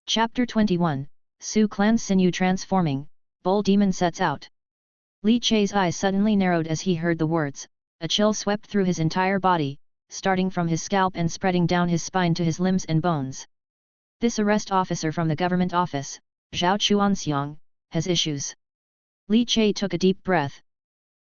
Chapter 21, Su Clan's sinew transforming, Bull Demon sets out. Li Chei's eyes suddenly narrowed as he heard the words, a chill swept through his entire body, starting from his scalp and spreading down his spine to his limbs and bones. This arrest officer from the government office, Zhao Chuanxiang, has issues. Li Chei took a deep breath.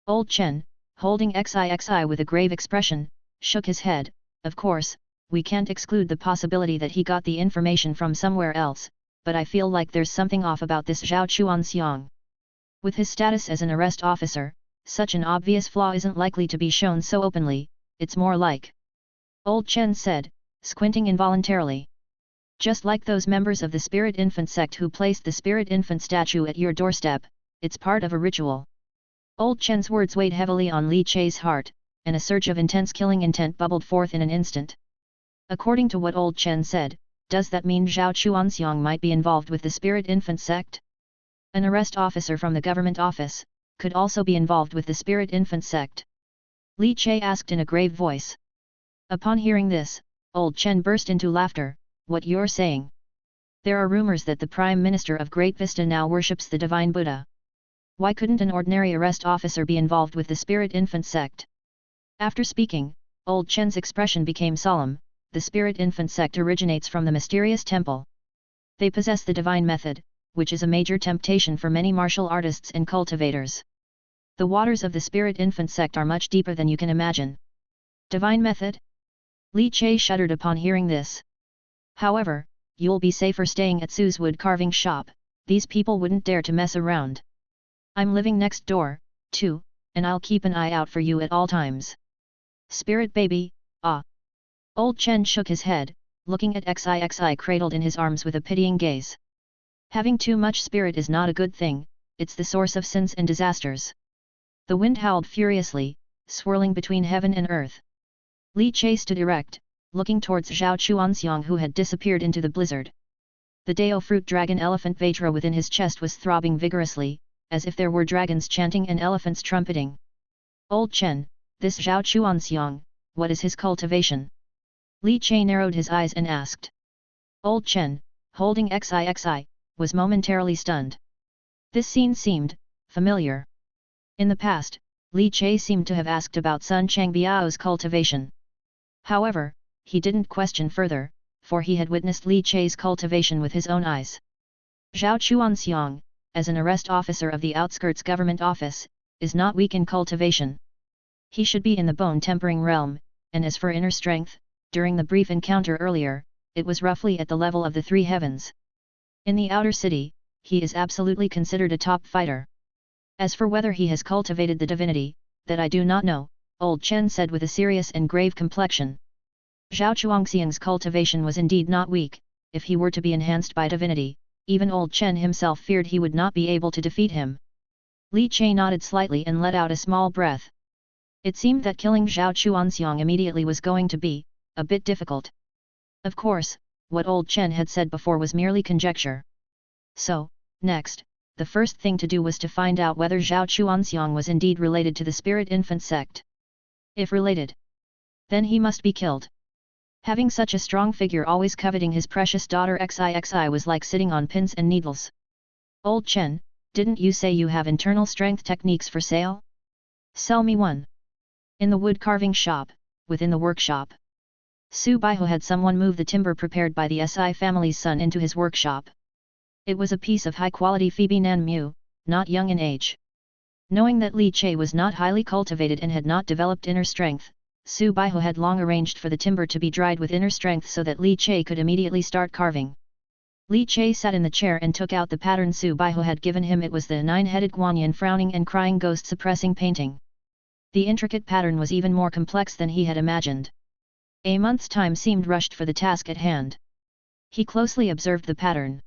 Old Chen, holding XIXI with a grave expression, shook his head. Of course, we can't exclude the possibility that he got the information from somewhere else, but I feel like there's something off about this Zhao Chuanxiang. With his status as an arrest officer, such an obvious flaw isn't likely to be shown so openly, it's more like. Old Chen said, squinting involuntarily. Just like those members of the Spirit Infant sect who placed the Spirit Infant statue at your doorstep, it's part of a ritual. Old Chen's words weighed heavily on Li Chei's heart, and a surge of intense killing intent bubbled forth in an instant. According to what Old Chen said, does that mean Zhao Chuanxiang might be involved with the Spirit Infant sect? An arrest officer from the government office could also be involved with the Spirit Infant sect. Li Chei asked in a grave voice. Upon hearing this, Old Chen burst into laughter. What you're saying? There are rumors that the Prime Minister of Great Vista now worships the Divine Buddha. Why couldn't an ordinary arrest officer be involved with the Spirit Infant sect? After speaking, Old Chen's expression became solemn. The Spirit Infant sect originates from the mysterious temple. They possess the divine method, which is a major temptation for many martial artists and cultivators. The waters of the Spirit Infant sect are much deeper than you can imagine. Divine method? Li Chei shuddered upon hearing this. However, you'll be safer staying at Su's wood carving shop. These people wouldn't dare to mess around. I'm living next door, too, and I'll keep an eye out for you at all times. Spirit baby, ah. Old Chen shook his head, looking at XIXI cradled in his arms with a pitying gaze. Having too much spirit is not a good thing, it's the source of sins and disasters. The wind howled furiously, swirling between heaven and earth. Li Chei stood erect, looking towards Zhao Chuanxiang who had disappeared into the blizzard. The Dao fruit dragon elephant Vajra within his chest was throbbing vigorously, as if there were dragons chanting and elephants trumpeting. Old Chen, this Zhao Chuanxiang, what is his cultivation? Li Chei narrowed his eyes and asked. Old Chen, holding XIXI, was momentarily stunned. This scene seemed familiar. In the past, Li Chei seemed to have asked about Sun Changbiao's cultivation. However, he didn't question further, for he had witnessed Li Chei's cultivation with his own eyes. Zhao Chuanxiang, as an arrest officer of the outskirts government office, is not weak in cultivation. He should be in the bone-tempering realm, and as for inner strength, during the brief encounter earlier, it was roughly at the level of the three heavens. In the outer city, he is absolutely considered a top fighter. As for whether he has cultivated the divinity, that I do not know, Old Chen said with a serious and grave complexion. Zhao Chuanxiang's cultivation was indeed not weak. If he were to be enhanced by divinity, even Old Chen himself feared he would not be able to defeat him. Li Chei nodded slightly and let out a small breath. It seemed that killing Zhao Chuanxiang immediately was going to be a bit difficult. Of course, what Old Chen had said before was merely conjecture. So, next, the first thing to do was to find out whether Zhao Chuanxiang was indeed related to the Spirit Infant sect. If related, then he must be killed. Having such a strong figure always coveting his precious daughter XIXI was like sitting on pins and needles. Old Chen, didn't you say you have internal strength techniques for sale? Sell me one. In the wood carving shop, within the workshop. Su Baihu had someone move the timber prepared by the Si family's son into his workshop. It was a piece of high-quality Phoebe Nan Mu, not young in age. Knowing that Li Chei was not highly cultivated and had not developed inner strength, Su Baihu had long arranged for the timber to be dried with inner strength so that Li Chei could immediately start carving. Li Chei sat in the chair and took out the pattern Su Baihu had given him. It was the nine-headed Guanyin frowning and crying ghost suppressing painting. The intricate pattern was even more complex than he had imagined. A month's time seemed rushed for the task at hand. He closely observed the pattern.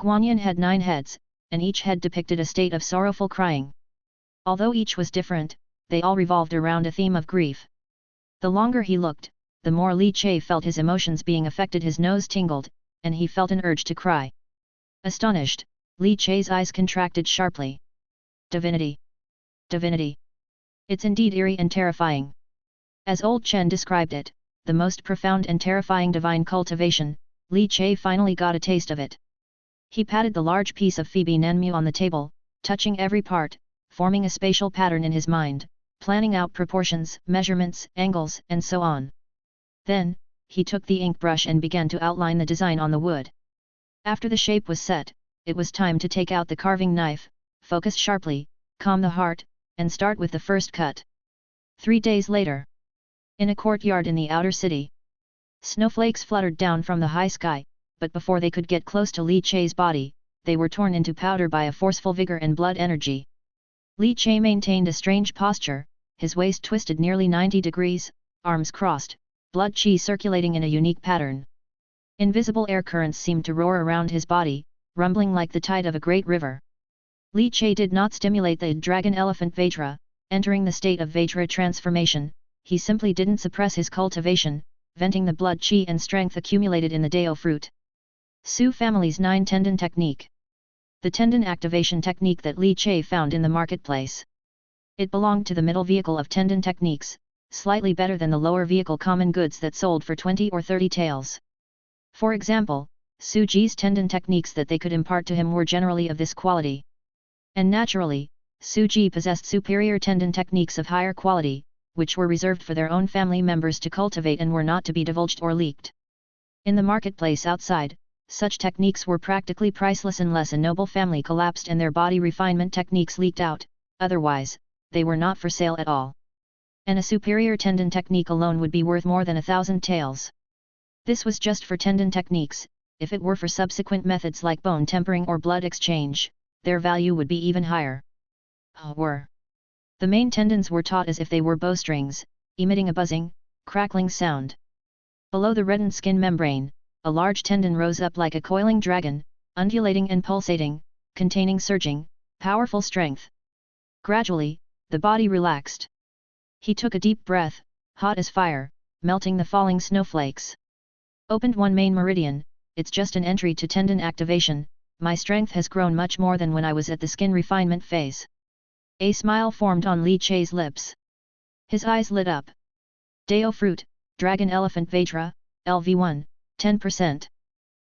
Guanyin had 9 heads, and each head depicted a state of sorrowful crying. Although each was different, they all revolved around a theme of grief. The longer he looked, the more Li Chei felt his emotions being affected. His nose tingled, and he felt an urge to cry. Astonished, Li Chei's eyes contracted sharply. Divinity! Divinity! It's indeed eerie and terrifying. As Old Chen described it, the most profound and terrifying divine cultivation, Li Che finally got a taste of it. He patted the large piece of Phoebe Nanmu on the table, touching every part, forming a spatial pattern in his mind, planning out proportions, measurements, angles, and so on. Then, he took the ink brush and began to outline the design on the wood. After the shape was set, it was time to take out the carving knife, focus sharply, calm the heart, and start with the first cut. 3 days later. In a courtyard in the outer city. Snowflakes fluttered down from the high sky, but before they could get close to Li Che's body, they were torn into powder by a forceful vigor and blood energy. Li Che maintained a strange posture, his waist twisted nearly 90 degrees, arms crossed, blood chi circulating in a unique pattern. Invisible air currents seemed to roar around his body, rumbling like the tide of a great river. Li Che did not stimulate the dragon elephant Vajra, entering the state of Vajra transformation, he simply didn't suppress his cultivation, venting the blood chi and strength accumulated in the Dao fruit. Su family's 9 tendon technique. The tendon activation technique that Li Che found in the marketplace. It belonged to the middle vehicle of tendon techniques, slightly better than the lower vehicle common goods that sold for 20 or 30 taels. For example, Su Ji's tendon techniques that they could impart to him were generally of this quality. And naturally, Su Ji possessed superior tendon techniques of higher quality, which were reserved for their own family members to cultivate and were not to be divulged or leaked. In the marketplace outside, such techniques were practically priceless unless a noble family collapsed and their body refinement techniques leaked out, otherwise, they were not for sale at all. And a superior tendon technique alone would be worth more than 1,000 taels. This was just for tendon techniques. If it were for subsequent methods like bone tempering or blood exchange, their value would be even higher. The main tendons were taut as if they were bowstrings, emitting a buzzing, crackling sound. Below the reddened skin membrane, a large tendon rose up like a coiling dragon, undulating and pulsating, containing surging, powerful strength. Gradually, the body relaxed. He took a deep breath, hot as fire, melting the falling snowflakes. Opened one main meridian, it's just an entry to tendon activation, my strength has grown much more than when I was at the skin refinement phase. A smile formed on Li Che's lips. His eyes lit up. Dao fruit, Dragon Elephant Vajra, LV1, 10%.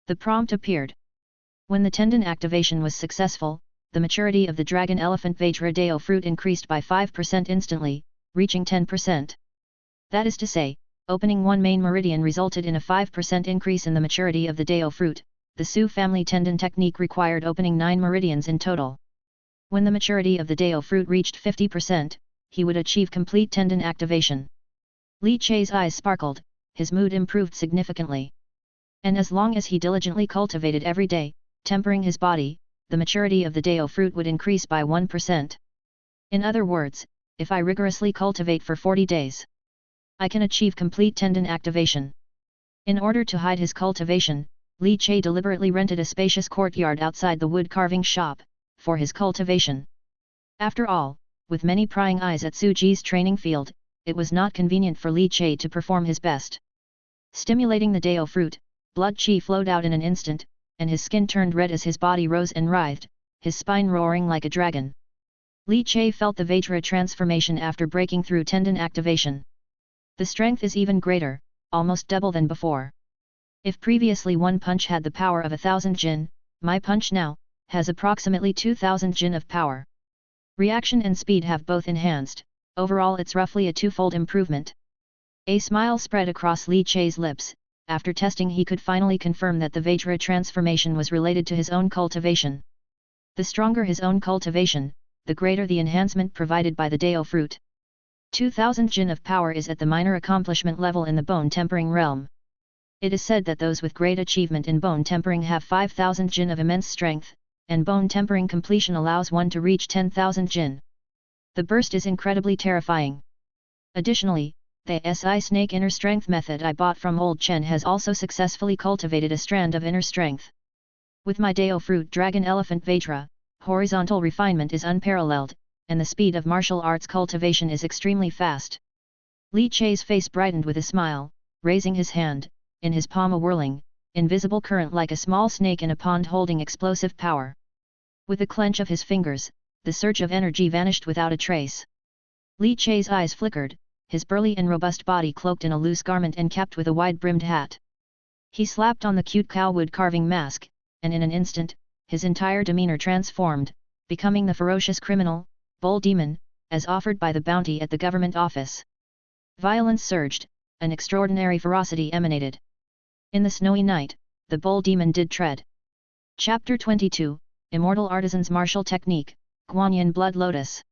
The prompt appeared. When the tendon activation was successful, the maturity of the Dragon Elephant Vajra Dao fruit increased by 5% instantly, reaching 10%. That is to say, opening one main meridian resulted in a 5% increase in the maturity of the Dao fruit. The Su family tendon technique required opening 9 meridians in total. When the maturity of the Dao fruit reached 50%, he would achieve complete tendon activation. Li Che's eyes sparkled, his mood improved significantly. And as long as he diligently cultivated every day, tempering his body, the maturity of the Dao fruit would increase by 1%. In other words, if I rigorously cultivate for 40 days, I can achieve complete tendon activation. In order to hide his cultivation, Li Che deliberately rented a spacious courtyard outside the wood carving shop, for his cultivation. After all, with many prying eyes at Su Ji's training field, it was not convenient for Li Che to perform his best. Stimulating the Dao fruit, blood chi flowed out in an instant, and his skin turned red as his body rose and writhed, his spine roaring like a dragon. Li Che felt the Vajra transformation after breaking through tendon activation. The strength is even greater, almost double than before. If previously one punch had the power of 1,000 jin, my punch now has approximately 2,000 jin of power. Reaction and speed have both enhanced, overall it's roughly a 2-fold improvement. A smile spread across Li Che's lips. After testing he could finally confirm that the Vajra transformation was related to his own cultivation. The stronger his own cultivation, the greater the enhancement provided by the Dao fruit. 2,000 jin of power is at the minor accomplishment level in the bone tempering realm. It is said that those with great achievement in bone tempering have 5,000 jin of immense strength, and bone tempering completion allows one to reach 10,000 jin. The burst is incredibly terrifying. Additionally, the SI Snake Inner Strength method I bought from Old Chen has also successfully cultivated a strand of inner strength. With my Dao fruit Dragon Elephant Vajra, horizontal refinement is unparalleled, and the speed of martial arts cultivation is extremely fast. Li Che's face brightened with a smile, raising his hand, in his palm a whirling, invisible current like a small snake in a pond holding explosive power. With a clench of his fingers, the surge of energy vanished without a trace. Li Che's eyes flickered, his burly and robust body cloaked in a loose garment and capped with a wide-brimmed hat. He slapped on the cute cowwood carving mask, and in an instant, his entire demeanor transformed, becoming the ferocious criminal, Bull Demon, as offered by the bounty at the government office. Violence surged, an extraordinary ferocity emanated. In the snowy night, the Bull Demon did tread. Chapter 22, Immortal Artisan's Martial Technique, Guanyin Blood Lotus.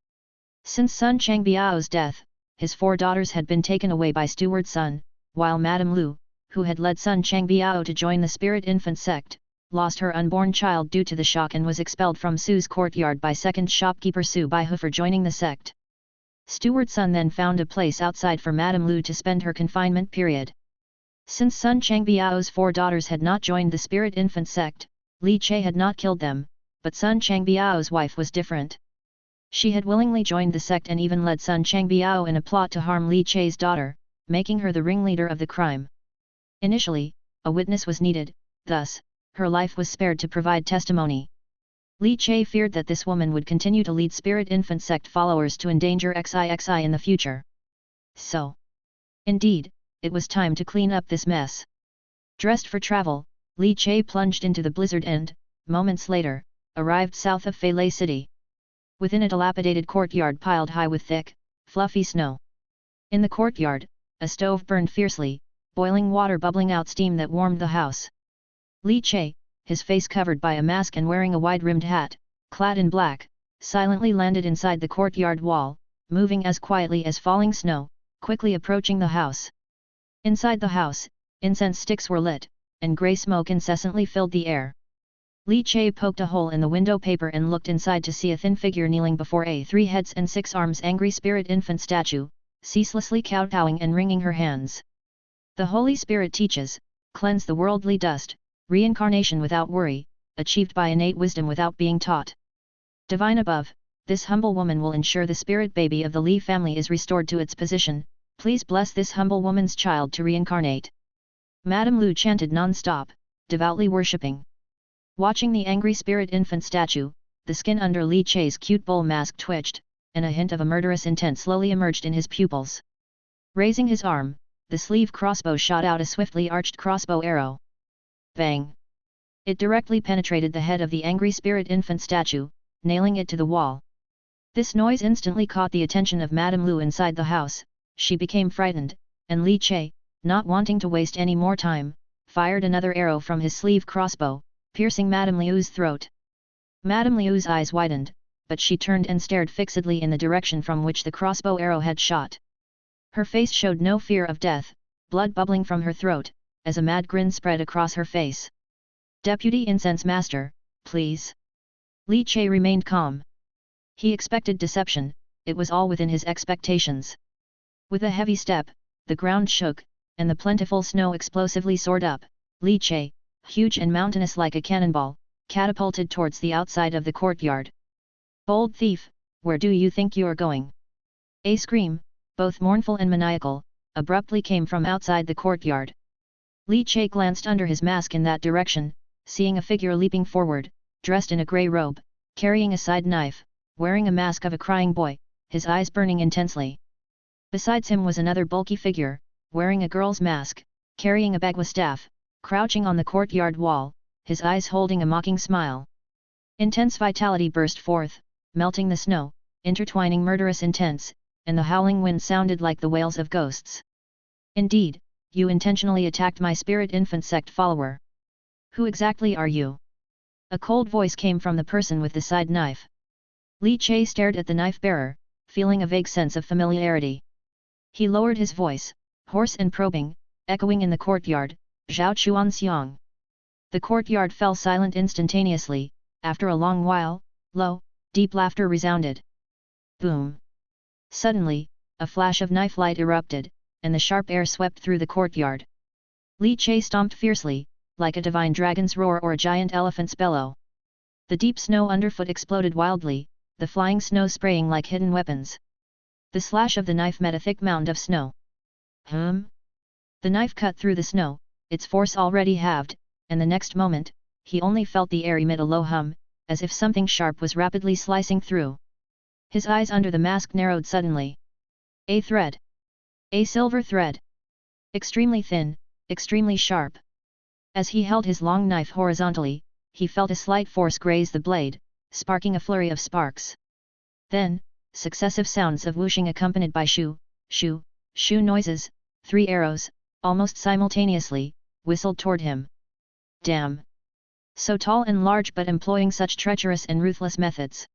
Since Sun Changbiao's death, his 4 daughters had been taken away by Steward Sun, while Madame Lu, who had led Sun Changbiao to join the Spirit Infant sect, lost her unborn child due to the shock and was expelled from Su's courtyard by second shopkeeper Su Baihu for joining the sect. Steward Sun then found a place outside for Madame Lu to spend her confinement period. Since Sun Changbiao's 4 daughters had not joined the Spirit Infant sect, Li Che had not killed them, but Sun Changbiao's wife was different. She had willingly joined the sect and even led Sun Changbiao in a plot to harm Li Che's daughter, making her the ringleader of the crime. Initially, a witness was needed, thus, her life was spared to provide testimony. Li Che feared that this woman would continue to lead Spirit Infant sect followers to endanger XIXI in the future. So, indeed, it was time to clean up this mess. Dressed for travel, Li Che plunged into the blizzard and, moments later, arrived south of Feilei City. Within a dilapidated courtyard piled high with thick, fluffy snow. In the courtyard, a stove burned fiercely, boiling water bubbling out steam that warmed the house. Li Che, his face covered by a mask and wearing a wide-rimmed hat, clad in black, silently landed inside the courtyard wall, moving as quietly as falling snow, quickly approaching the house. Inside the house, incense sticks were lit, and grey smoke incessantly filled the air. Li Che poked a hole in the window paper and looked inside to see a thin figure kneeling before a 3 heads and 6 arms angry spirit infant statue, ceaselessly kowtowing and wringing her hands. The Holy Spirit teaches, cleanse the worldly dust, reincarnation without worry, achieved by innate wisdom without being taught. Divine above, this humble woman will ensure the spirit baby of the Li family is restored to its position, please bless this humble woman's child to reincarnate. Madame Lu chanted non-stop, devoutly worshipping. Watching the angry spirit infant statue, the skin under Li Che's cute bull mask twitched, and a hint of a murderous intent slowly emerged in his pupils. Raising his arm, the sleeve crossbow shot out a swiftly arched crossbow arrow. Bang! It directly penetrated the head of the angry spirit infant statue, nailing it to the wall. This noise instantly caught the attention of Madame Lu inside the house. She became frightened, and Li Che, not wanting to waste any more time, fired another arrow from his sleeve crossbow, piercing Madame Liu's throat. Madame Liu's eyes widened, but she turned and stared fixedly in the direction from which the crossbow arrow had shot. Her face showed no fear of death, blood bubbling from her throat, as a mad grin spread across her face. Deputy Incense Master, please. Li Che remained calm. He expected deception, it was all within his expectations. With a heavy step, the ground shook, and the plentiful snow explosively soared up. Li Che, huge and mountainous like a cannonball, catapulted towards the outside of the courtyard. Bold thief, where do you think you are going? A scream, both mournful and maniacal, abruptly came from outside the courtyard. Li Che glanced under his mask in that direction, seeing a figure leaping forward, dressed in a grey robe, carrying a side knife, wearing a mask of a crying boy, his eyes burning intensely. Besides him was another bulky figure, wearing a girl's mask, carrying a bagua staff, crouching on the courtyard wall, his eyes holding a mocking smile. Intense vitality burst forth, melting the snow, intertwining murderous intents, and the howling wind sounded like the wails of ghosts. Indeed, you intentionally attacked my spirit infant sect follower. Who exactly are you? A cold voice came from the person with the side knife. Li Che stared at the knife bearer, feeling a vague sense of familiarity. He lowered his voice, hoarse and probing, echoing in the courtyard, Zhao Chuan Xiang. The courtyard fell silent instantaneously. After a long while, low, deep laughter resounded. Boom! Suddenly, a flash of knife light erupted, and the sharp air swept through the courtyard. Li Che stomped fiercely, like a divine dragon's roar or a giant elephant's bellow. The deep snow underfoot exploded wildly, the flying snow spraying like hidden weapons. The slash of the knife met a thick mound of snow. The knife cut through the snow, its force already halved, and the next moment, he only felt the air emit a low hum, as if something sharp was rapidly slicing through. His eyes under the mask narrowed suddenly. A thread. A silver thread. Extremely thin, extremely sharp. As he held his long knife horizontally, he felt a slight force graze the blade, sparking a flurry of sparks. Then, successive sounds of whooshing accompanied by shoo, shoo, shoo noises, 3 arrows, almost simultaneously, whistled toward him. Damn! So tall and large but employing such treacherous and ruthless methods.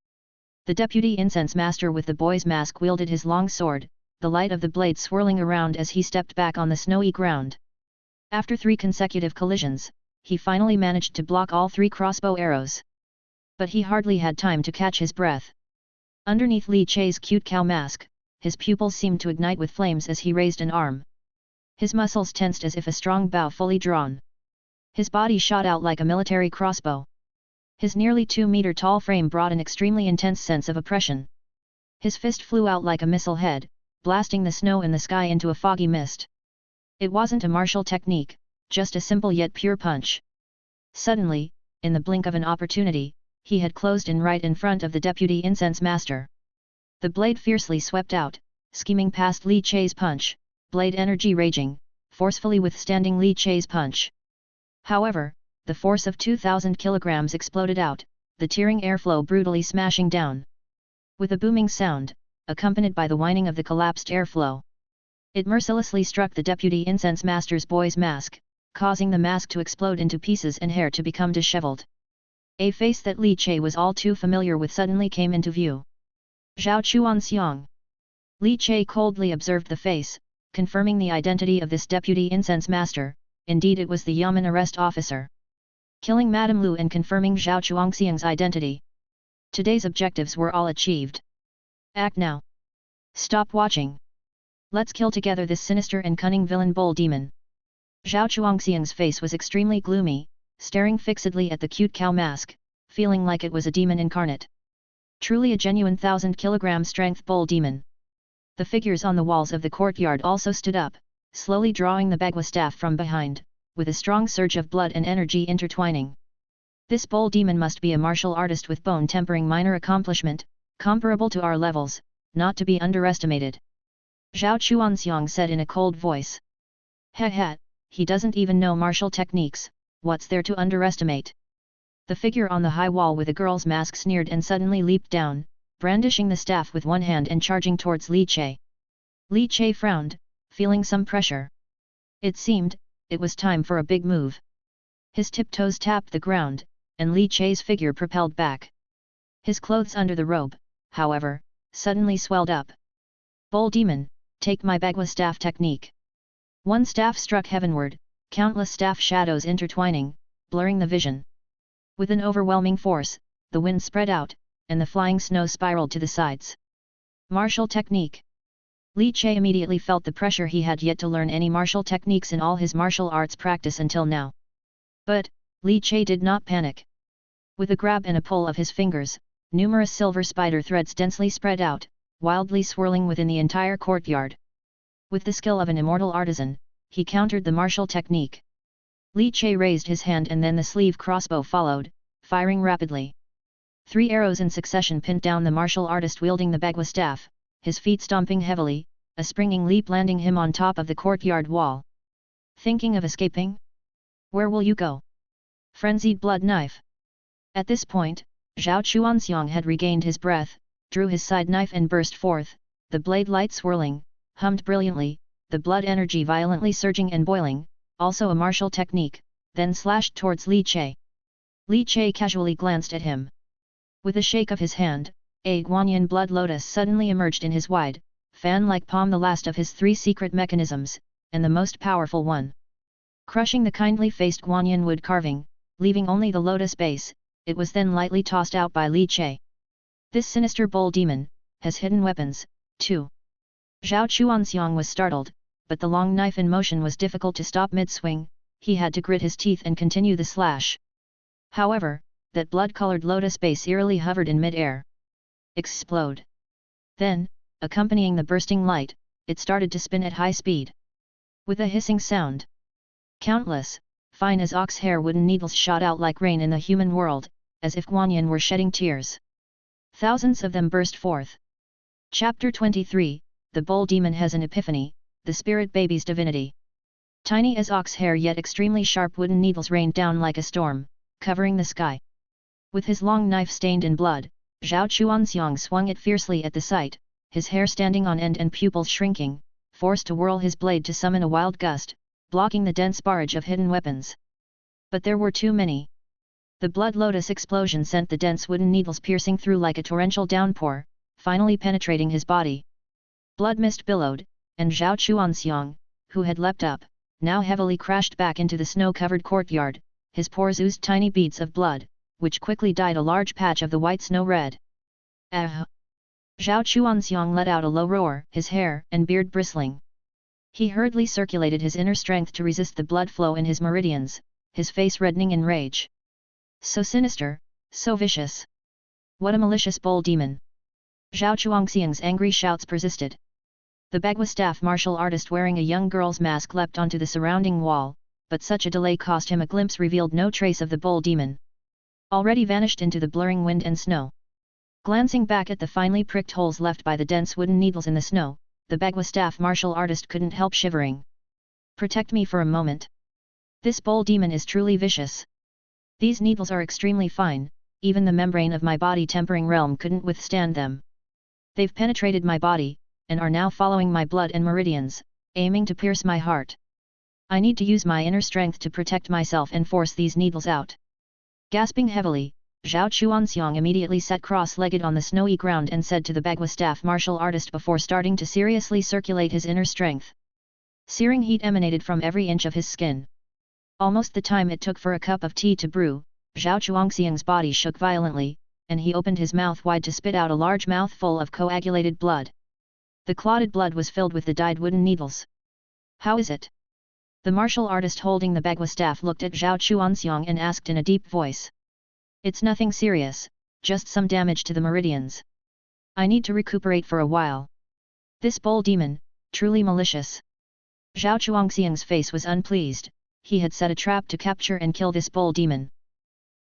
The deputy incense master with the boy's mask wielded his long sword, the light of the blade swirling around as he stepped back on the snowy ground. After 3 consecutive collisions, he finally managed to block all 3 crossbow arrows. But he hardly had time to catch his breath. Underneath Li Che's cute cow mask, his pupils seemed to ignite with flames as he raised an arm. His muscles tensed as if a strong bow fully drawn. His body shot out like a military crossbow. His nearly 2-meter-tall frame brought an extremely intense sense of oppression. His fist flew out like a missile head, blasting the snow in the sky into a foggy mist. It wasn't a martial technique, just a simple yet pure punch. Suddenly, in the blink of an opportunity, he had closed in right in front of the deputy incense master. The blade fiercely swept out, skimming past Li Che's punch, blade energy raging, forcefully withstanding Li Che's punch. However, the force of 2,000 kilograms exploded out, the tearing airflow brutally smashing down. With a booming sound, accompanied by the whining of the collapsed airflow, it mercilessly struck the deputy incense master's boy's mask, causing the mask to explode into pieces and hair to become disheveled. A face that Li Che was all too familiar with suddenly came into view. Zhao Chuanxiang. Li Che coldly observed the face, confirming the identity of this deputy incense master. Indeed, it was the Yamen arrest officer. Killing Madame Lu and confirming Zhao Chuanxiang's identity. Today's objectives were all achieved. Act now. Stop watching. Let's kill together this sinister and cunning villain bull demon. Zhao Chuanxiang's face was extremely gloomy, staring fixedly at the cute cow mask, feeling like it was a demon incarnate. Truly a genuine 1,000-kilogram strength bull demon. The figures on the walls of the courtyard also stood up, slowly drawing the bagua staff from behind, with a strong surge of blood and energy intertwining. This bull demon must be a martial artist with bone-tempering minor accomplishment, comparable to our levels, not to be underestimated. Zhao Chuanxiang said in a cold voice. Heh, he doesn't even know martial techniques, what's there to underestimate? The figure on the high wall with a girl's mask sneered and suddenly leaped down, brandishing the staff with one hand and charging towards Li Che. Li Che frowned, feeling some pressure. It seemed, it was time for a big move. His tiptoes tapped the ground, and Li Che's figure propelled back. His clothes under the robe, however, suddenly swelled up. Bull demon, take my bagua staff technique. One staff struck heavenward, countless staff shadows intertwining, blurring the vision. With an overwhelming force, the wind spread out, and the flying snow spiraled to the sides. Martial technique. Li Che immediately felt the pressure. He had yet to learn any martial techniques in all his martial arts practice until now. But, Li Che did not panic. With a grab and a pull of his fingers, numerous silver spider threads densely spread out, wildly swirling within the entire courtyard. With the skill of an immortal artisan, he countered the martial technique. Li Che raised his hand and then the sleeve crossbow followed, firing rapidly. 3 arrows in succession pinned down the martial artist wielding the bagua staff, his feet stomping heavily, a springing leap landing him on top of the courtyard wall. Thinking of escaping? Where will you go? Frenzied blood knife. At this point, Zhao Chuanxiang had regained his breath, drew his side knife and burst forth, the blade light swirling, hummed brilliantly, the blood energy violently surging and boiling, also a martial technique, then slashed towards Li Che. Li Che casually glanced at him. With a shake of his hand, a Guanyin blood lotus suddenly emerged in his wide, fan-like palm, the last of his 3 secret mechanisms, and the most powerful one. Crushing the kindly-faced Guanyin wood carving, leaving only the lotus base, it was then lightly tossed out by Li Che. This sinister bull demon has hidden weapons, too. Zhao Chuanxiang was startled, but the long knife in motion was difficult to stop mid-swing. He had to grit his teeth and continue the slash. However, that blood-colored lotus base eerily hovered in mid-air. Explode. Then, accompanying the bursting light, it started to spin at high speed. With a hissing sound, countless, fine as ox hair wooden needles shot out like rain in the human world, as if Guanyin were shedding tears. Thousands of them burst forth. Chapter 23, The Bull Demon Has an Epiphany, the Spirit Baby's Divinity. Tiny as ox hair yet extremely sharp wooden needles rained down like a storm, covering the sky. With his long knife stained in blood, Zhao Chuanxiang swung it fiercely at the sight, his hair standing on end and pupils shrinking, forced to whirl his blade to summon a wild gust, blocking the dense barrage of hidden weapons. But there were too many. The blood lotus explosion sent the dense wooden needles piercing through like a torrential downpour, finally penetrating his body. Blood mist billowed, and Zhao Chuanxiang, who had leapt up, now heavily crashed back into the snow-covered courtyard, his pores oozed tiny beads of blood, which quickly dyed a large patch of the white snow red. Ah! Zhao Chuanxiang let out a low roar, his hair and beard bristling. He hurriedly circulated his inner strength to resist the blood flow in his meridians, his face reddening in rage. So sinister, so vicious. What a malicious bold demon! Zhao Chuanxiang's angry shouts persisted. The Bagua staff martial artist wearing a young girl's mask leapt onto the surrounding wall, but such a delay cost him a glimpse revealed no trace of the bull demon. Already vanished into the blurring wind and snow. Glancing back at the finely pricked holes left by the dense wooden needles in the snow, the Bagua staff martial artist couldn't help shivering. Protect me for a moment. This bull demon is truly vicious. These needles are extremely fine, even the membrane of my body tempering realm couldn't withstand them. They've penetrated my body, and are now following my blood and meridians, aiming to pierce my heart. I need to use my inner strength to protect myself and force these needles out. Gasping heavily, Zhao Chuanxiang immediately sat cross-legged on the snowy ground and said to the Bagua staff martial artist before starting to seriously circulate his inner strength. Searing heat emanated from every inch of his skin. Almost the time it took for a cup of tea to brew, Zhao Chuanxiang's body shook violently, and he opened his mouth wide to spit out a large mouthful of coagulated blood. The clotted blood was filled with the dyed wooden needles. How is it? The martial artist holding the Bagua staff looked at Zhao Chuanxiang and asked in a deep voice. It's nothing serious, just some damage to the meridians. I need to recuperate for a while. This bull demon, truly malicious. Zhao Chuanxiang's face was unpleased, he had set a trap to capture and kill this bull demon.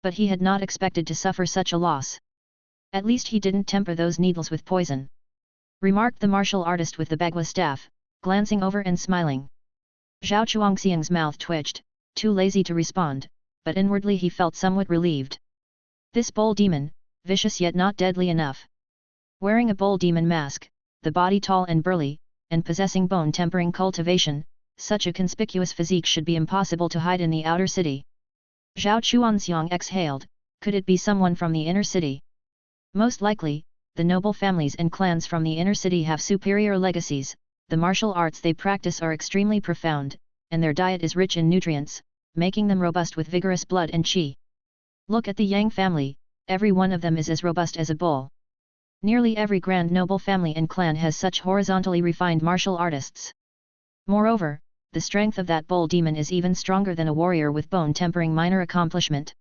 But he had not expected to suffer such a loss. At least he didn't temper those needles with poison. Remarked the martial artist with the Bagua staff, glancing over and smiling. Zhao Chuanxiang's mouth twitched, too lazy to respond, but inwardly he felt somewhat relieved. This bull demon, vicious yet not deadly enough. Wearing a bull demon mask, the body tall and burly, and possessing bone-tempering cultivation, such a conspicuous physique should be impossible to hide in the outer city. Zhao Chuanxiang exhaled, could it be someone from the inner city? Most likely, the noble families and clans from the inner city have superior legacies, the martial arts they practice are extremely profound, and their diet is rich in nutrients, making them robust with vigorous blood and qi. Look at the Yang family, every one of them is as robust as a bull. Nearly every grand noble family and clan has such horizontally refined martial artists. Moreover, the strength of that bull demon is even stronger than a warrior with bone-tempering minor accomplishment.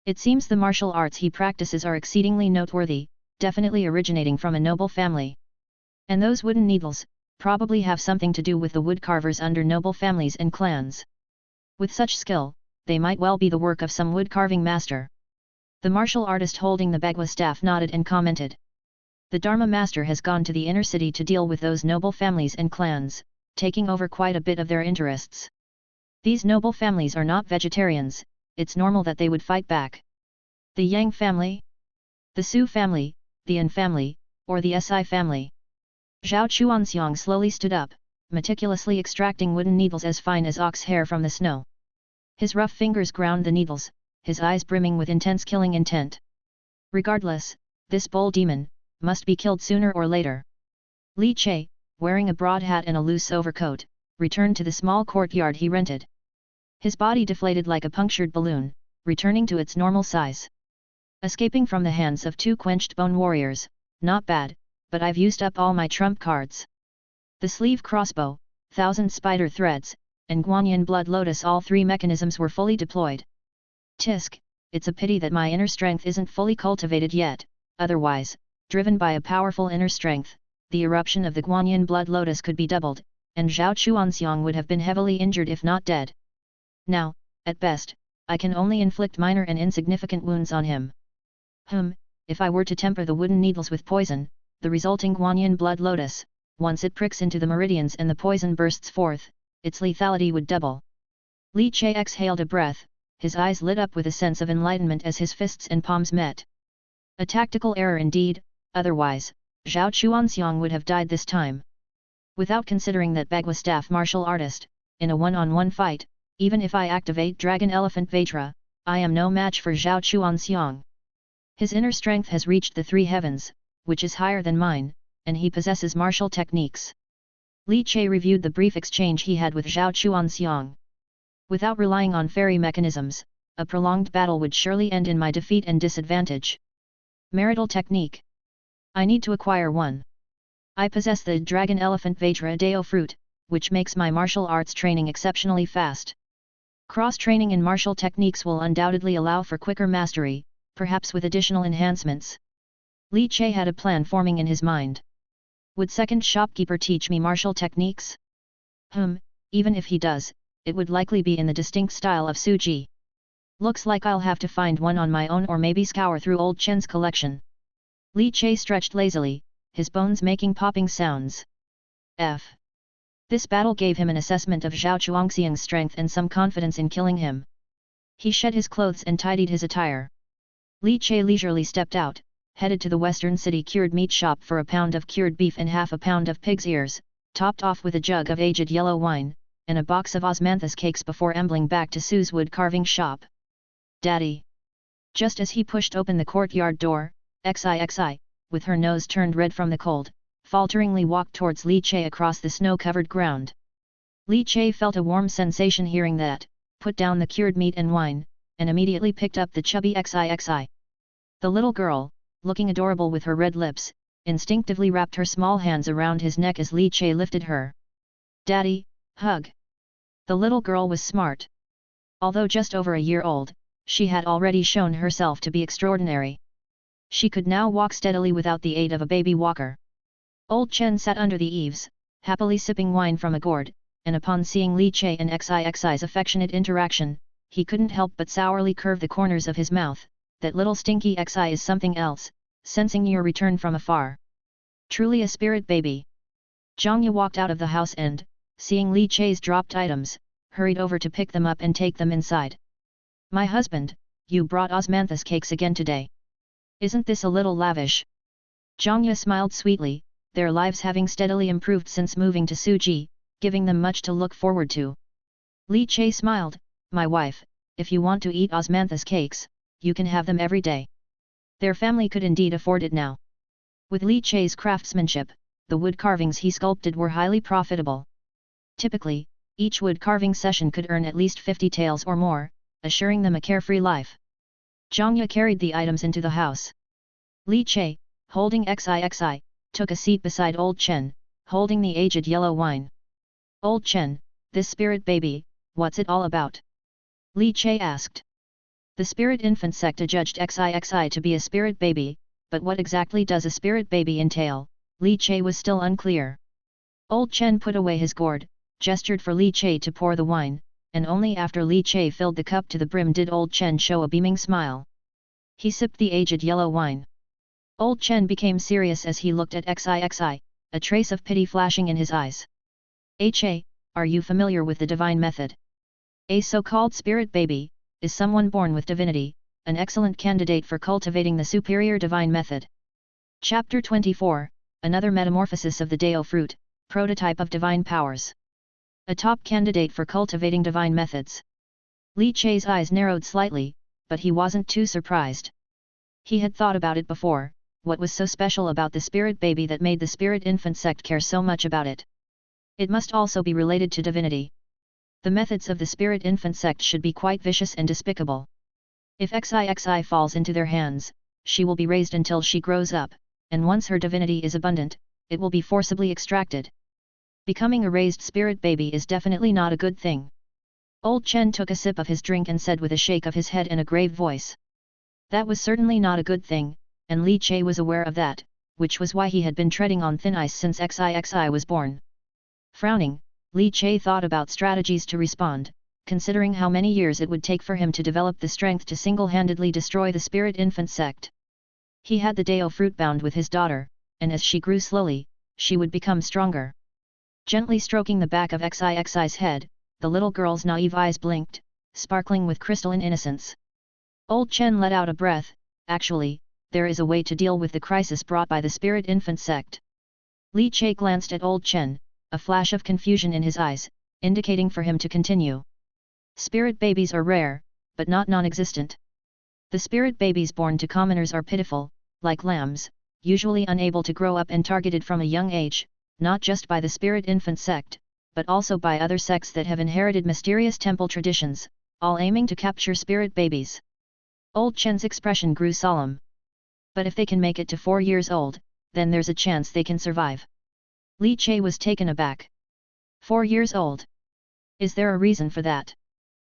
It seems the martial arts he practices are exceedingly noteworthy, definitely originating from a noble family. And those wooden needles, probably have something to do with the woodcarvers under noble families and clans. With such skill, they might well be the work of some woodcarving master. The martial artist holding the Bagua staff nodded and commented. The Dharma master has gone to the inner city to deal with those noble families and clans, taking over quite a bit of their interests. These noble families are not vegetarians, it's normal that they would fight back. The Yang family? The Su family, the An family, or the Si family? Zhao Chuanxiang slowly stood up, meticulously extracting wooden needles as fine as ox hair from the snow. His rough fingers ground the needles, his eyes brimming with intense killing intent. Regardless, this bull demon must be killed sooner or later. Li Che, wearing a broad hat and a loose overcoat, returned to the small courtyard he rented. His body deflated like a punctured balloon, returning to its normal size. Escaping from the hands of two quenched bone warriors, not bad, but I've used up all my trump cards. The sleeve crossbow, 1,000 spider threads, and Guanyin blood lotus, all three mechanisms were fully deployed. Tisk, it's a pity that my inner strength isn't fully cultivated yet, otherwise, driven by a powerful inner strength, the eruption of the Guanyin blood lotus could be doubled, and Zhao Chuanxiang would have been heavily injured if not dead. Now, at best, I can only inflict minor and insignificant wounds on him. If I were to temper the wooden needles with poison, the resulting Guanyin blood lotus, once it pricks into the meridians and the poison bursts forth, its lethality would double. Li Che exhaled a breath, his eyes lit up with a sense of enlightenment as his fists and palms met. A tactical error indeed, otherwise, Zhao Chuanxiang would have died this time. Without considering that Bagua staff martial artist, in a one-on-one fight, even if I activate Dragon Elephant Vajra, I am no match for Zhao Chuanxiang. His inner strength has reached the three heavens, which is higher than mine, and he possesses martial techniques. Li Che reviewed the brief exchange he had with Zhao Chuanxiang. Without relying on fairy mechanisms, a prolonged battle would surely end in my defeat and disadvantage. Marital technique. I need to acquire one. I possess the Dragon Elephant Vajra Dao fruit, which makes my martial arts training exceptionally fast. Cross-training in martial techniques will undoubtedly allow for quicker mastery, perhaps with additional enhancements. Li Che had a plan forming in his mind. Would second shopkeeper teach me martial techniques? Even if he does, it would likely be in the distinct style of Su Ji. Looks like I'll have to find one on my own or maybe scour through old Chen's collection. Li Che stretched lazily, his bones making popping sounds. This battle gave him an assessment of Zhao Chuanxiang's strength and some confidence in killing him. He shed his clothes and tidied his attire. Li Che leisurely stepped out, headed to the Western City cured meat shop for a pound of cured beef and half a pound of pig's ears, topped off with a jug of aged yellow wine, and a box of osmanthus cakes before ambling back to Sue's wood carving shop. Daddy! Just as he pushed open the courtyard door, XIXI, with her nose turned red from the cold, falteringly walked towards Li Che across the snow-covered ground. Li Che felt a warm sensation hearing that, put down the cured meat and wine, and immediately picked up the chubby XIXI. The little girl, looking adorable with her red lips, instinctively wrapped her small hands around his neck as Li Che lifted her. Daddy, hug! The little girl was smart. Although just over a year old, she had already shown herself to be extraordinary. She could now walk steadily without the aid of a baby walker. Old Chen sat under the eaves, happily sipping wine from a gourd, and upon seeing Li Che and XIXI's affectionate interaction, he couldn't help but sourly curve the corners of his mouth. That little stinky XI is something else, sensing your return from afar. Truly a spirit baby. Zhangya walked out of the house and, seeing Li Che's dropped items, hurried over to pick them up and take them inside. My husband, you brought osmanthus cakes again today. Isn't this a little lavish? Zhangya smiled sweetly, their lives having steadily improved since moving to Suji, giving them much to look forward to. Li Che smiled, my wife, if you want to eat osmanthus cakes, you can have them every day. Their family could indeed afford it now. With Li Che's craftsmanship, the wood carvings he sculpted were highly profitable. Typically, each wood carving session could earn at least 50 taels or more, assuring them a carefree life. Zhangya carried the items into the house. Li Che, holding XIXI, took a seat beside Old Chen, holding the aged yellow wine. Old Chen, this spirit baby, what's it all about? Li Che asked. The spirit infant sect adjudged XIXI to be a spirit baby, but what exactly does a spirit baby entail? Li Che was still unclear. Old Chen put away his gourd, gestured for Li Che to pour the wine, and only after Li Che filled the cup to the brim did Old Chen show a beaming smile. He sipped the aged yellow wine. Old Chen became serious as he looked at XIXI, a trace of pity flashing in his eyes. Are you familiar with the divine method? A so-called spirit baby, is someone born with divinity, an excellent candidate for cultivating the superior divine method. Chapter 24, Another Metamorphosis of the Dao Fruit, Prototype of Divine Powers. A top candidate for cultivating divine methods. Li Che's eyes narrowed slightly, but he wasn't too surprised. He had thought about it before, what was so special about the spirit baby that made the spirit infant sect care so much about it? It must also be related to divinity. The methods of the spirit infant sect should be quite vicious and despicable. If XIXI falls into their hands, she will be raised until she grows up, and once her divinity is abundant, it will be forcibly extracted. Becoming a raised spirit baby is definitely not a good thing. Old Chen took a sip of his drink and said with a shake of his head and a grave voice. That was certainly not a good thing, and Li Che was aware of that, which was why he had been treading on thin ice since XIXI was born. Frowning, Li Che thought about strategies to respond, considering how many years it would take for him to develop the strength to single-handedly destroy the spirit infant sect. He had the Dao fruit bound with his daughter, and as she grew slowly, she would become stronger. Gently stroking the back of Xixi's head, the little girl's naive eyes blinked, sparkling with crystalline innocence. Old Chen let out a breath. Actually, there is a way to deal with the crisis brought by the spirit infant sect. Li Che glanced at Old Chen, a flash of confusion in his eyes, indicating for him to continue. Spirit babies are rare, but not non-existent. The spirit babies born to commoners are pitiful, like lambs, usually unable to grow up and targeted from a young age, not just by the spirit infant sect, but also by other sects that have inherited mysterious temple traditions, all aiming to capture spirit babies. Old Chen's expression grew solemn. But if they can make it to 4 years old, then there's a chance they can survive. Li Che was taken aback. 4 years old? Is there a reason for that?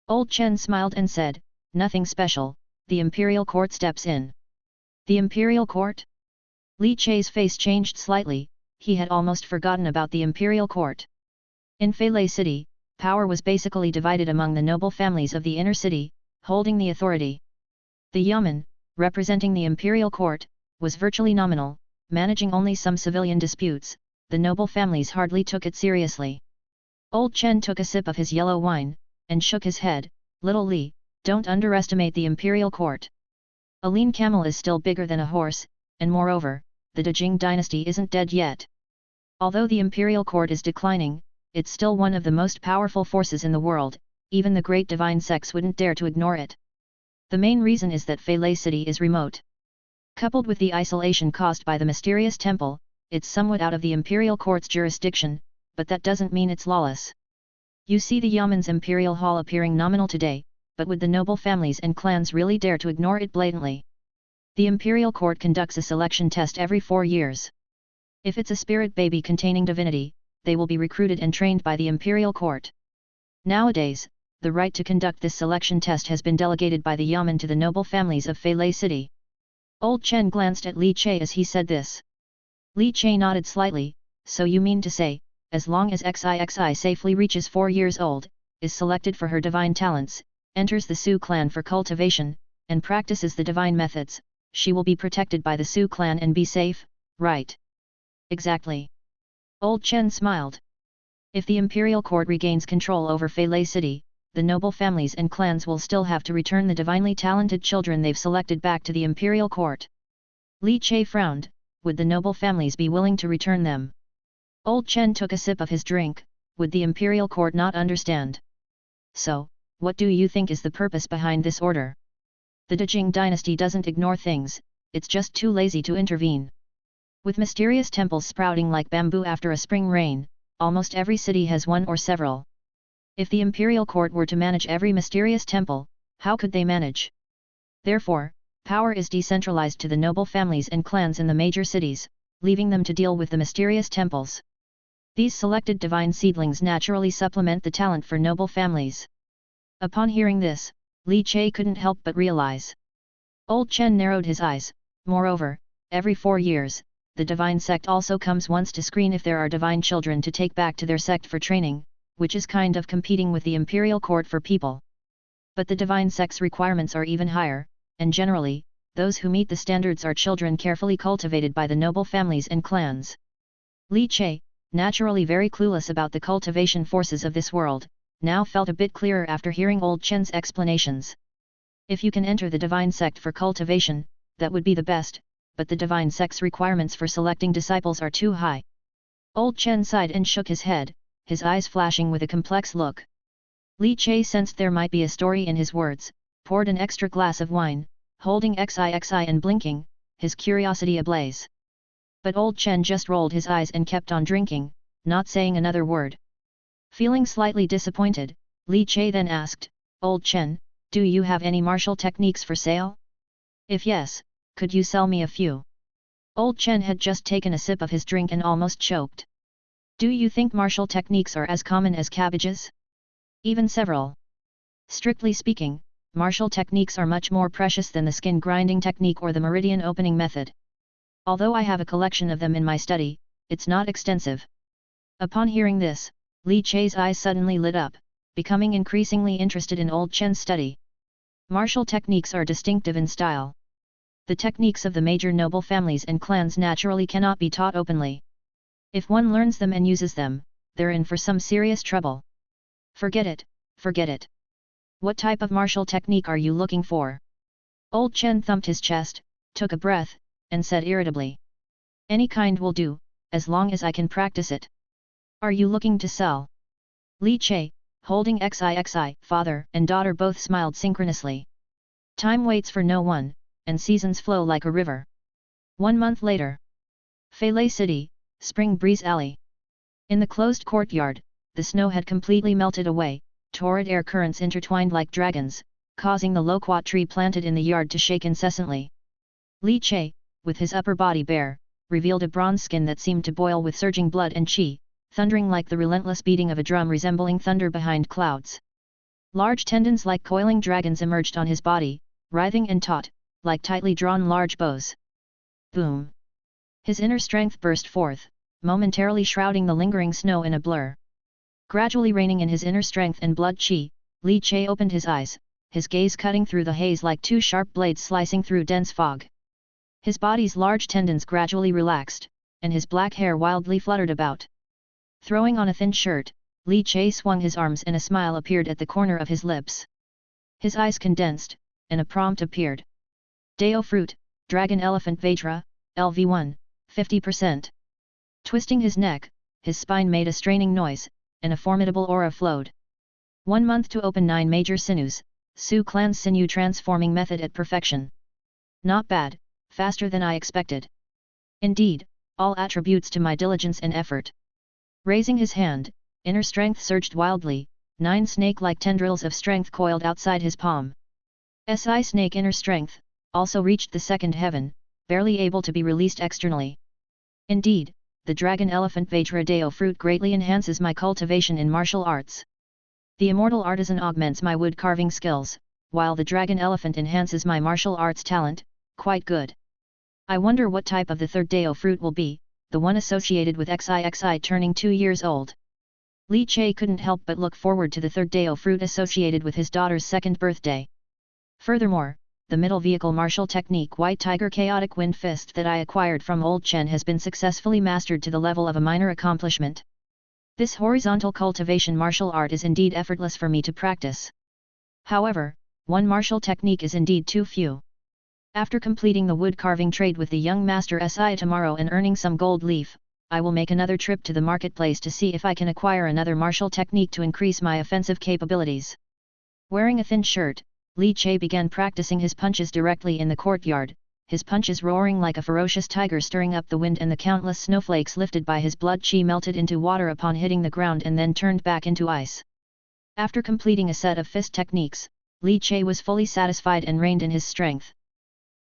Old Chen smiled and said, nothing special, the imperial court steps in. The imperial court? Li Che's face changed slightly, he had almost forgotten about the imperial court. In Feilei City, power was basically divided among the noble families of the inner city, holding the authority. The Yamen, representing the imperial court, was virtually nominal, managing only some civilian disputes. The noble families hardly took it seriously. Old Chen took a sip of his yellow wine, and shook his head. Little Li, don't underestimate the imperial court. A lean camel is still bigger than a horse, and moreover, the Dejing dynasty isn't dead yet. Although the imperial court is declining, it's still one of the most powerful forces in the world, even the great divine sects wouldn't dare to ignore it. The main reason is that Feilei City is remote. Coupled with the isolation caused by the mysterious temple, it's somewhat out of the imperial court's jurisdiction, but that doesn't mean it's lawless. You see the Yamen's imperial hall appearing nominal today, but would the noble families and clans really dare to ignore it blatantly? The imperial court conducts a selection test every 4 years. If it's a spirit baby containing divinity, they will be recruited and trained by the imperial court. Nowadays, the right to conduct this selection test has been delegated by the Yamen to the noble families of Feilei City. Old Chen glanced at Li Che as he said this. Li Che nodded slightly. So you mean to say, as long as Xixi safely reaches 4 years old, is selected for her divine talents, enters the Su clan for cultivation, and practices the divine methods, she will be protected by the Su clan and be safe, right? Exactly. Old Chen smiled. If the imperial court regains control over Feilei City, the noble families and clans will still have to return the divinely talented children they've selected back to the imperial court. Li Che frowned. Would the noble families be willing to return them? Old Chen took a sip of his drink. Would the imperial court not understand? So, what do you think is the purpose behind this order? The Dejing dynasty doesn't ignore things, it's just too lazy to intervene. With mysterious temples sprouting like bamboo after a spring rain, almost every city has one or several. If the imperial court were to manage every mysterious temple, how could they manage? Therefore, power is decentralized to the noble families and clans in the major cities, leaving them to deal with the mysterious temples. These selected divine seedlings naturally supplement the talent for noble families. Upon hearing this, Li Che couldn't help but realize. Old Chen narrowed his eyes. Moreover, every 4 years, the divine sect also comes once to screen if there are divine children to take back to their sect for training, which is kind of competing with the imperial court for people. But the divine sect's requirements are even higher, and generally, those who meet the standards are children carefully cultivated by the noble families and clans. Li Che, naturally very clueless about the cultivation forces of this world, now felt a bit clearer after hearing Old Chen's explanations. If you can enter the divine sect for cultivation, that would be the best, but the divine sect's requirements for selecting disciples are too high. Old Chen sighed and shook his head, his eyes flashing with a complex look. Li Che sensed there might be a story in his words, poured an extra glass of wine, holding Xixi and blinking, his curiosity ablaze. But Old Chen just rolled his eyes and kept on drinking, not saying another word. Feeling slightly disappointed, Li Che then asked, Old Chen, do you have any martial techniques for sale? If yes, could you sell me a few? Old Chen had just taken a sip of his drink and almost choked. Do you think martial techniques are as common as cabbages? Even several. Strictly speaking, martial techniques are much more precious than the skin grinding technique or the meridian opening method. Although I have a collection of them in my study, it's not extensive. Upon hearing this, Li Che's eyes suddenly lit up, becoming increasingly interested in Old Chen's study. Martial techniques are distinctive in style. The techniques of the major noble families and clans naturally cannot be taught openly. If one learns them and uses them, they're in for some serious trouble. Forget it, forget it. What type of martial technique are you looking for? Old Chen thumped his chest, took a breath, and said irritably. Any kind will do, as long as I can practice it. Are you looking to sell? Li Che, holding XIXI, father and daughter both smiled synchronously. Time waits for no one, and seasons flow like a river. 1 month later. Feilei City, Spring Breeze Alley. In the closed courtyard, the snow had completely melted away, torrid air currents intertwined like dragons, causing the loquat tree planted in the yard to shake incessantly. Li Che, with his upper body bare, revealed a bronze skin that seemed to boil with surging blood and qi, thundering like the relentless beating of a drum resembling thunder behind clouds. Large tendons like coiling dragons emerged on his body, writhing and taut, like tightly drawn large bows. Boom! His inner strength burst forth, momentarily shrouding the lingering snow in a blur. Gradually reigning in his inner strength and blood qi, Li Che opened his eyes, his gaze cutting through the haze like two sharp blades slicing through dense fog. His body's large tendons gradually relaxed, and his black hair wildly fluttered about. Throwing on a thin shirt, Li Che swung his arms and a smile appeared at the corner of his lips. His eyes condensed, and a prompt appeared. Dao Fruit, Dragon Elephant Vajra, LV1, 50%. Twisting his neck, his spine made a straining noise, and a formidable aura flowed. 1 month to open 9 major sinews, Su Clan's sinew transforming method at perfection. Not bad, faster than I expected. Indeed, all attributes to my diligence and effort. Raising his hand, inner strength surged wildly, 9 snake-like tendrils of strength coiled outside his palm. Si snake inner strength, also reached the second heaven, barely able to be released externally. Indeed, the Dragon Elephant Vajra Dao Fruit greatly enhances my cultivation in martial arts. The Immortal Artisan augments my wood carving skills, while the Dragon Elephant enhances my martial arts talent, quite good. I wonder what type of the third Dao Fruit will be, the one associated with XIXI turning 2 years old. Li Che couldn't help but look forward to the third Dao Fruit associated with his daughter's 2nd birthday. Furthermore, the middle vehicle martial technique White Tiger Chaotic Wind Fist that I acquired from Old Chen has been successfully mastered to the level of a minor accomplishment. This horizontal cultivation martial art is indeed effortless for me to practice. However, one martial technique is indeed too few. After completing the wood carving trade with the young master Si tomorrow and earning some gold leaf, I will make another trip to the marketplace to see if I can acquire another martial technique to increase my offensive capabilities. Wearing a thin shirt, Li Che began practicing his punches directly in the courtyard, his punches roaring like a ferocious tiger stirring up the wind and the countless snowflakes lifted by his blood qi melted into water upon hitting the ground and then turned back into ice. After completing a set of fist techniques, Li Che was fully satisfied and reined in his strength.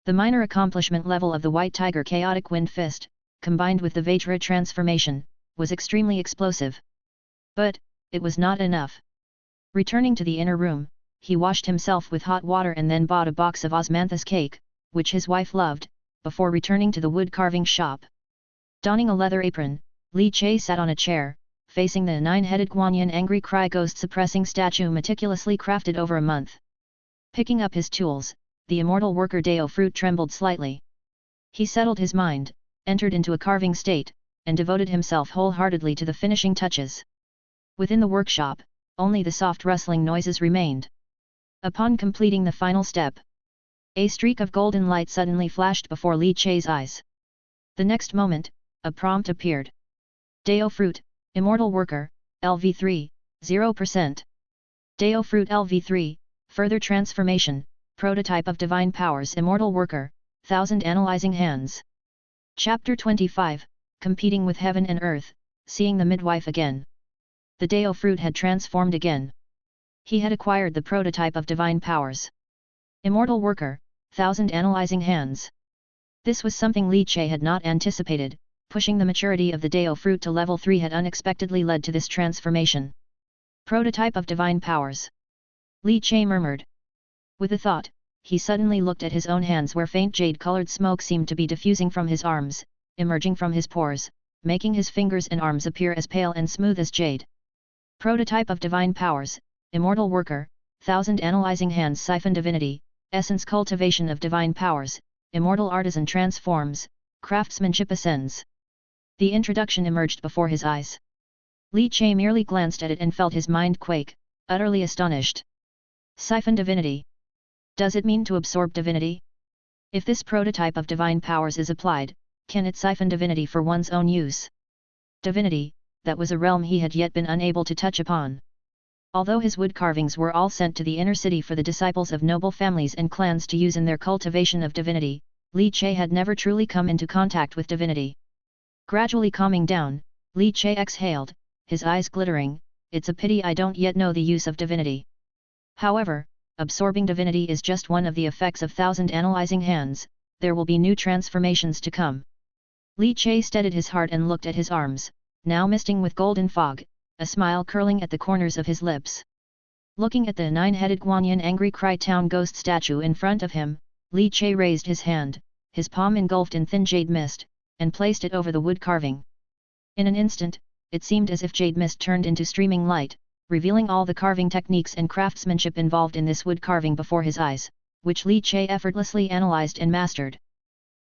The minor accomplishment level of the White Tiger Chaotic Wind Fist, combined with the Vajra transformation, was extremely explosive. But, it was not enough. Returning to the inner room, he washed himself with hot water and then bought a box of osmanthus cake, which his wife loved, before returning to the wood carving shop. Donning a leather apron, Li Che sat on a chair, facing the 9-headed Guanyin angry cry ghost suppressing statue meticulously crafted over a month. Picking up his tools, the immortal worker Dao Fruit trembled slightly. He settled his mind, entered into a carving state, and devoted himself wholeheartedly to the finishing touches. Within the workshop, only the soft rustling noises remained. Upon completing the final step, a streak of golden light suddenly flashed before Li Che's eyes. The next moment, a prompt appeared. Dao Fruit, Immortal Worker, LV3, 0%. Dao Fruit LV3, Further Transformation, Prototype of Divine Powers Immortal Worker, 1000 Analyzing Hands. Chapter 25, Competing with Heaven and Earth, Seeing the Midwife Again. The Dao Fruit had transformed again. He had acquired the prototype of divine powers. Immortal Worker, 1000 Analyzing Hands. This was something Li Che had not anticipated, pushing the maturity of the Dao Fruit to level 3 had unexpectedly led to this transformation. Prototype of divine powers. Li Che murmured. With a thought, he suddenly looked at his own hands where faint jade-colored smoke seemed to be diffusing from his arms, emerging from his pores, making his fingers and arms appear as pale and smooth as jade. Prototype of divine powers, Immortal Worker, 1000 Analyzing Hands Siphon Divinity, Essence Cultivation of Divine Powers, Immortal Artisan Transforms, Craftsmanship Ascends. The introduction emerged before his eyes. Li Che merely glanced at it and felt his mind quake, utterly astonished. Siphon divinity. Does it mean to absorb divinity? If this prototype of divine powers is applied, can it siphon divinity for one's own use? Divinity, that was a realm he had yet been unable to touch upon. Although his wood carvings were all sent to the inner city for the disciples of noble families and clans to use in their cultivation of divinity, Li Che had never truly come into contact with divinity. Gradually calming down, Li Che exhaled, his eyes glittering, "It's a pity I don't yet know the use of divinity. However, absorbing divinity is just one of the effects of 1,000 analyzing hands, there will be new transformations to come." Li Che steadied his heart and looked at his arms, now misting with golden fog, a smile curling at the corners of his lips. Looking at the 9-headed Guanyin angry cry town ghost statue in front of him, Li Che raised his hand, his palm engulfed in thin jade mist, and placed it over the wood carving. In an instant, it seemed as if jade mist turned into streaming light, revealing all the carving techniques and craftsmanship involved in this wood carving before his eyes, which Li Che effortlessly analyzed and mastered.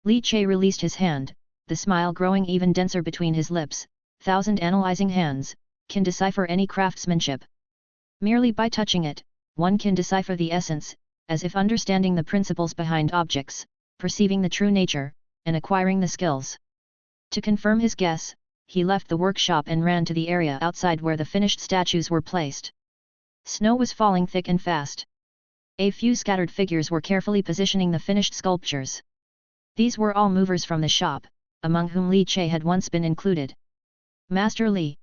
Li Che released his hand, the smile growing even denser between his lips. 1,000 analyzing hands can decipher any craftsmanship. Merely by touching it, one can decipher the essence, as if understanding the principles behind objects, perceiving the true nature, and acquiring the skills. To confirm his guess, he left the workshop and ran to the area outside where the finished statues were placed. Snow was falling thick and fast. A few scattered figures were carefully positioning the finished sculptures. These were all movers from the shop, among whom Li Che had once been included. "Master Li."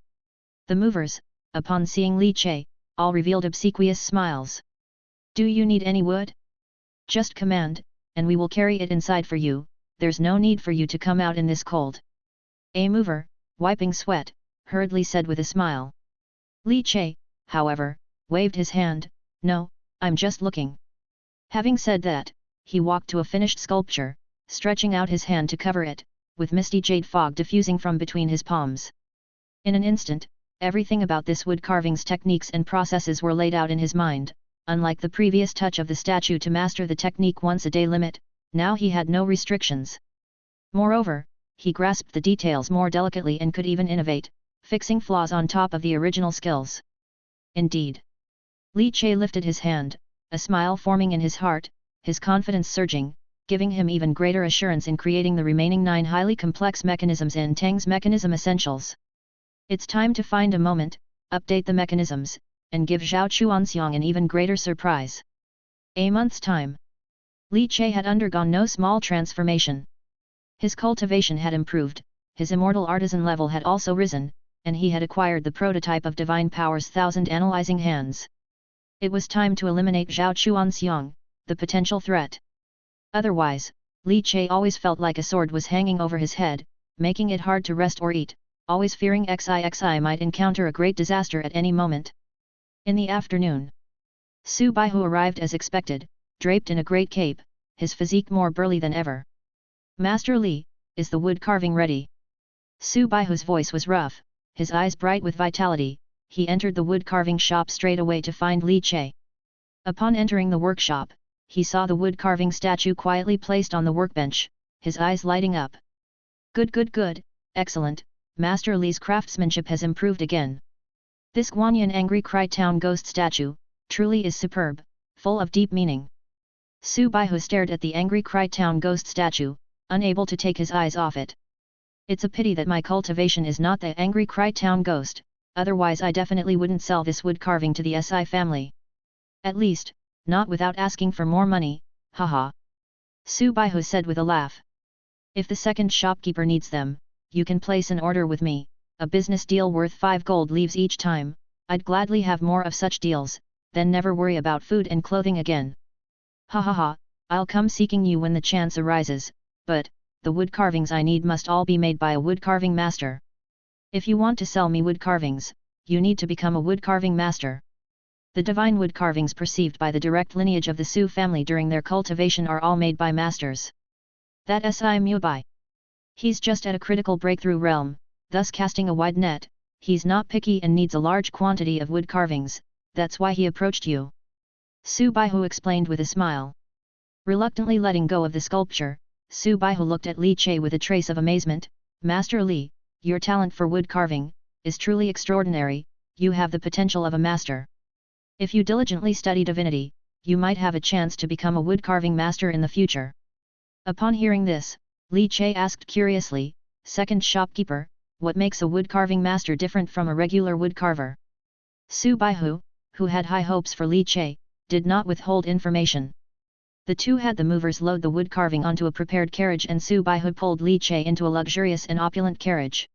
The movers, upon seeing Li Che, all revealed obsequious smiles. "Do you need any wood? Just command, and we will carry it inside for you, there's no need for you to come out in this cold." A mover, wiping sweat, hurriedly said with a smile. Li Che, however, waved his hand, "No, I'm just looking." Having said that, he walked to a finished sculpture, stretching out his hand to cover it, with misty jade fog diffusing from between his palms. In an instant, everything about this wood carving's techniques and processes were laid out in his mind. Unlike the previous touch of the statue to master the technique once a day limit, now he had no restrictions. Moreover, he grasped the details more delicately and could even innovate, fixing flaws on top of the original skills. Indeed. Li Che lifted his hand, a smile forming in his heart, his confidence surging, giving him even greater assurance in creating the remaining 9 highly complex mechanisms in Tang's Mechanism Essentials. It's time to find a moment, update the mechanisms, and give Zhao Chuanxiang an even greater surprise. A month's time. Li Che had undergone no small transformation. His cultivation had improved, his immortal artisan level had also risen, and he had acquired the prototype of divine power's 1,000 analyzing hands. It was time to eliminate Zhao Chuanxiang, the potential threat. Otherwise, Li Che always felt like a sword was hanging over his head, making it hard to rest or eat, always fearing XIXI might encounter a great disaster at any moment. In the afternoon, Su Baihu arrived as expected, draped in a great cape, his physique more burly than ever. "Master Li, is the wood carving ready?" Su Baihu's voice was rough, his eyes bright with vitality. He entered the wood carving shop straight away to find Li Che. Upon entering the workshop, he saw the wood carving statue quietly placed on the workbench, his eyes lighting up. "Good, good, good, excellent, Master Li's craftsmanship has improved again. This Guanyin angry cry town ghost statue, truly is superb, full of deep meaning." Su Baihu stared at the angry cry town ghost statue, unable to take his eyes off it. "It's a pity that my cultivation is not the angry cry town ghost, otherwise I definitely wouldn't sell this wood carving to the SI family. At least, not without asking for more money, haha." Su Baihu said with a laugh. "If the second shopkeeper needs them, you can place an order with me, a business deal worth 5 gold leaves each time, I'd gladly have more of such deals, then never worry about food and clothing again. Ha ha ha, I'll come seeking you when the chance arises, but, the wood carvings I need must all be made by a wood carving master. If you want to sell me wood carvings, you need to become a wood carving master. The divine wood carvings perceived by the direct lineage of the Su family during their cultivation are all made by masters. That Si Mubai. He's just at a critical breakthrough realm, thus casting a wide net. He's not picky and needs a large quantity of wood carvings, that's why he approached you." Su Baihu explained with a smile. Reluctantly letting go of the sculpture, Su Baihu looked at Li Che with a trace of amazement. "Master Li, your talent for wood carving, is truly extraordinary, you have the potential of a master. If you diligently study divinity, you might have a chance to become a woodcarving master in the future. Upon hearing this, Li Che asked curiously, "Second shopkeeper, what makes a woodcarving master different from a regular woodcarver?" Su Baihu, who had high hopes for Li Che, did not withhold information. The two had the movers load the wood carving onto a prepared carriage and Su Baihu pulled Li Che into a luxurious and opulent carriage.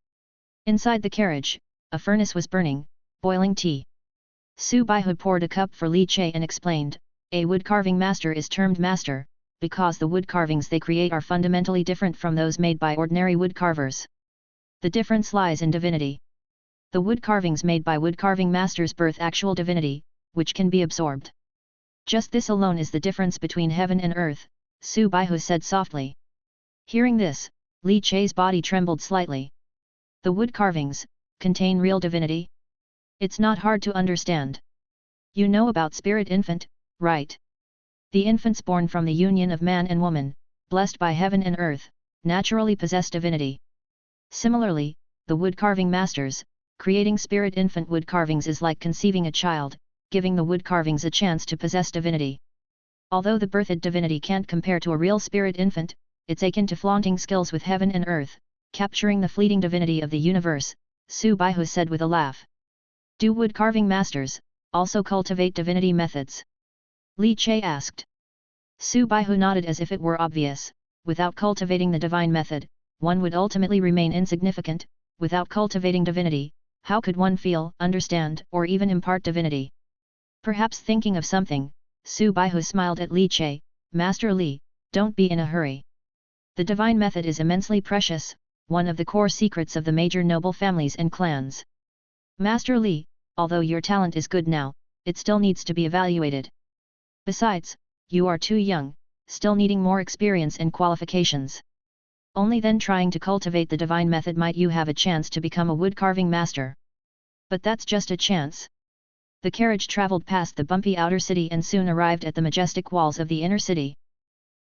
Inside the carriage, a furnace was burning, boiling tea. Su Baihu poured a cup for Li Che and explained, "A wood carving master is termed master, because the wood carvings they create are fundamentally different from those made by ordinary wood carvers. The difference lies in divinity. The wood carvings made by wood carving masters birth actual divinity, which can be absorbed. Just this alone is the difference between heaven and earth," Su Baihu said softly. Hearing this, Li Che's body trembled slightly. The wood carvings contain real divinity? It's not hard to understand. You know about spirit infant, right? The infants born from the union of man and woman, blessed by heaven and earth, naturally possess divinity. Similarly, the wood carving masters, creating spirit infant wood carvings is like conceiving a child, giving the wood carvings a chance to possess divinity. Although the birthed divinity can't compare to a real spirit infant, it's akin to flaunting skills with heaven and earth, capturing the fleeting divinity of the universe, Su Baihu said with a laugh. Do wood carving masters also cultivate divinity methods? Li Che asked. Su Baihu nodded as if it were obvious. Without cultivating the divine method, one would ultimately remain insignificant. Without cultivating divinity, how could one feel, understand, or even impart divinity? Perhaps thinking of something, Su Baihu smiled at Li Che. "Master Li, don't be in a hurry. The divine method is immensely precious, one of the core secrets of the major noble families and clans. Master Li, although your talent is good now, it still needs to be evaluated. Besides, you are too young, still needing more experience and qualifications. Only then trying to cultivate the divine method might you have a chance to become a wood-carving master. But that's just a chance." The carriage travelled past the bumpy outer city and soon arrived at the majestic walls of the inner city.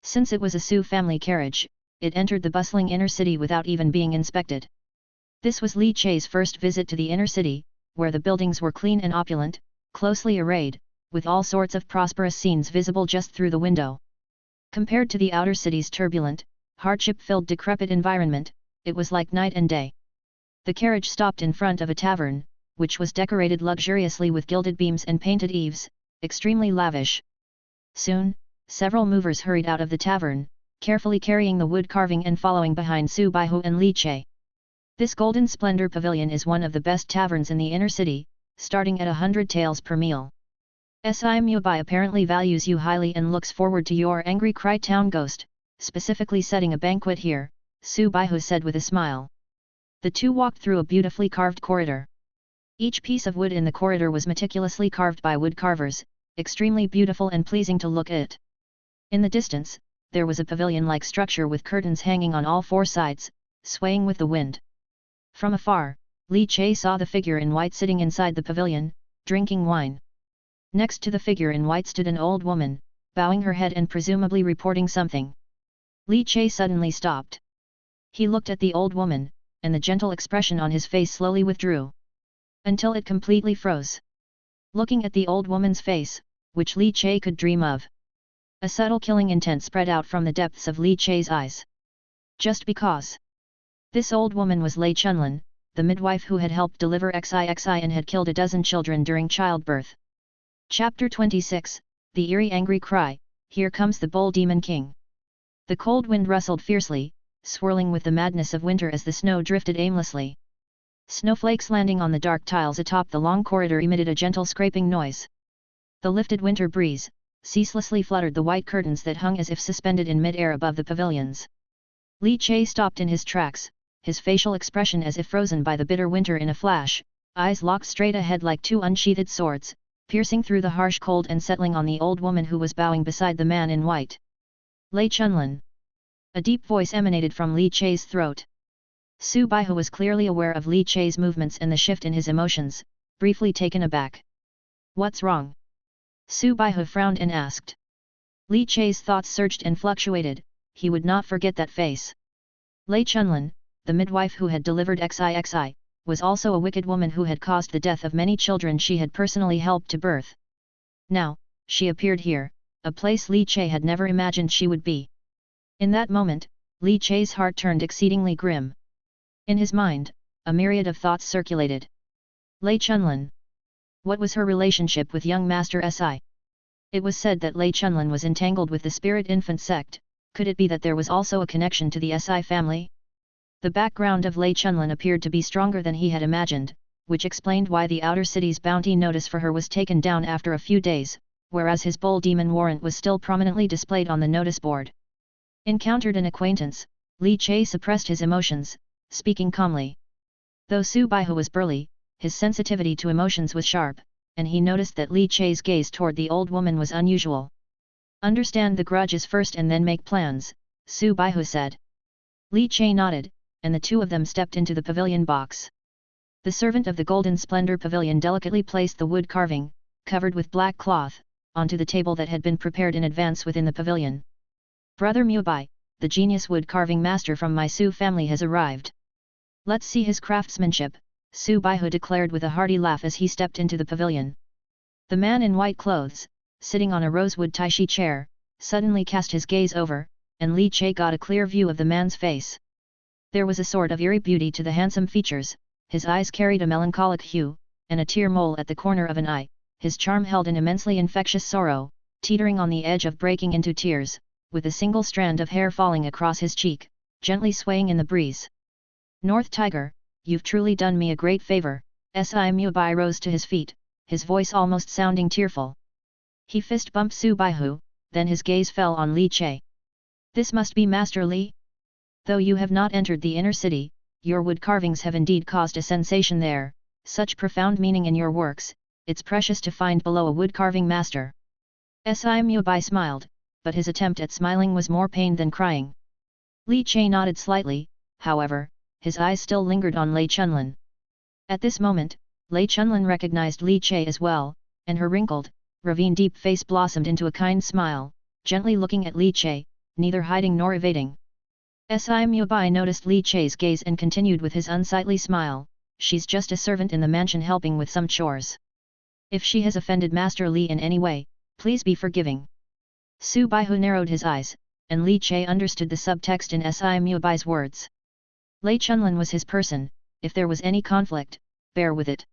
Since it was a Su family carriage, it entered the bustling inner city without even being inspected. This was Li Che's first visit to the inner city, where the buildings were clean and opulent, closely arrayed, with all sorts of prosperous scenes visible just through the window. Compared to the outer city's turbulent, hardship-filled decrepit environment, it was like night and day. The carriage stopped in front of a tavern, which was decorated luxuriously with gilded beams and painted eaves, extremely lavish. Soon, several movers hurried out of the tavern, carefully carrying the wood carving and following behind Su Baihu and Li Che. This Golden Splendor Pavilion is one of the best taverns in the inner city, starting at 100 taels per meal. Si Mubai apparently values you highly and looks forward to your angry cry town ghost, specifically setting a banquet here, Su Baihu said with a smile. The two walked through a beautifully carved corridor. Each piece of wood in the corridor was meticulously carved by wood carvers, extremely beautiful and pleasing to look at. In the distance, there was a pavilion-like structure with curtains hanging on all four sides, swaying with the wind. From afar, Li Che saw the figure in white sitting inside the pavilion, drinking wine. Next to the figure in white stood an old woman, bowing her head and presumably reporting something. Li Che suddenly stopped. He looked at the old woman, and the gentle expression on his face slowly withdrew. Until it completely froze. Looking at the old woman's face, which Li Che could dream of. A subtle killing intent spread out from the depths of Li Che's eyes. Just because. This old woman was Lei Chunlin, the midwife who had helped deliver XIXI and had killed a dozen children during childbirth. Chapter 26, The Eerie Angry Cry, Here Comes the Bull Demon King. The cold wind rustled fiercely, swirling with the madness of winter as the snow drifted aimlessly. Snowflakes landing on the dark tiles atop the long corridor emitted a gentle scraping noise. The lifted winter breeze ceaselessly fluttered the white curtains that hung as if suspended in mid-air above the pavilions. Li Che stopped in his tracks, his facial expression as if frozen by the bitter winter in a flash, eyes locked straight ahead like two unsheathed swords, piercing through the harsh cold and settling on the old woman who was bowing beside the man in white. Lei Chunlin. A deep voice emanated from Li Che's throat. Su Baihu was clearly aware of Li Che's movements and the shift in his emotions, briefly taken aback. What's wrong? Su Baihu frowned and asked. Li Che's thoughts surged and fluctuated, he would not forget that face. Lei Chunlin, the midwife who had delivered XIXI, was also a wicked woman who had caused the death of many children she had personally helped to birth. Now, she appeared here, a place Li Che had never imagined she would be. In that moment, Li Che's heart turned exceedingly grim. In his mind, a myriad of thoughts circulated. Lei Chunlin. What was her relationship with young Master Si? It was said that Lei Chunlin was entangled with the Spirit Infant sect. Could it be that there was also a connection to the Si family? The background of Lei Chunlin appeared to be stronger than he had imagined, which explained why the outer city's bounty notice for her was taken down after a few days, whereas his Bull Demon warrant was still prominently displayed on the notice board. Encountered an acquaintance, Li Che suppressed his emotions, speaking calmly. Though Su Baihu was burly, his sensitivity to emotions was sharp, and he noticed that Li Che's gaze toward the old woman was unusual. Understand the grudges first and then make plans, Su Baihu said. Li Che nodded, and the two of them stepped into the pavilion box. The servant of the Golden Splendor Pavilion delicately placed the wood carving, covered with black cloth, onto the table that had been prepared in advance within the pavilion. Brother Mubai, the genius wood carving master from my Su family has arrived. Let's see his craftsmanship, Su Baihu declared with a hearty laugh as he stepped into the pavilion. The man in white clothes, sitting on a rosewood taishi chair, suddenly cast his gaze over, and Li Che got a clear view of the man's face. There was a sort of eerie beauty to the handsome features, his eyes carried a melancholic hue, and a tear mole at the corner of an eye. His charm held an immensely infectious sorrow, teetering on the edge of breaking into tears, with a single strand of hair falling across his cheek, gently swaying in the breeze. North Tiger, you've truly done me a great favor. Si Mubai rose to his feet, his voice almost sounding tearful. He fist bumped Su Baihu, then his gaze fell on Li Che. This must be Master Li? Though you have not entered the inner city, your wood carvings have indeed caused a sensation there, such profound meaning in your works, it's precious to find below a wood carving master. Si Mubai smiled, but his attempt at smiling was more pain than crying. Li Che nodded slightly, however, his eyes still lingered on Lei Chunlin. At this moment, Lei Chunlin recognized Li Che as well, and her wrinkled, ravine-deep face blossomed into a kind smile, gently looking at Li Che, neither hiding nor evading. Si Mubai noticed Li Che's gaze and continued with his unsightly smile, she's just a servant in the mansion helping with some chores. If she has offended Master Li in any way, please be forgiving. Su Baihu narrowed his eyes, and Li Che understood the subtext in Si Mubai's words. Lei Chunlin was his person, if there was any conflict, bear with it.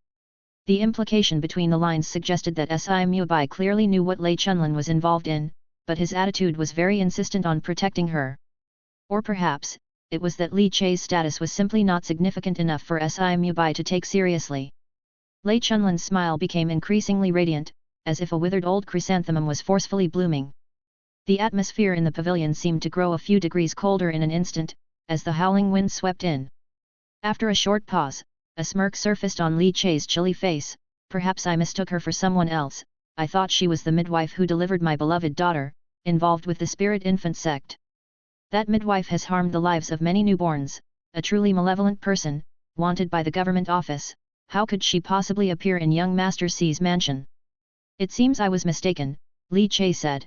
The implication between the lines suggested that Si Mubai clearly knew what Lei Chunlin was involved in, but his attitude was very insistent on protecting her. Or perhaps, it was that Li Che's status was simply not significant enough for Si Mubai to take seriously. Lei Chunlin's smile became increasingly radiant, as if a withered old chrysanthemum was forcefully blooming. The atmosphere in the pavilion seemed to grow a few degrees colder in an instant, as the howling wind swept in. After a short pause, a smirk surfaced on Li Che's chilly face. Perhaps I mistook her for someone else. I thought she was the midwife who delivered my beloved daughter, involved with the Spirit Infant sect. That midwife has harmed the lives of many newborns, a truly malevolent person, wanted by the government office. How could she possibly appear in young Master C's mansion? It seems I was mistaken, Li Che said.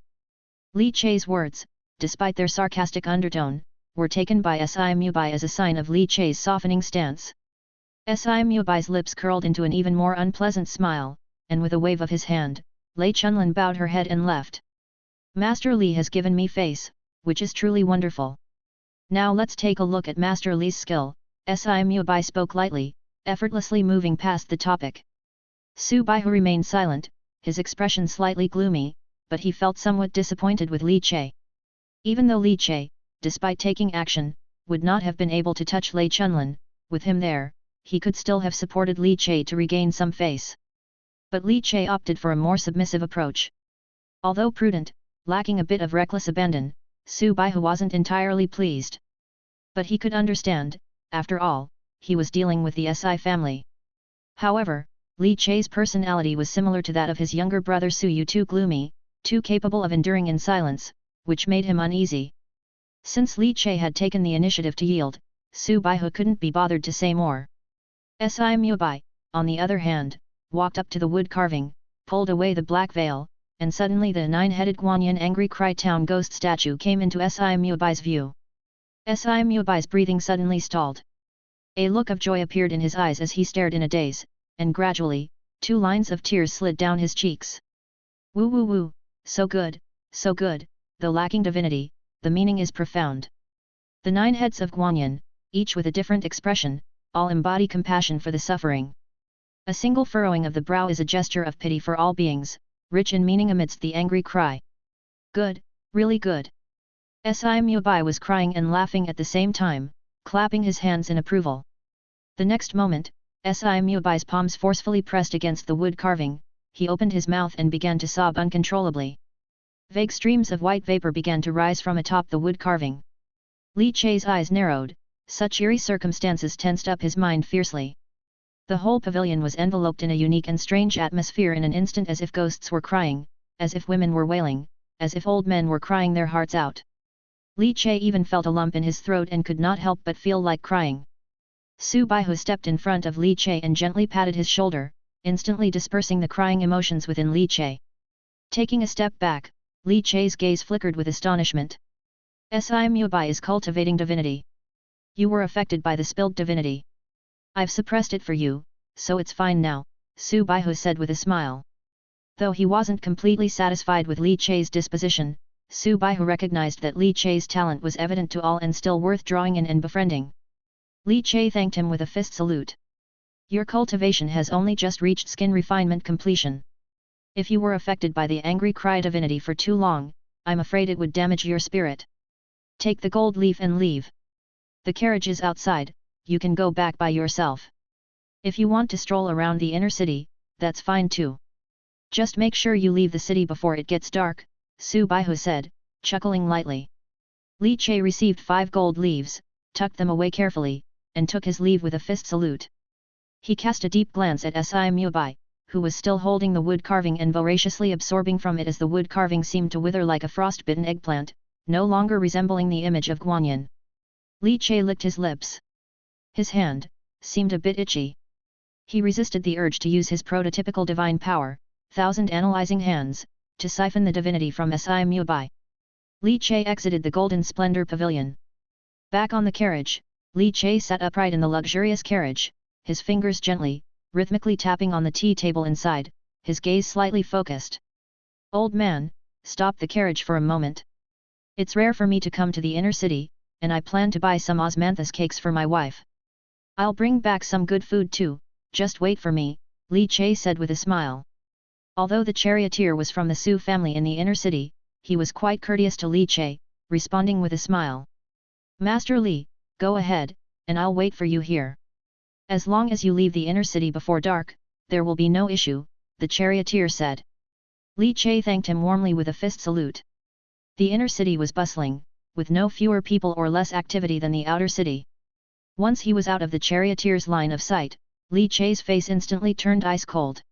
Li Che's words, despite their sarcastic undertone, were taken by Si Mubai as a sign of Li Che's softening stance. Si Mubai's lips curled into an even more unpleasant smile, and with a wave of his hand, Lei Chunlin bowed her head and left. Master Li has given me face, which is truly wonderful. Now let's take a look at Master Li's skill. Si Mubai spoke lightly, effortlessly moving past the topic. Su Baihu remained silent, his expression slightly gloomy, but he felt somewhat disappointed with Li Che. Even though Li Che, despite taking action, would not have been able to touch Lei Chunlin, with him there, he could still have supported Li Che to regain some face. But Li Che opted for a more submissive approach. Although prudent, lacking a bit of reckless abandon, Su Baihu wasn't entirely pleased. But he could understand, after all, he was dealing with the Si family. However, Li Che's personality was similar to that of his younger brother Su Yu, too gloomy, too capable of enduring in silence, which made him uneasy. Since Li Che had taken the initiative to yield, Su Baihu couldn't be bothered to say more. Si Mubai, on the other hand, walked up to the wood carving, pulled away the black veil, and suddenly the nine-headed Guanyin angry cry town ghost statue came into Si Mubai's view. Si Mubai's breathing suddenly stalled. A look of joy appeared in his eyes as he stared in a daze, and gradually, 2 lines of tears slid down his cheeks. Woo woo woo, so good, though lacking divinity, the meaning is profound. The 9 heads of Guanyin, each with a different expression, all embody compassion for the suffering. A single furrowing of the brow is a gesture of pity for all beings, rich in meaning amidst the angry cry. Good, really good. Si Mubai was crying and laughing at the same time, clapping his hands in approval. The next moment, Si Mubai's palms forcefully pressed against the wood carving, he opened his mouth and began to sob uncontrollably. Vague streams of white vapor began to rise from atop the wood carving. Li Chai's eyes narrowed, such eerie circumstances tensed up his mind fiercely. The whole pavilion was enveloped in a unique and strange atmosphere in an instant, as if ghosts were crying, as if women were wailing, as if old men were crying their hearts out. Li Chai even felt a lump in his throat and could not help but feel like crying. Su Baihu stepped in front of Li Chai and gently patted his shoulder, instantly dispersing the crying emotions within Li Chai. Taking a step back, Li Chai's gaze flickered with astonishment. Si Mubai is cultivating divinity. You were affected by the spilled divinity. I've suppressed it for you, so it's fine now, Su Baihu said with a smile. Though he wasn't completely satisfied with Li Chai's disposition, Su Baihu recognized that Li Chai's talent was evident to all and still worth drawing in and befriending. Li Chai thanked him with a fist salute. Your cultivation has only just reached skin refinement completion. If you were affected by the angry cry divinity for too long, I'm afraid it would damage your spirit. Take the gold leaf and leave. The carriage is outside, you can go back by yourself. If you want to stroll around the inner city, that's fine too. Just make sure you leave the city before it gets dark, Su Baihu said, chuckling lightly. Li Chai received 5 gold leaves, tucked them away carefully, and took his leave with a fist salute. He cast a deep glance at Si Mubai, who was still holding the wood carving and voraciously absorbing from it as the wood carving seemed to wither like a frostbitten eggplant, no longer resembling the image of Guanyin. Li Chai licked his lips. His hand seemed a bit itchy. He resisted the urge to use his prototypical divine power, 1,000 analyzing hands, to siphon the divinity from Si Mubai. Li Chai exited the golden splendor pavilion. Back on the carriage, Li Chai sat upright in the luxurious carriage, his fingers gently, rhythmically tapping on the tea table inside, his gaze slightly focused. Old man, stop the carriage for a moment. It's rare for me to come to the inner city, and I plan to buy some osmanthus cakes for my wife. I'll bring back some good food too, just wait for me, Li Chai said with a smile. Although the charioteer was from the Su family in the inner city, he was quite courteous to Li Chai, responding with a smile. Master Li, go ahead, and I'll wait for you here. As long as you leave the inner city before dark, there will be no issue, the charioteer said. Li Chai thanked him warmly with a fist salute. The inner city was bustling, with no fewer people or less activity than the outer city. Once he was out of the charioteer's line of sight, Li Chai's face instantly turned ice cold.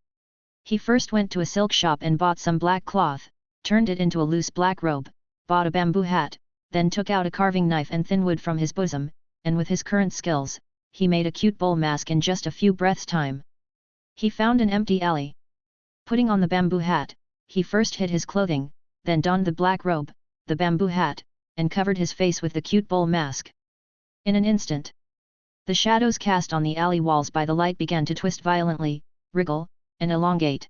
He first went to a silk shop and bought some black cloth, turned it into a loose black robe, bought a bamboo hat, then took out a carving knife and thin wood from his bosom, and with his current skills, he made a cute bull mask in just a few breaths' time. He found an empty alley. Putting on the bamboo hat, he first hid his clothing, then donned the black robe, the bamboo hat, and covered his face with the cute bull mask. In an instant, the shadows cast on the alley walls by the light began to twist violently, wriggle, and elongate.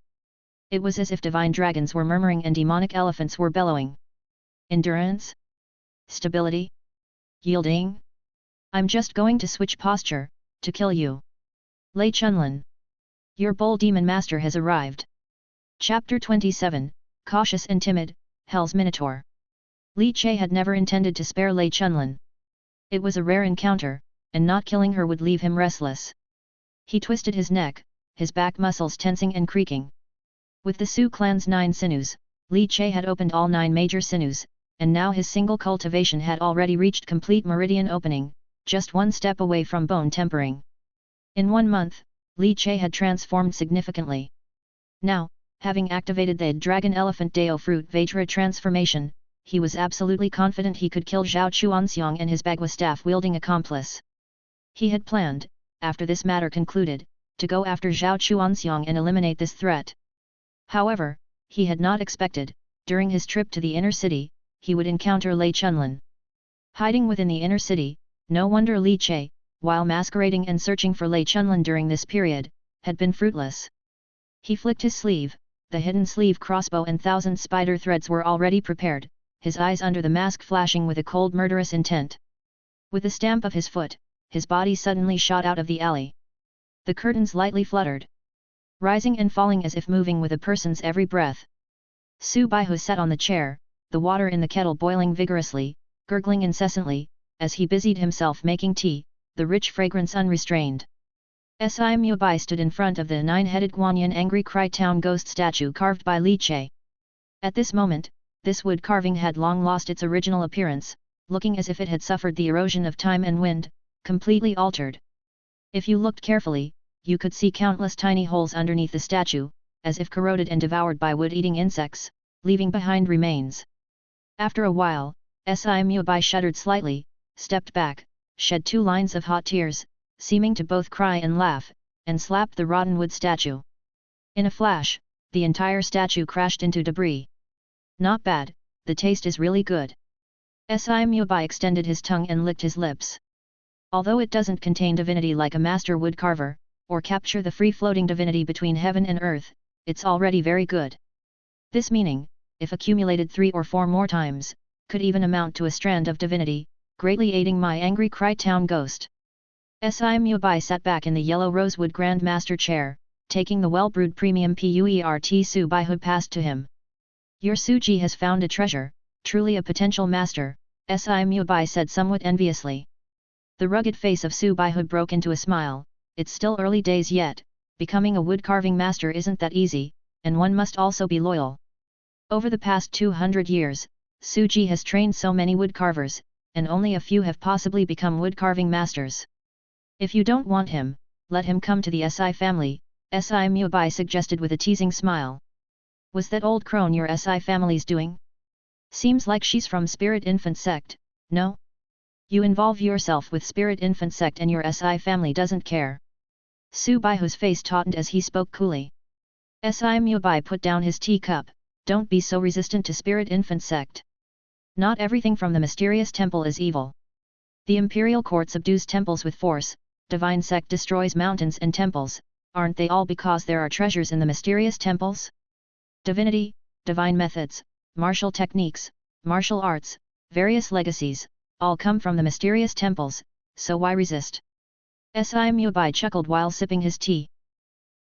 It was as if divine dragons were murmuring and demonic elephants were bellowing. Endurance? Stability? Yielding? I'm just going to switch posture, to kill you. Lei Chunlin. Your bull demon master has arrived. Chapter 27, Cautious and Timid, Hell's Minotaur. Li Chai had never intended to spare Lei Chunlin. It was a rare encounter, and not killing her would leave him restless. He twisted his neck, his back muscles tensing and creaking. With the Su clan's 9 sinews, Li Chai had opened all 9 major sinews, and now his single cultivation had already reached complete meridian opening, just one step away from bone tempering. In 1 month, Li Chai had transformed significantly. Now, having activated the Dragon Elephant Dao Fruit Vajra transformation, he was absolutely confident he could kill Zhao Chuanxiang and his Bagua staff-wielding accomplice. He had planned, after this matter concluded, to go after Zhao Chuanxiang and eliminate this threat. However, he had not expected, during his trip to the inner city, he would encounter Lei Chunlin. Hiding within the inner city, no wonder Li Chai, while masquerading and searching for Lei Chunlin during this period, had been fruitless. He flicked his sleeve, the hidden sleeve crossbow and 1,000 spider threads were already prepared, his eyes under the mask flashing with a cold murderous intent. With a stamp of his foot, his body suddenly shot out of the alley. The curtains lightly fluttered, rising and falling as if moving with a person's every breath. Su Baihu sat on the chair, the water in the kettle boiling vigorously, gurgling incessantly, as he busied himself making tea, the rich fragrance unrestrained. Si Mubai stood in front of the 9-headed Guanyin angry cry town ghost statue carved by Li Che. At this moment, this wood carving had long lost its original appearance, looking as if it had suffered the erosion of time and wind, completely altered. If you looked carefully, you could see countless tiny holes underneath the statue, as if corroded and devoured by wood-eating insects, leaving behind remains. After a while, Si Mubai shuddered slightly, stepped back, shed 2 lines of hot tears, seeming to both cry and laugh, and slapped the rotten wood statue. In a flash, the entire statue crashed into debris. Not bad, the taste is really good. Si Mubai extended his tongue and licked his lips. Although it doesn't contain divinity like a master woodcarver, or capture the free-floating divinity between heaven and earth, it's already very good. This meaning, if accumulated 3 or 4 more times, could even amount to a strand of divinity, greatly aiding my angry cry town ghost. Si Mubai sat back in the yellow rosewood Grand Master chair, taking the well-brewed premium Puert Su Baihu passed to him. Your Suji has found a treasure, truly a potential master, Si Mubai said somewhat enviously. The rugged face of Su Baihu broke into a smile. It's still early days yet, becoming a wood-carving master isn't that easy, and one must also be loyal. Over the past 200 years, Suji has trained so many woodcarvers, and only a few have possibly become wood-carving masters. If you don't want him, let him come to the Si family, Si Mubai suggested with a teasing smile. Was that old crone your Si family's doing? Seems like she's from Spirit Infant Sect, no? You involve yourself with Spirit Infant Sect and your Si family doesn't care. Su Baihu's face tautened as he spoke coolly. Si Mubai put down his teacup, don't be so resistant to Spirit Infant Sect. Not everything from the mysterious temple is evil. The imperial court subdues temples with force, divine sect destroys mountains and temples, aren't they all because there are treasures in the mysterious temples? Divinity, divine methods, martial techniques, martial arts, various legacies, all come from the mysterious temples, so why resist? Si Mubai chuckled while sipping his tea.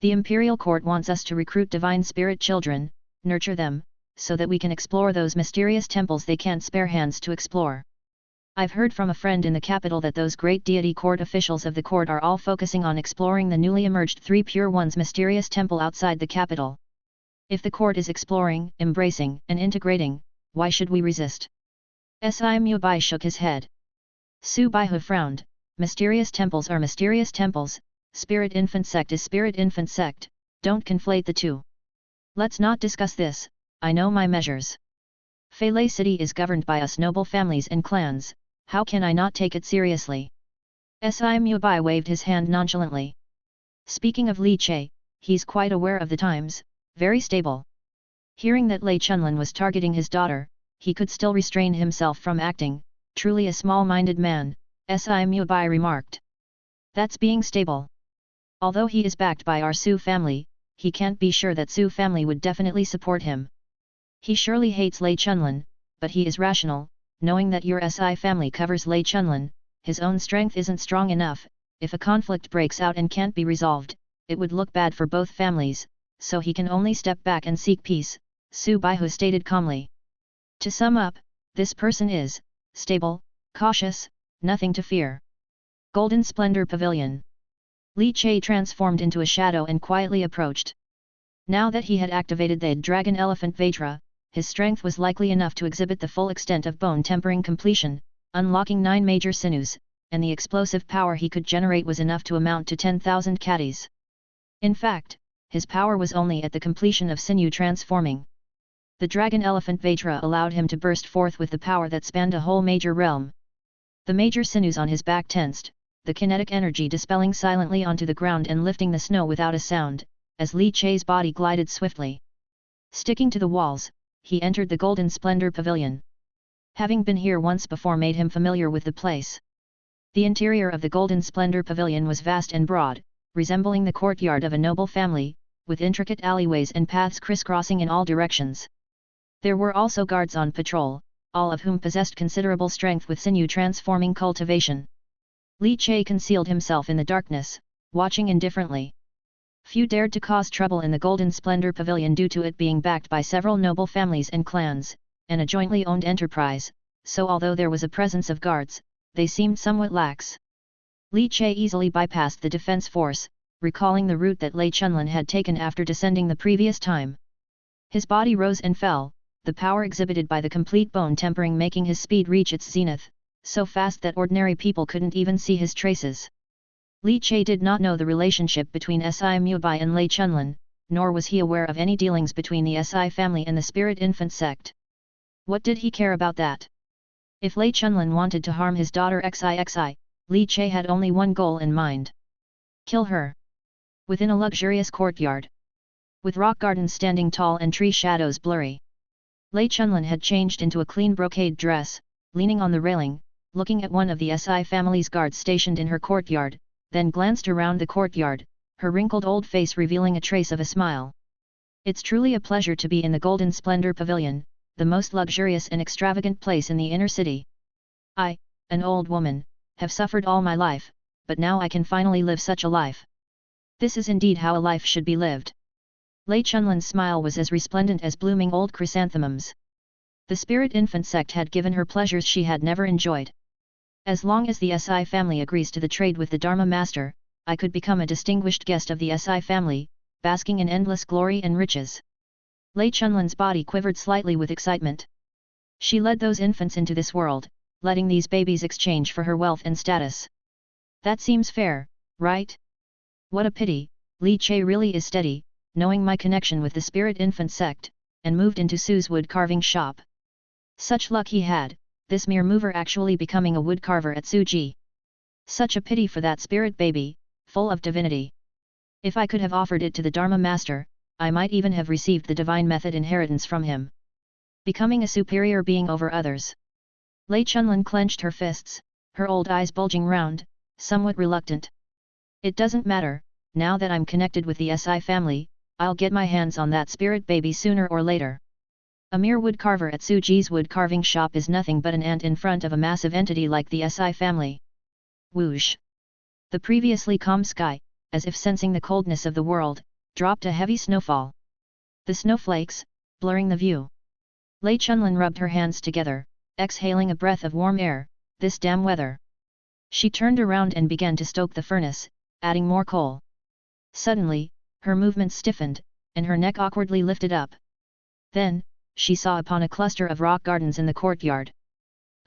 The imperial court wants us to recruit divine spirit children, nurture them, so that we can explore those mysterious temples they can't spare hands to explore. I've heard from a friend in the capital that those great deity court officials of the court are all focusing on exploring the newly emerged 3 Pure Ones mysterious temple outside the capital. If the court is exploring, embracing, and integrating, why should we resist? Si Mubai shook his head. Su Baihu frowned. Mysterious temples are mysterious temples, Spirit Infant Sect is Spirit Infant Sect, don't conflate the two. Let's not discuss this, I know my measures. Feilei City is governed by us noble families and clans, how can I not take it seriously? Si Mubai waved his hand nonchalantly. Speaking of Li Che, he's quite aware of the times, very stable. Hearing that Lei Chunlin was targeting his daughter, he could still restrain himself from acting, truly a small-minded man, Si Mubai remarked. That's being stable. Although he is backed by our Su family, he can't be sure that Su family would definitely support him. He surely hates Lei Chunlin, but he is rational, knowing that your Si family covers Lei Chunlin, his own strength isn't strong enough, if a conflict breaks out and can't be resolved, it would look bad for both families, so he can only step back and seek peace, Su Baihu stated calmly. To sum up, this person is, stable, cautious, nothing to fear. Golden Splendor Pavilion. Li Che transformed into a shadow and quietly approached. Now that he had activated the Dragon Elephant Vajra, his strength was likely enough to exhibit the full extent of bone tempering completion, unlocking 9 major sinews, and the explosive power he could generate was enough to amount to 10,000 catties. In fact, his power was only at the completion of sinew transforming. The Dragon Elephant Vajra allowed him to burst forth with the power that spanned a whole major realm. The major sinews on his back tensed, the kinetic energy dispelling silently onto the ground and lifting the snow without a sound, as Li Che's body glided swiftly. Sticking to the walls, he entered the Golden Splendor Pavilion. Having been here once before made him familiar with the place. The interior of the Golden Splendor Pavilion was vast and broad, resembling the courtyard of a noble family, with intricate alleyways and paths crisscrossing in all directions. There were also guards on patrol, all of whom possessed considerable strength with sinew-transforming cultivation. Li Che concealed himself in the darkness, watching indifferently. Few dared to cause trouble in the Golden Splendor Pavilion due to it being backed by several noble families and clans, and a jointly owned enterprise, so although there was a presence of guards, they seemed somewhat lax. Li Che easily bypassed the defense force, recalling the route that Lei Chunlin had taken after descending the previous time. His body rose and fell, the power exhibited by the complete bone tempering making his speed reach its zenith, so fast that ordinary people couldn't even see his traces. Li Che did not know the relationship between Si Mubai and Lei Chunlin, nor was he aware of any dealings between the Si family and the Spirit Infant sect. What did he care about that? If Lei Chunlin wanted to harm his daughter XIXI, Li Che had only one goal in mind. Kill her. Within a luxurious courtyard, with rock gardens standing tall and tree shadows blurry, Lei Chunlin had changed into a clean brocade dress, leaning on the railing, looking at one of the Si family's guards stationed in her courtyard, then glanced around the courtyard, her wrinkled old face revealing a trace of a smile. It's truly a pleasure to be in the Golden Splendor Pavilion, the most luxurious and extravagant place in the inner city. I, an old woman, have suffered all my life, but now I can finally live such a life. This is indeed how a life should be lived. Lei Chunlin's smile was as resplendent as blooming old chrysanthemums. The Spirit Infant sect had given her pleasures she had never enjoyed. As long as the Si family agrees to the trade with the Dharma Master, I could become a distinguished guest of the Si family, basking in endless glory and riches. Lei Chunlin's body quivered slightly with excitement. She led those infants into this world, letting these babies exchange for her wealth and status. That seems fair, right? What a pity, Li Che really is steady, knowing my connection with the Spirit Infant sect, and moved into Su's wood carving shop. Such luck he had, this mere mover actually becoming a wood carver at Suji. Such a pity for that spirit baby, full of divinity. If I could have offered it to the Dharma Master, I might even have received the divine method inheritance from him. Becoming a superior being over others. Lei Chunlin clenched her fists, her old eyes bulging round, somewhat reluctant. It doesn't matter, now that I'm connected with the Si family, I'll get my hands on that spirit baby sooner or later. A mere woodcarver at Suji's wood carving shop is nothing but an ant in front of a massive entity like the Si family. Whoosh! The previously calm sky, as if sensing the coldness of the world, dropped a heavy snowfall. The snowflakes, blurring the view. Lei Chunlin rubbed her hands together, exhaling a breath of warm air, this damn weather. She turned around and began to stoke the furnace, adding more coal. Suddenly, her movements stiffened, and her neck awkwardly lifted up. Then, she saw upon a cluster of rock gardens in the courtyard.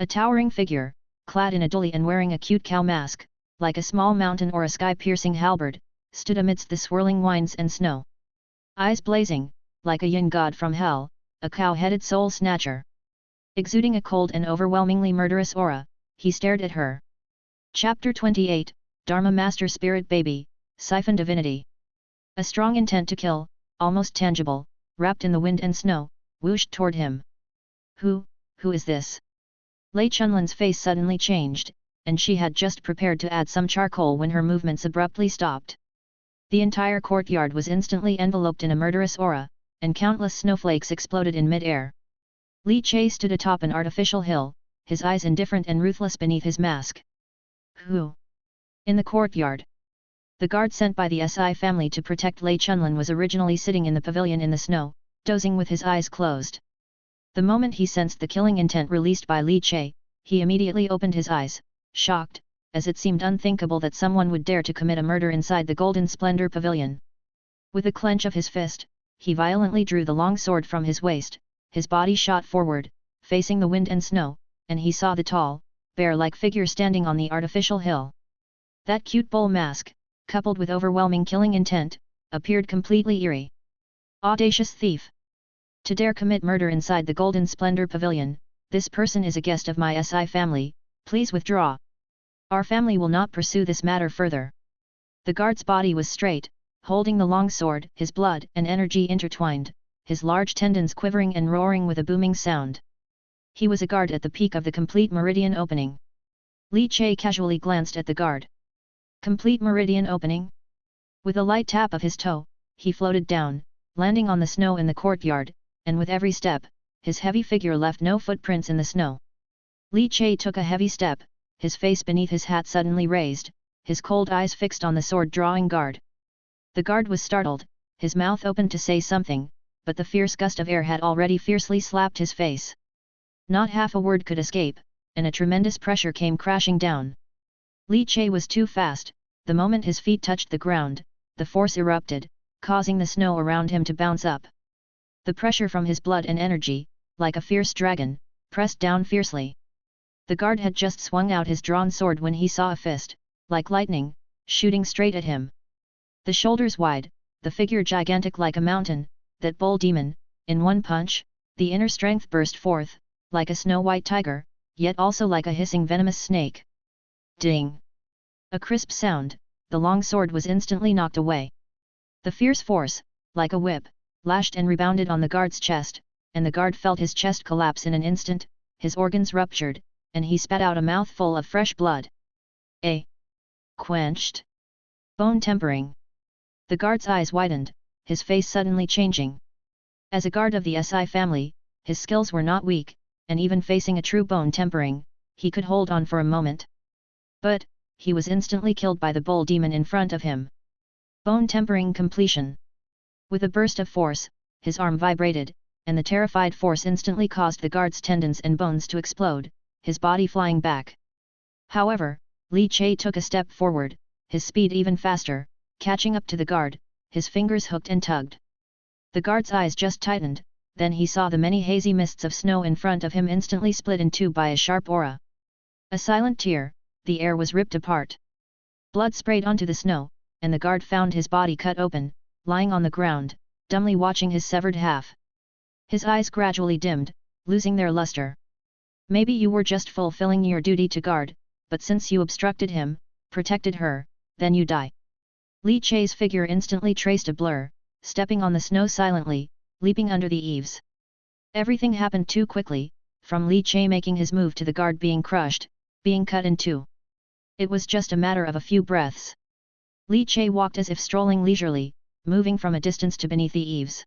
A towering figure, clad in a dhuli and wearing a cute cow mask, like a small mountain or a sky-piercing halberd, stood amidst the swirling winds and snow. Eyes blazing, like a yin god from hell, a cow-headed soul snatcher. Exuding a cold and overwhelmingly murderous aura, he stared at her. Chapter 28, Dharma Master Spirit Baby, Siphon Divinity. A strong intent to kill, almost tangible, wrapped in the wind and snow, whooshed toward him. Who is this? Lei Chunlin's face suddenly changed, and she had just prepared to add some charcoal when her movements abruptly stopped. The entire courtyard was instantly enveloped in a murderous aura, and countless snowflakes exploded in mid-air. Li Che stood atop an artificial hill, his eyes indifferent and ruthless beneath his mask. Who? In the courtyard. The guard sent by the Si family to protect Lei Chunlin was originally sitting in the pavilion in the snow, dozing with his eyes closed. The moment he sensed the killing intent released by Li Che, he immediately opened his eyes, shocked, as it seemed unthinkable that someone would dare to commit a murder inside the Golden Splendor Pavilion. With a clench of his fist, he violently drew the long sword from his waist, his body shot forward, facing the wind and snow, and he saw the tall, bear-like figure standing on the artificial hill. That cute bull mask, coupled with overwhelming killing intent, appeared completely eerie. Audacious thief! To dare commit murder inside the Golden Splendor Pavilion, this person is a guest of my Si family, please withdraw. Our family will not pursue this matter further. The guard's body was straight, holding the long sword, his blood and energy intertwined, his large tendons quivering and roaring with a booming sound. He was a guard at the peak of the complete meridian opening. Li Che casually glanced at the guard. Complete meridian opening? With a light tap of his toe, he floated down, landing on the snow in the courtyard, and with every step, his heavy figure left no footprints in the snow. Li Che took a heavy step, his face beneath his hat suddenly raised, his cold eyes fixed on the sword-drawing guard. The guard was startled, his mouth opened to say something, but the fierce gust of air had already fiercely slapped his face. Not half a word could escape, and a tremendous pressure came crashing down. Li Che was too fast. The moment his feet touched the ground, the force erupted, causing the snow around him to bounce up. The pressure from his blood and energy, like a fierce dragon, pressed down fiercely. The guard had just swung out his drawn sword when he saw a fist, like lightning, shooting straight at him. The shoulders wide, the figure gigantic like a mountain, that bull demon, in one punch, the inner strength burst forth, like a snow-white tiger, yet also like a hissing venomous snake. Ding! A crisp sound, the long sword was instantly knocked away. The fierce force, like a whip, lashed and rebounded on the guard's chest, and the guard felt his chest collapse in an instant, his organs ruptured, and he spat out a mouthful of fresh blood. Quenched? Bone tempering. The guard's eyes widened, his face suddenly changing. As a guard of the SI family, his skills were not weak, and even facing a true bone tempering, he could hold on for a moment. But, he was instantly killed by the bull demon in front of him. Bone tempering completion. With a burst of force, his arm vibrated, and the terrified force instantly caused the guard's tendons and bones to explode, his body flying back. However, Li Che took a step forward, his speed even faster, catching up to the guard, his fingers hooked and tugged. The guard's eyes just tightened, then he saw the many hazy mists of snow in front of him instantly split in two by a sharp aura. A silent tear, the air was ripped apart. Blood sprayed onto the snow, and the guard found his body cut open, lying on the ground, dumbly watching his severed half. His eyes gradually dimmed, losing their luster. Maybe you were just fulfilling your duty to guard, but since you obstructed him, protected her, then you die. Li Che's figure instantly traced a blur, stepping on the snow silently, leaping under the eaves. Everything happened too quickly, from Li Che making his move to the guard being crushed, being cut in two. It was just a matter of a few breaths. Li Che walked as if strolling leisurely, moving from a distance to beneath the eaves.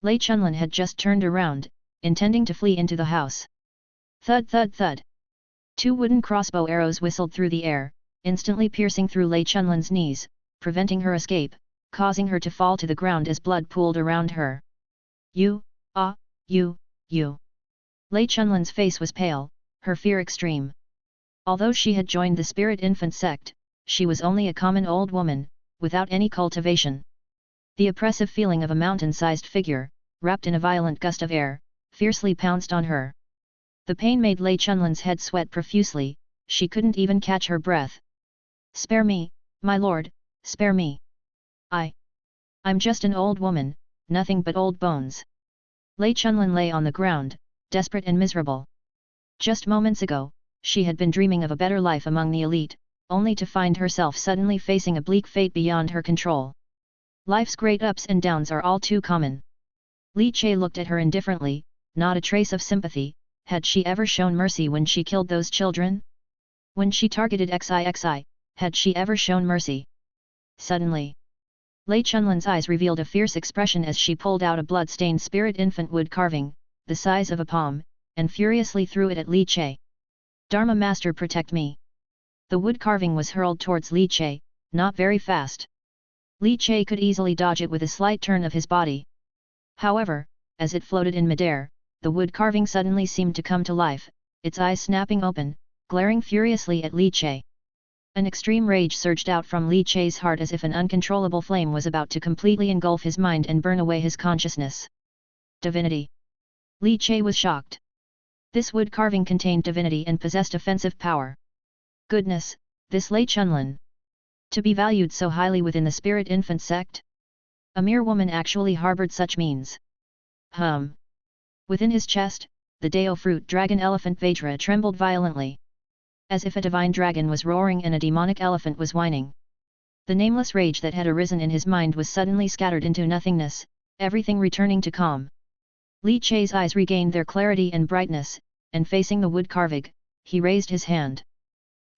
Lei Chunlin had just turned around, intending to flee into the house. Thud thud thud. Two wooden crossbow arrows whistled through the air, instantly piercing through Lei Chunlin's knees, preventing her escape, causing her to fall to the ground as blood pooled around her. You. Lei Chunlin's face was pale, her fear extreme. Although she had joined the Spirit Infant sect, she was only a common old woman, without any cultivation. The oppressive feeling of a mountain-sized figure, wrapped in a violent gust of air, fiercely pounced on her. The pain made Lei Chunlin's head sweat profusely, she couldn't even catch her breath. Spare me, my lord, spare me. I'm just an old woman, nothing but old bones. Lei Chunlin lay on the ground, desperate and miserable. Just moments ago, she had been dreaming of a better life among the elite, only to find herself suddenly facing a bleak fate beyond her control. Life's great ups and downs are all too common. Li Che looked at her indifferently, not a trace of sympathy. Had she ever shown mercy when she killed those children? When she targeted XIXI, had she ever shown mercy? Suddenly, Lei Chunlin's eyes revealed a fierce expression as she pulled out a blood-stained spirit infant wood carving, the size of a palm, and furiously threw it at Li Che. Dharma Master, protect me! The wood carving was hurled towards Li Che, not very fast. Li Che could easily dodge it with a slight turn of his body. However, as it floated in midair, the wood carving suddenly seemed to come to life, its eyes snapping open, glaring furiously at Li Che. An extreme rage surged out from Li Che's heart as if an uncontrollable flame was about to completely engulf his mind and burn away his consciousness. Divinity! Li Che was shocked. This wood carving contained divinity and possessed offensive power. Goodness, this Lei Chunlin! To be valued so highly within the Spirit Infant sect? A mere woman actually harbored such means. Within his chest, the Dao fruit dragon elephant Vajra trembled violently. As if a divine dragon was roaring and a demonic elephant was whining. The nameless rage that had arisen in his mind was suddenly scattered into nothingness, everything returning to calm. Li Che's eyes regained their clarity and brightness, and facing the wood carving, he raised his hand.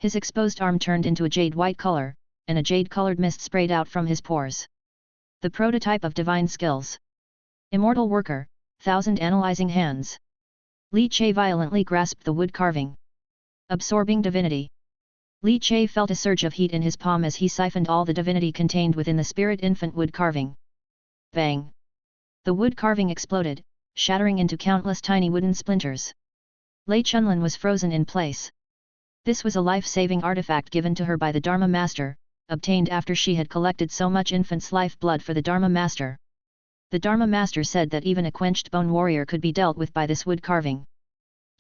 His exposed arm turned into a jade-white color, and a jade-colored mist sprayed out from his pores. The prototype of divine skills. Immortal worker, 1,000 analyzing hands. Li Che violently grasped the wood carving. Absorbing divinity. Li Che felt a surge of heat in his palm as he siphoned all the divinity contained within the spirit infant wood carving. Bang! The wood carving exploded, shattering into countless tiny wooden splinters. Lei Chunlin was frozen in place. This was a life-saving artifact given to her by the Dharma Master, obtained after she had collected so much infant's life blood for the Dharma Master. The Dharma Master said that even a quenched bone warrior could be dealt with by this wood carving.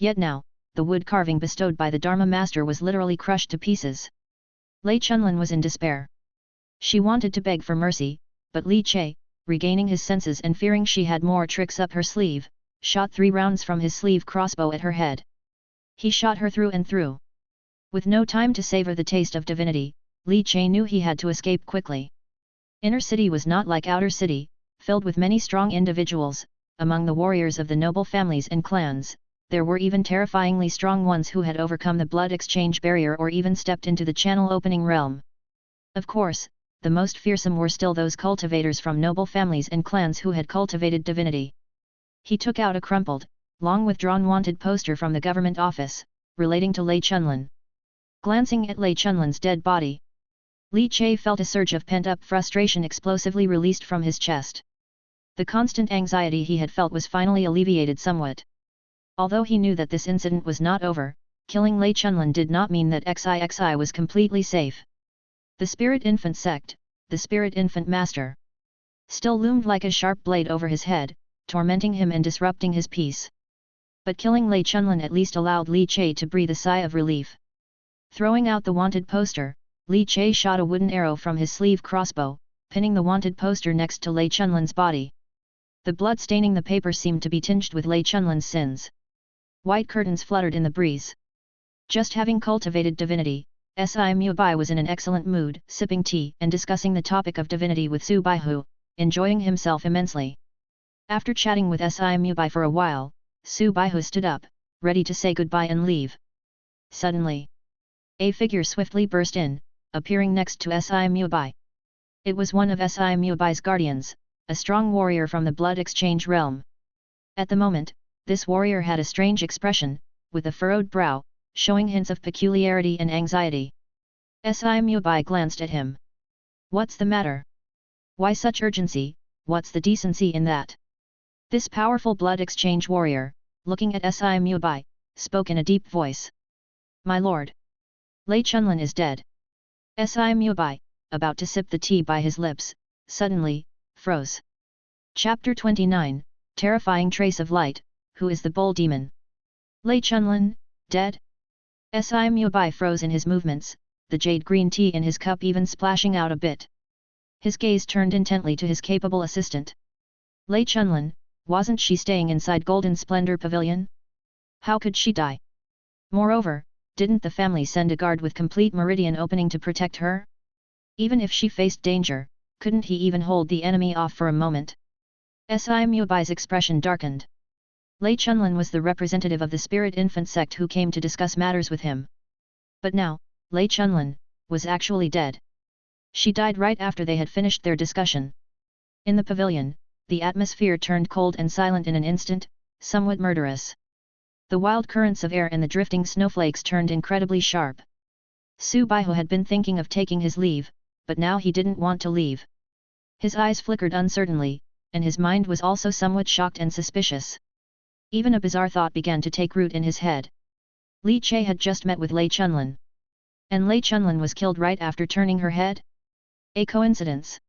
Yet now, the wood carving bestowed by the Dharma Master was literally crushed to pieces. Lei Chunlin was in despair. She wanted to beg for mercy, but Li Che, regaining his senses and fearing she had more tricks up her sleeve, shot 3 rounds from his sleeve crossbow at her head. He shot her through and through. With no time to savor the taste of divinity, Li Che knew he had to escape quickly. Inner city was not like outer city, filled with many strong individuals. Among the warriors of the noble families and clans, there were even terrifyingly strong ones who had overcome the blood exchange barrier or even stepped into the channel opening realm. Of course, the most fearsome were still those cultivators from noble families and clans who had cultivated divinity. He took out a crumpled, long withdrawn wanted poster from the government office, relating to Lei Chunlin. Glancing at Lei Chunlin's dead body, Li Che felt a surge of pent-up frustration explosively released from his chest. The constant anxiety he had felt was finally alleviated somewhat. Although he knew that this incident was not over, killing Lei Chunlin did not mean that XIXI was completely safe. The Spirit Infant Sect, the Spirit Infant Master, still loomed like a sharp blade over his head, tormenting him and disrupting his peace. But killing Lei Chunlin at least allowed Li Che to breathe a sigh of relief. Throwing out the wanted poster, Li Che shot a wooden arrow from his sleeve crossbow, pinning the wanted poster next to Lei Chunlin's body. The blood staining the paper seemed to be tinged with Lei Chunlin's sins. White curtains fluttered in the breeze. Just having cultivated divinity, Si Mubai was in an excellent mood, sipping tea and discussing the topic of divinity with Su Baihu, enjoying himself immensely. After chatting with Si Mubai for a while, Su Baihu stood up, ready to say goodbye and leave. Suddenly, a figure swiftly burst in, appearing next to Si Mubai. It was one of Si Mubai's guardians, a strong warrior from the blood exchange realm. At the moment, this warrior had a strange expression, with a furrowed brow, showing hints of peculiarity and anxiety. Si Mubai glanced at him. "What's the matter? Why such urgency, what's the decency in that?" This powerful blood exchange warrior, looking at Si Mubai, spoke in a deep voice. "My lord, Lei Chunlin is dead." Si Mubai, about to sip the tea by his lips, suddenly froze. Chapter 29, Terrifying Trace of Light. Who is the bull demon? Lei Chunlin, dead? Si Mubai froze in his movements, the jade green tea in his cup even splashing out a bit. His gaze turned intently to his capable assistant. Lei Chunlin, wasn't she staying inside Golden Splendor Pavilion? How could she die? Moreover, didn't the family send a guard with complete meridian opening to protect her? Even if she faced danger, couldn't he even hold the enemy off for a moment? Si Mubai's expression darkened. Lei Chunlin was the representative of the Spirit Infant Sect who came to discuss matters with him. But now, Lei Chunlin was actually dead. She died right after they had finished their discussion. In the pavilion, the atmosphere turned cold and silent in an instant, somewhat murderous. The wild currents of air and the drifting snowflakes turned incredibly sharp. Su Baihu had been thinking of taking his leave, but now he didn't want to leave. His eyes flickered uncertainly, and his mind was also somewhat shocked and suspicious. Even a bizarre thought began to take root in his head. Li Che had just met with Lei Chunlin. And Lei Chunlin was killed right after turning her head? A coincidence?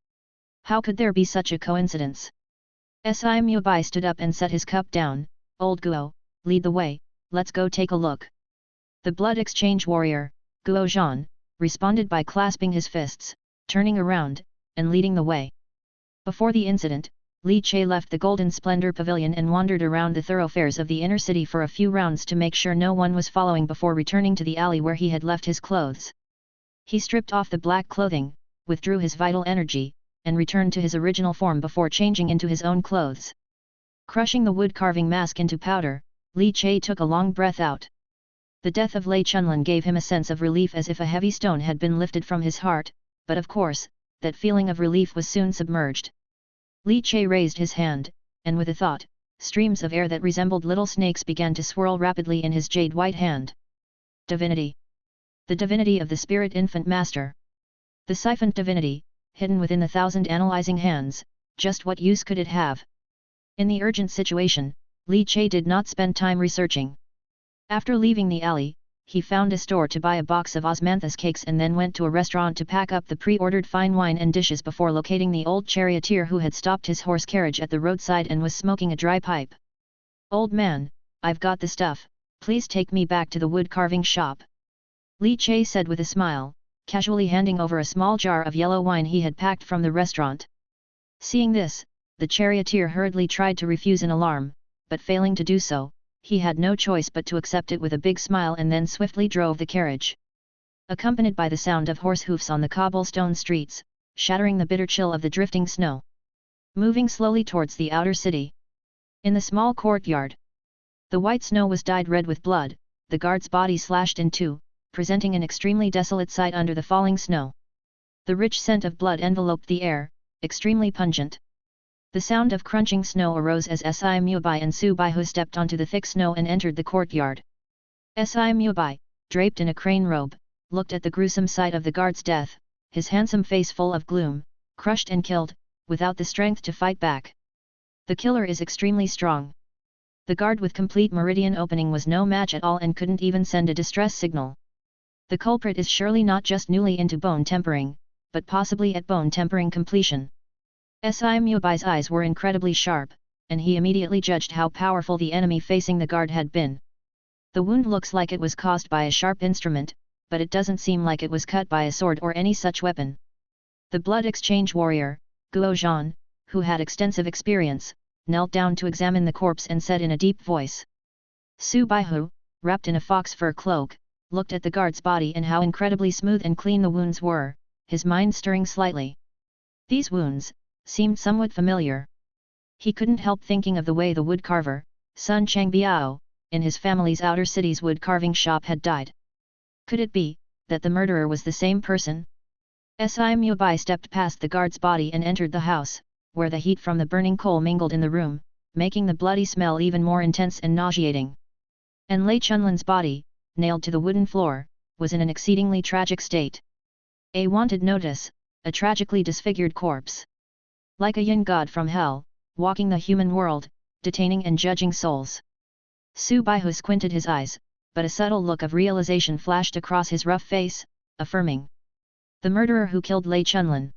How could there be such a coincidence? Si Mubai stood up and set his cup down. "Old Guo, lead the way, let's go take a look." The blood exchange warrior, Guo Zhan, responded by clasping his fists, turning around, and leading the way. Before the incident, Li Che left the Golden Splendor Pavilion and wandered around the thoroughfares of the inner city for a few rounds to make sure no one was following before returning to the alley where he had left his clothes. He stripped off the black clothing, withdrew his vital energy, and returned to his original form before changing into his own clothes. Crushing the wood carving mask into powder, Li Che took a long breath out. The death of Lei Chunlin gave him a sense of relief as if a heavy stone had been lifted from his heart, but of course, that feeling of relief was soon submerged. Li Che raised his hand, and with a thought, streams of air that resembled little snakes began to swirl rapidly in his jade-white hand. Divinity. The divinity of the spirit infant master. The siphoned divinity, hidden within the 1,000 analyzing hands, just what use could it have? In the urgent situation, Li Che did not spend time researching. After leaving the alley, he found a store to buy a box of osmanthus cakes and then went to a restaurant to pack up the pre-ordered fine wine and dishes before locating the old charioteer who had stopped his horse carriage at the roadside and was smoking a dry pipe. "Old man, I've got the stuff, please take me back to the wood carving shop," Li Che said with a smile, casually handing over a small jar of yellow wine he had packed from the restaurant. Seeing this, the charioteer hurriedly tried to refuse in alarm, but failing to do so, he had no choice but to accept it with a big smile and then swiftly drove the carriage. Accompanied by the sound of horse hoofs on the cobblestone streets, shattering the bitter chill of the drifting snow. Moving slowly towards the outer city. In the small courtyard. The white snow was dyed red with blood, the guard's body slashed in two, presenting an extremely desolate sight under the falling snow. The rich scent of blood enveloped the air, extremely pungent. The sound of crunching snow arose as Si Mubai and Su Baihu stepped onto the thick snow and entered the courtyard. Si Mubai, draped in a crane robe, looked at the gruesome sight of the guard's death, his handsome face full of gloom, crushed and killed, without the strength to fight back. The killer is extremely strong. The guard with complete meridian opening was no match at all and couldn't even send a distress signal. The culprit is surely not just newly into bone tempering, but possibly at bone tempering completion. Si Mubai's eyes were incredibly sharp, and he immediately judged how powerful the enemy facing the guard had been. The wound looks like it was caused by a sharp instrument, but it doesn't seem like it was cut by a sword or any such weapon. The blood exchange warrior, Guo Zhan, who had extensive experience, knelt down to examine the corpse and said in a deep voice. Su Baihu, wrapped in a fox fur cloak, looked at the guard's body and how incredibly smooth and clean the wounds were, his mind stirring slightly. These wounds seemed somewhat familiar. He couldn't help thinking of the way the wood carver, Sun Changbiao, in his family's outer city's wood carving shop had died. Could it be that the murderer was the same person? Si Mubai stepped past the guard's body and entered the house, where the heat from the burning coal mingled in the room, making the bloody smell even more intense and nauseating. And Lei Chunlin's body, nailed to the wooden floor, was in an exceedingly tragic state. A wanted notice, a tragically disfigured corpse. Like a yin god from hell, walking the human world, detaining and judging souls. Su Baihu squinted his eyes, but a subtle look of realization flashed across his rough face, affirming. The murderer who killed Lei Chunlin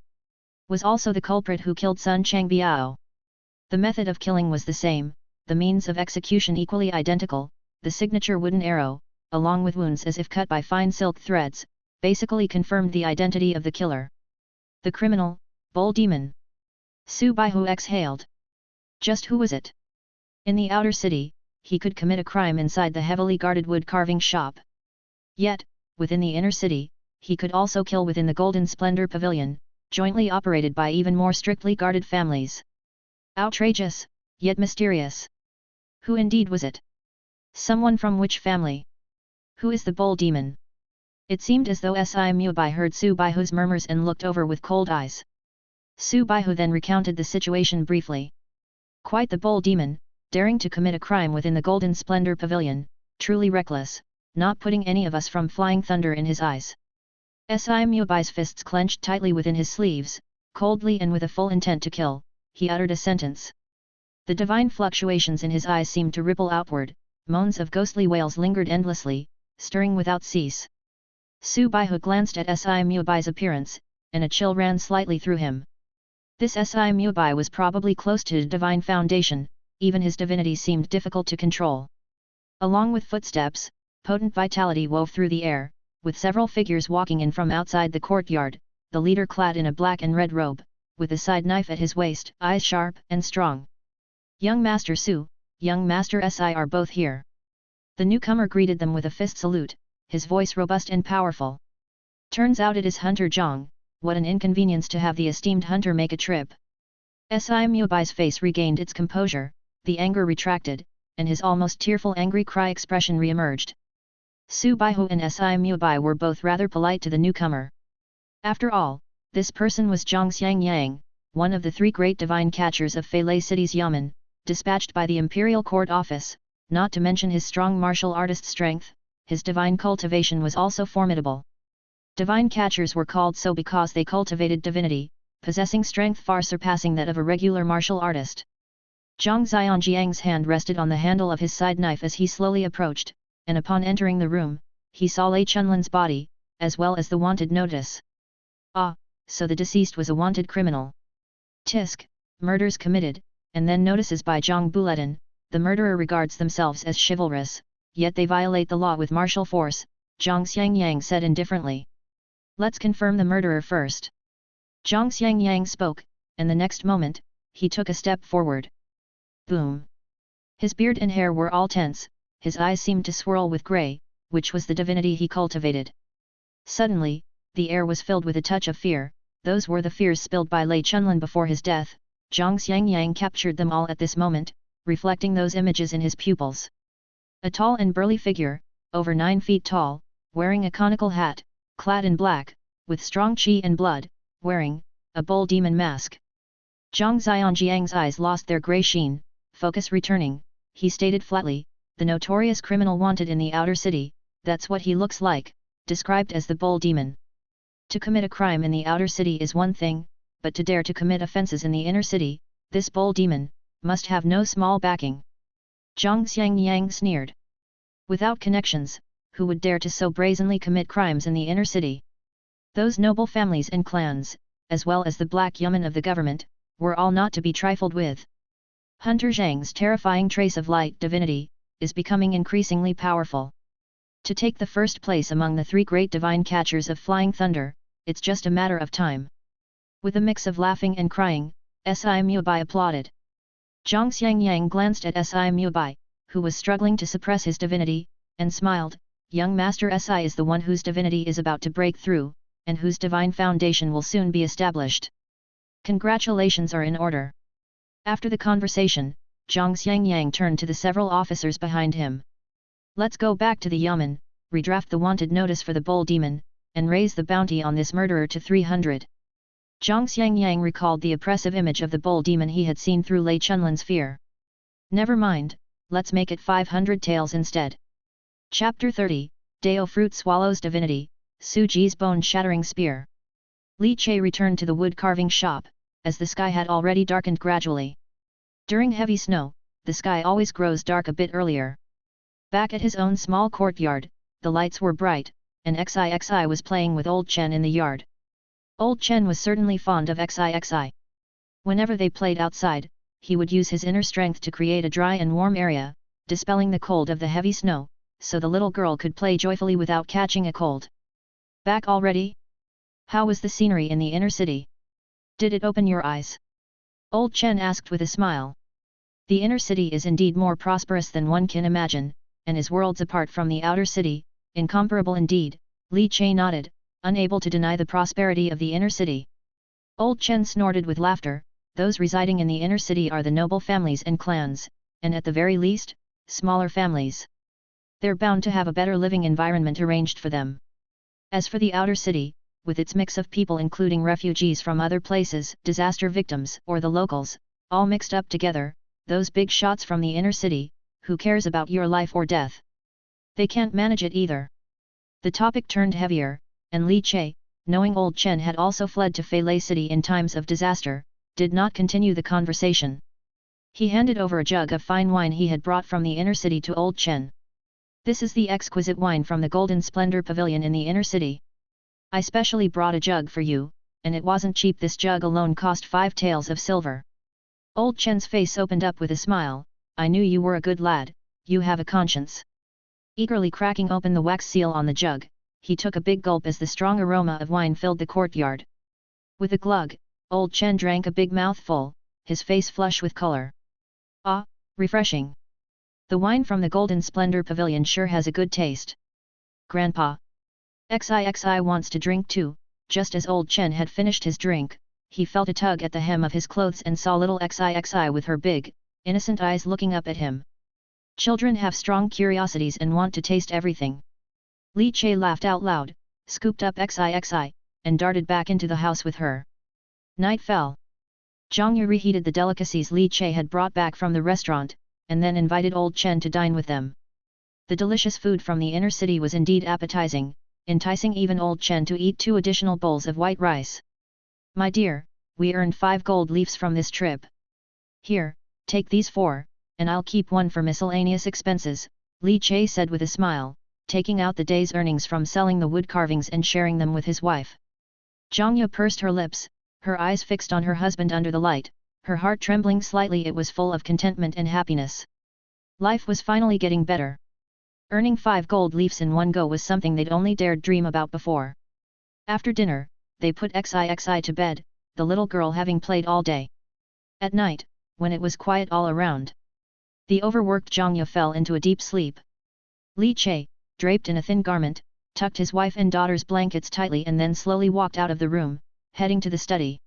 was also the culprit who killed Sun Changbiao. The method of killing was the same, the means of execution equally identical, the signature wooden arrow, along with wounds as if cut by fine silk threads, basically confirmed the identity of the killer. The criminal, Bull Demon. Su Baihu exhaled. Just who was it? In the outer city, he could commit a crime inside the heavily guarded wood carving shop. Yet, within the inner city, he could also kill within the Golden Splendor Pavilion, jointly operated by even more strictly guarded families. Outrageous, yet mysterious. Who indeed was it? Someone from which family? Who is the Bull Demon? It seemed as though Si Mubai heard Su Baihu's murmurs and looked over with cold eyes. Su Baihu then recounted the situation briefly. Quite the Bull Demon, daring to commit a crime within the Golden Splendor Pavilion, truly reckless, not putting any of us from flying thunder in his eyes. Si Mubai's fists clenched tightly within his sleeves, coldly and with a full intent to kill, he uttered a sentence. The divine fluctuations in his eyes seemed to ripple outward, moans of ghostly wails lingered endlessly, stirring without cease. Su Baihu glanced at Si Mubai's appearance, and a chill ran slightly through him. This Si Mubai was probably close to divine foundation, even his divinity seemed difficult to control. Along with footsteps, potent vitality wove through the air, with several figures walking in from outside the courtyard, the leader clad in a black and red robe, with a side knife at his waist, eyes sharp and strong. Young Master Su, young Master Si are both here. The newcomer greeted them with a fist salute, his voice robust and powerful. Turns out it is Hunter Zhang. What an inconvenience to have the esteemed hunter make a trip. Si Mubai's face regained its composure, the anger retracted, and his almost tearful angry cry expression re-emerged. Su Baihu and Si Mubai were both rather polite to the newcomer. After all, this person was Zhang Xiangyang, one of the 3 great divine catchers of Feilei City's Yamen, dispatched by the imperial court office. Not to mention his strong martial artist strength, his divine cultivation was also formidable. Divine catchers were called so because they cultivated divinity, possessing strength far surpassing that of a regular martial artist. Zhang Xianjiang's hand rested on the handle of his side knife as he slowly approached, and upon entering the room, he saw Lei Chunlin's body, as well as the wanted notice. Ah, so the deceased was a wanted criminal. Tisk, murders committed, and then notices by Zhang Bulletin. The murderer regards themselves as chivalrous, yet they violate the law with martial force, Zhang Xiangyang said indifferently. Let's confirm the murderer first. Zhang Xiangyang spoke, and the next moment, he took a step forward. Boom! His beard and hair were all tense, his eyes seemed to swirl with grey, which was the divinity he cultivated. Suddenly, the air was filled with a touch of fear. Those were the fears spilled by Lei Chunlin before his death. Zhang Xiangyang captured them all at this moment, reflecting those images in his pupils. A tall and burly figure, over 9 feet tall, wearing a conical hat, clad in black, with strong qi and blood, wearing a bull demon mask. Zhang Xianjiang's eyes lost their grey sheen, focus returning, he stated flatly, the notorious criminal wanted in the outer city, that's what he looks like, described as the bull demon. To commit a crime in the outer city is one thing, but to dare to commit offences in the inner city, this bull demon must have no small backing. Zhang Xiangyang sneered. Without connections, who would dare to so brazenly commit crimes in the inner city? Those noble families and clans, as well as the black yeomen of the government, were all not to be trifled with. Hunter Zhang's terrifying trace of light divinity is becoming increasingly powerful. To take the first place among the 3 great divine catchers of flying thunder, it's just a matter of time. With a mix of laughing and crying, Si Mubai applauded. Zhang Xiangyang glanced at Si Mubai, who was struggling to suppress his divinity, and smiled. Young Master Si is the one whose divinity is about to break through, and whose divine foundation will soon be established. Congratulations are in order. After the conversation, Zhang Xiangyang turned to the several officers behind him. Let's go back to the Yamen, redraft the wanted notice for the bull demon, and raise the bounty on this murderer to 300. Zhang Xiangyang recalled the oppressive image of the bull demon he had seen through Lei Chunlin's fear. Never mind, let's make it 500 taels instead. Chapter 30, Dao Fruit Swallows Divinity, Su Ji's Bone-Shattering Spear. Li Che returned to the wood-carving shop, as the sky had already darkened gradually. During heavy snow, the sky always grows dark a bit earlier. Back at his own small courtyard, the lights were bright, and Xixi was playing with Old Chen in the yard. Old Chen was certainly fond of Xixi. Whenever they played outside, he would use his inner strength to create a dry and warm area, dispelling the cold of the heavy snow, so the little girl could play joyfully without catching a cold. Back already? How was the scenery in the inner city? Did it open your eyes? Old Chen asked with a smile. The inner city is indeed more prosperous than one can imagine, and is worlds apart from the outer city, incomparable indeed. Li Che nodded, unable to deny the prosperity of the inner city. Old Chen snorted with laughter. Those residing in the inner city are the noble families and clans, and at the very least, smaller families. They're bound to have a better living environment arranged for them. As for the outer city, with its mix of people including refugees from other places, disaster victims or the locals, all mixed up together, those big shots from the inner city, who cares about your life or death? They can't manage it either. The topic turned heavier, and Li Che, knowing Old Chen had also fled to Feilei City in times of disaster, did not continue the conversation. He handed over a jug of fine wine he had brought from the inner city to Old Chen. This is the exquisite wine from the Golden Splendor Pavilion in the inner city. I specially brought a jug for you, and it wasn't cheap. This jug alone cost 5 taels of silver. Old Chen's face opened up with a smile. I knew you were a good lad, you have a conscience. Eagerly cracking open the wax seal on the jug, he took a big gulp as the strong aroma of wine filled the courtyard. With a glug, Old Chen drank a big mouthful, his face flush with color. Ah, refreshing. The wine from the Golden Splendor Pavilion sure has a good taste. Grandpa. Xixi wants to drink too. Just as Old Chen had finished his drink, he felt a tug at the hem of his clothes and saw little Xixi with her big, innocent eyes looking up at him. Children have strong curiosities and want to taste everything. Li Che laughed out loud, scooped up XIXI, and darted back into the house with her. Night fell. Zhang Yu reheated the delicacies Li Che had brought back from the restaurant, and then invited old Chen to dine with them. The delicious food from the inner city was indeed appetizing, enticing even old Chen to eat 2 additional bowls of white rice. My dear, we earned 5 gold leaves from this trip. Here, take these 4, and I'll keep 1 for miscellaneous expenses, Li Che said with a smile, taking out the day's earnings from selling the wood carvings and sharing them with his wife. Zhang Yu pursed her lips, her eyes fixed on her husband under the light, her heart trembling slightly. It was full of contentment and happiness. Life was finally getting better. Earning 5 gold leaves in one go was something they'd only dared dream about before. After dinner, they put XIXI to bed, the little girl having played all day. At night, when it was quiet all around, the overworked Zhang Yu fell into a deep sleep. Li Che, draped in a thin garment, tucked his wife and daughter's blankets tightly and then slowly walked out of the room, heading to the study.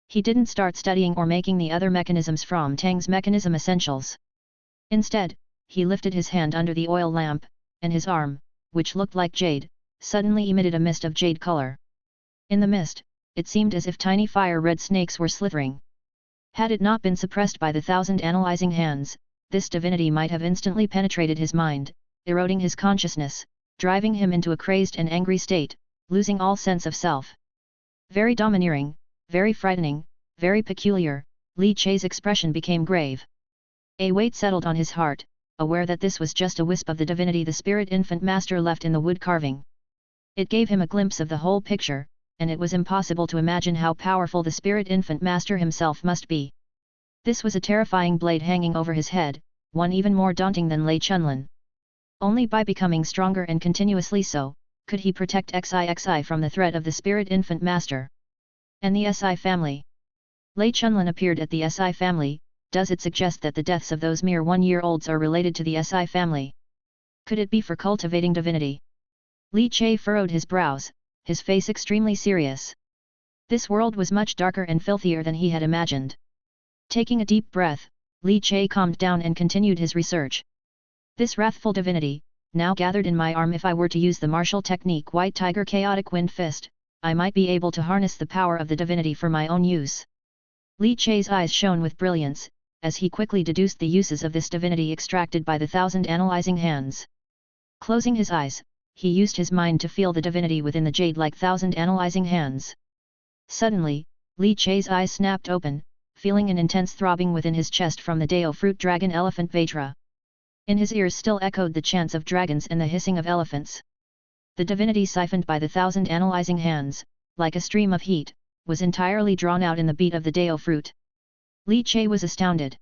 He didn't start studying or making the other mechanisms from Tang's Mechanism Essentials. Instead, he lifted his hand under the oil lamp, and his arm, which looked like jade, suddenly emitted a mist of jade color. In the mist, it seemed as if tiny fire-red snakes were slithering. Had it not been suppressed by the 1,000 analyzing hands, this divinity might have instantly penetrated his mind, eroding his consciousness, driving him into a crazed and angry state, losing all sense of self. Very domineering, very frightening, very peculiar, Li Che's expression became grave. A weight settled on his heart, aware that this was just a wisp of the divinity the spirit infant master left in the wood carving. It gave him a glimpse of the whole picture, and it was impossible to imagine how powerful the spirit infant master himself must be. This was a terrifying blade hanging over his head, one even more daunting than Lei Chunlin. Only by becoming stronger and continuously so, could he protect XIXI from the threat of the spirit infant master. And the SI family. Lei Chunlin appeared at the SI family. Does it suggest that the deaths of those mere 1-year-olds are related to the SI family? Could it be for cultivating divinity? Li Che furrowed his brows, his face extremely serious. This world was much darker and filthier than he had imagined. Taking a deep breath, Li Che calmed down and continued his research. This wrathful divinity, now gathered in my arm, if I were to use the martial technique White Tiger Chaotic Wind Fist, I might be able to harness the power of the divinity for my own use. Li Che's eyes shone with brilliance, as he quickly deduced the uses of this divinity extracted by the 1,000 analyzing hands. Closing his eyes, he used his mind to feel the divinity within the jade-like 1,000 analyzing hands. Suddenly, Li Che's eyes snapped open, feeling an intense throbbing within his chest from the Dao fruit dragon elephant Vajra. In his ears still echoed the chants of dragons and the hissing of elephants. The divinity siphoned by the 1,000 analyzing hands, like a stream of heat, was entirely drawn out in the beat of the Dao fruit. Li Che was astounded.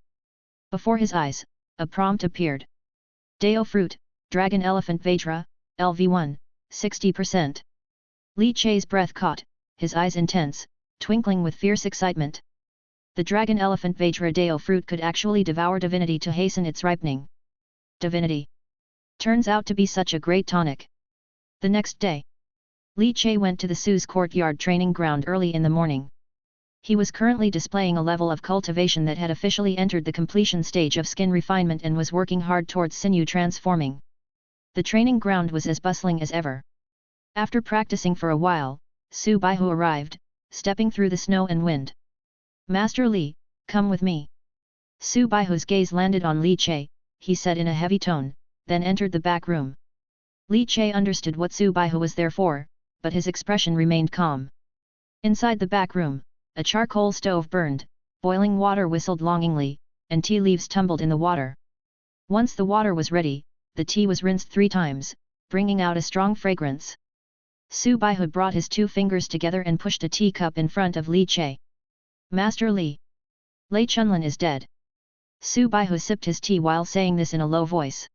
Before his eyes, a prompt appeared. Dao fruit, dragon elephant Vajra, LV1, 60%. Li Che's breath caught, his eyes intense, twinkling with fierce excitement. The dragon elephant Vajra Dao fruit could actually devour divinity to hasten its ripening. Divinity. Turns out to be such a great tonic. The next day, Li Che went to the Su's courtyard training ground early in the morning. He was currently displaying a level of cultivation that had officially entered the completion stage of skin refinement and was working hard towards sinew transforming. The training ground was as bustling as ever. After practicing for a while, Su Baihu arrived, stepping through the snow and wind. Master Li, come with me. Su Baihu's gaze landed on Li Che, he said in a heavy tone, then entered the back room. Li Che understood what Su Baihu was there for, but his expression remained calm. Inside the back room, a charcoal stove burned, boiling water whistled longingly, and tea leaves tumbled in the water. Once the water was ready, the tea was rinsed 3 times, bringing out a strong fragrance. Su Baihu brought his 2 fingers together and pushed a teacup in front of Li Che. Master Li. Lei Chunlin is dead. Su Baihu sipped his tea while saying this in a low voice.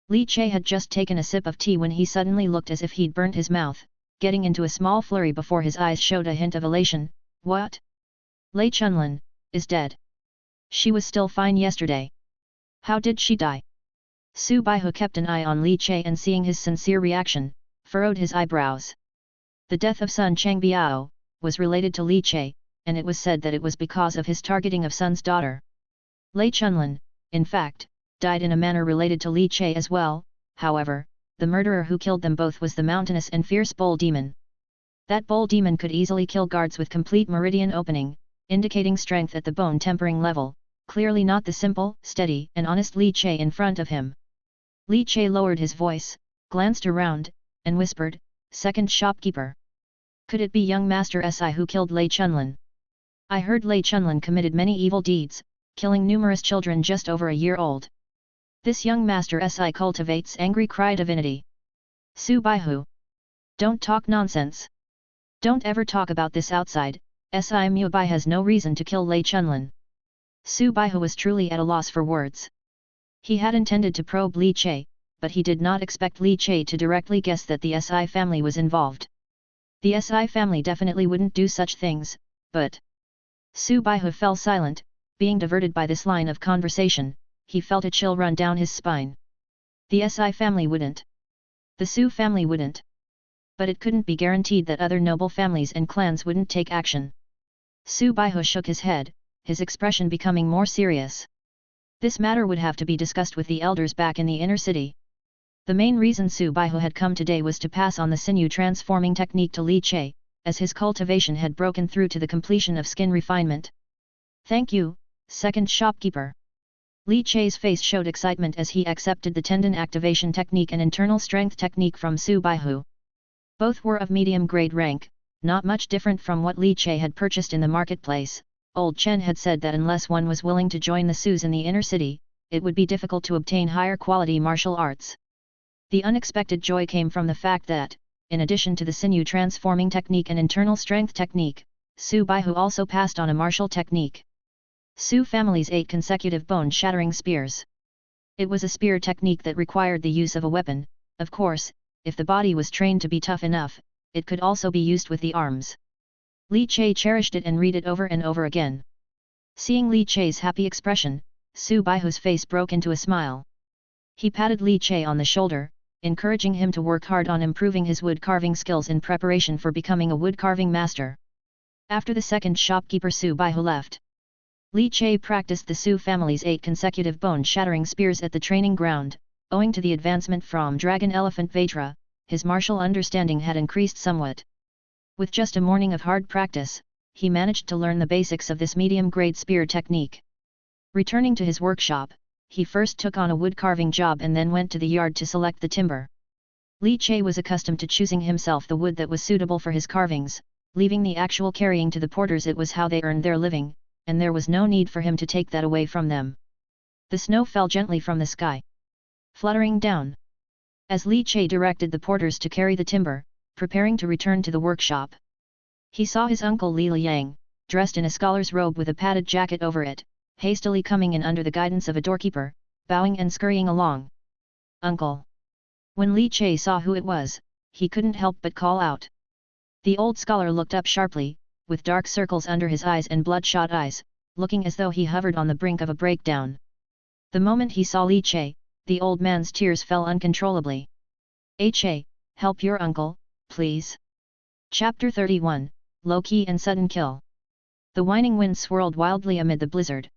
Li Che had just taken a sip of tea when he suddenly looked as if he'd burnt his mouth, getting into a small flurry before his eyes showed a hint of elation. What? Lei Chunlin is dead. She was still fine yesterday. How did she die? Su Baihu kept an eye on Li Che and seeing his sincere reaction, furrowed his eyebrows. The death of Sun Changbiao was related to Li Che, and it was said that it was because of his targeting of Sun's daughter. Lei Chunlin, in fact, died in a manner related to Li Che as well. However, the murderer who killed them both was the mountainous and fierce bull demon. That bull demon could easily kill guards with complete meridian opening, indicating strength at the bone-tempering level, clearly not the simple, steady, and honest Li Che in front of him. Li Che lowered his voice, glanced around, and whispered, "Second shopkeeper. Could it be young Master Si who killed Lei Chunlin? I heard Lei Chunlin committed many evil deeds, killing numerous children just over a year old. This young Master Si cultivates angry cry divinity. Su Baihu. Don't talk nonsense. Don't ever talk about this outside. Si Mubai has no reason to kill Lei Chunlin." Su Baihu was truly at a loss for words. He had intended to probe Li Che, but he did not expect Li Che to directly guess that the Si family was involved. The Si family definitely wouldn't do such things, but... Su Baihu fell silent, being diverted by this line of conversation. He felt a chill run down his spine. The Si family wouldn't. The Su family wouldn't. But it couldn't be guaranteed that other noble families and clans wouldn't take action. Su Baihu shook his head, his expression becoming more serious. This matter would have to be discussed with the elders back in the inner city. The main reason Su Baihu had come today was to pass on the sinew transforming technique to Li Che, as his cultivation had broken through to the completion of skin refinement. "Thank you, second shopkeeper." Li Che's face showed excitement as he accepted the tendon activation technique and internal strength technique from Su Baihu. Both were of medium-grade rank, not much different from what Li Che had purchased in the marketplace. Old Chen had said that unless one was willing to join the Sus in the inner city, it would be difficult to obtain higher quality martial arts. The unexpected joy came from the fact that, in addition to the sinew transforming technique and internal strength technique, Su Baihu also passed on a martial technique. Su family's 8 consecutive bone-shattering spears. It was a spear technique that required the use of a weapon. Of course, if the body was trained to be tough enough, it could also be used with the arms. Li Che cherished it and read it over and over again. Seeing Li Che's happy expression, Su Baihu's face broke into a smile. He patted Li Che on the shoulder, encouraging him to work hard on improving his wood carving skills in preparation for becoming a wood carving master. After the second shopkeeper Su Baihu left, Li Che practiced the Su family's 8 consecutive bone-shattering spears at the training ground. Owing to the advancement from Dragon Elephant Vajra, his martial understanding had increased somewhat. With just a morning of hard practice, he managed to learn the basics of this medium-grade spear technique. Returning to his workshop, he first took on a wood carving job and then went to the yard to select the timber. Li Che was accustomed to choosing himself the wood that was suitable for his carvings, leaving the actual carrying to the porters. It was how they earned their living, and there was no need for him to take that away from them. The snow fell gently from the sky, fluttering down. As Li Che directed the porters to carry the timber, preparing to return to the workshop, he saw his uncle Li Liang, dressed in a scholar's robe with a padded jacket over it, hastily coming in under the guidance of a doorkeeper, bowing and scurrying along. "Uncle!" When Li Che saw who it was, he couldn't help but call out. The old scholar looked up sharply, with dark circles under his eyes and bloodshot eyes, looking as though he hovered on the brink of a breakdown. The moment he saw Li Che, the old man's tears fell uncontrollably. "Che, help your uncle, please." Chapter 31, Low-Key and Sudden Kill. The whining wind swirled wildly amid the blizzard.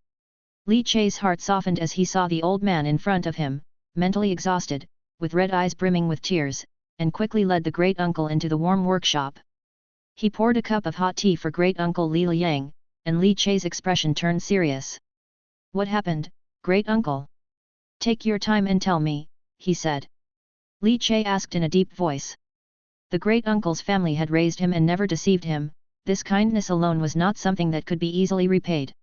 Li Che's heart softened as he saw the old man in front of him, mentally exhausted, with red eyes brimming with tears, and quickly led the great-uncle into the warm workshop. He poured a cup of hot tea for great-uncle Li Liang, and Li Che's expression turned serious. "What happened, great-uncle? Take your time and tell me," he said. Li Che asked in a deep voice. The great-uncle's family had raised him and never deceived him. This kindness alone was not something that could be easily repaid.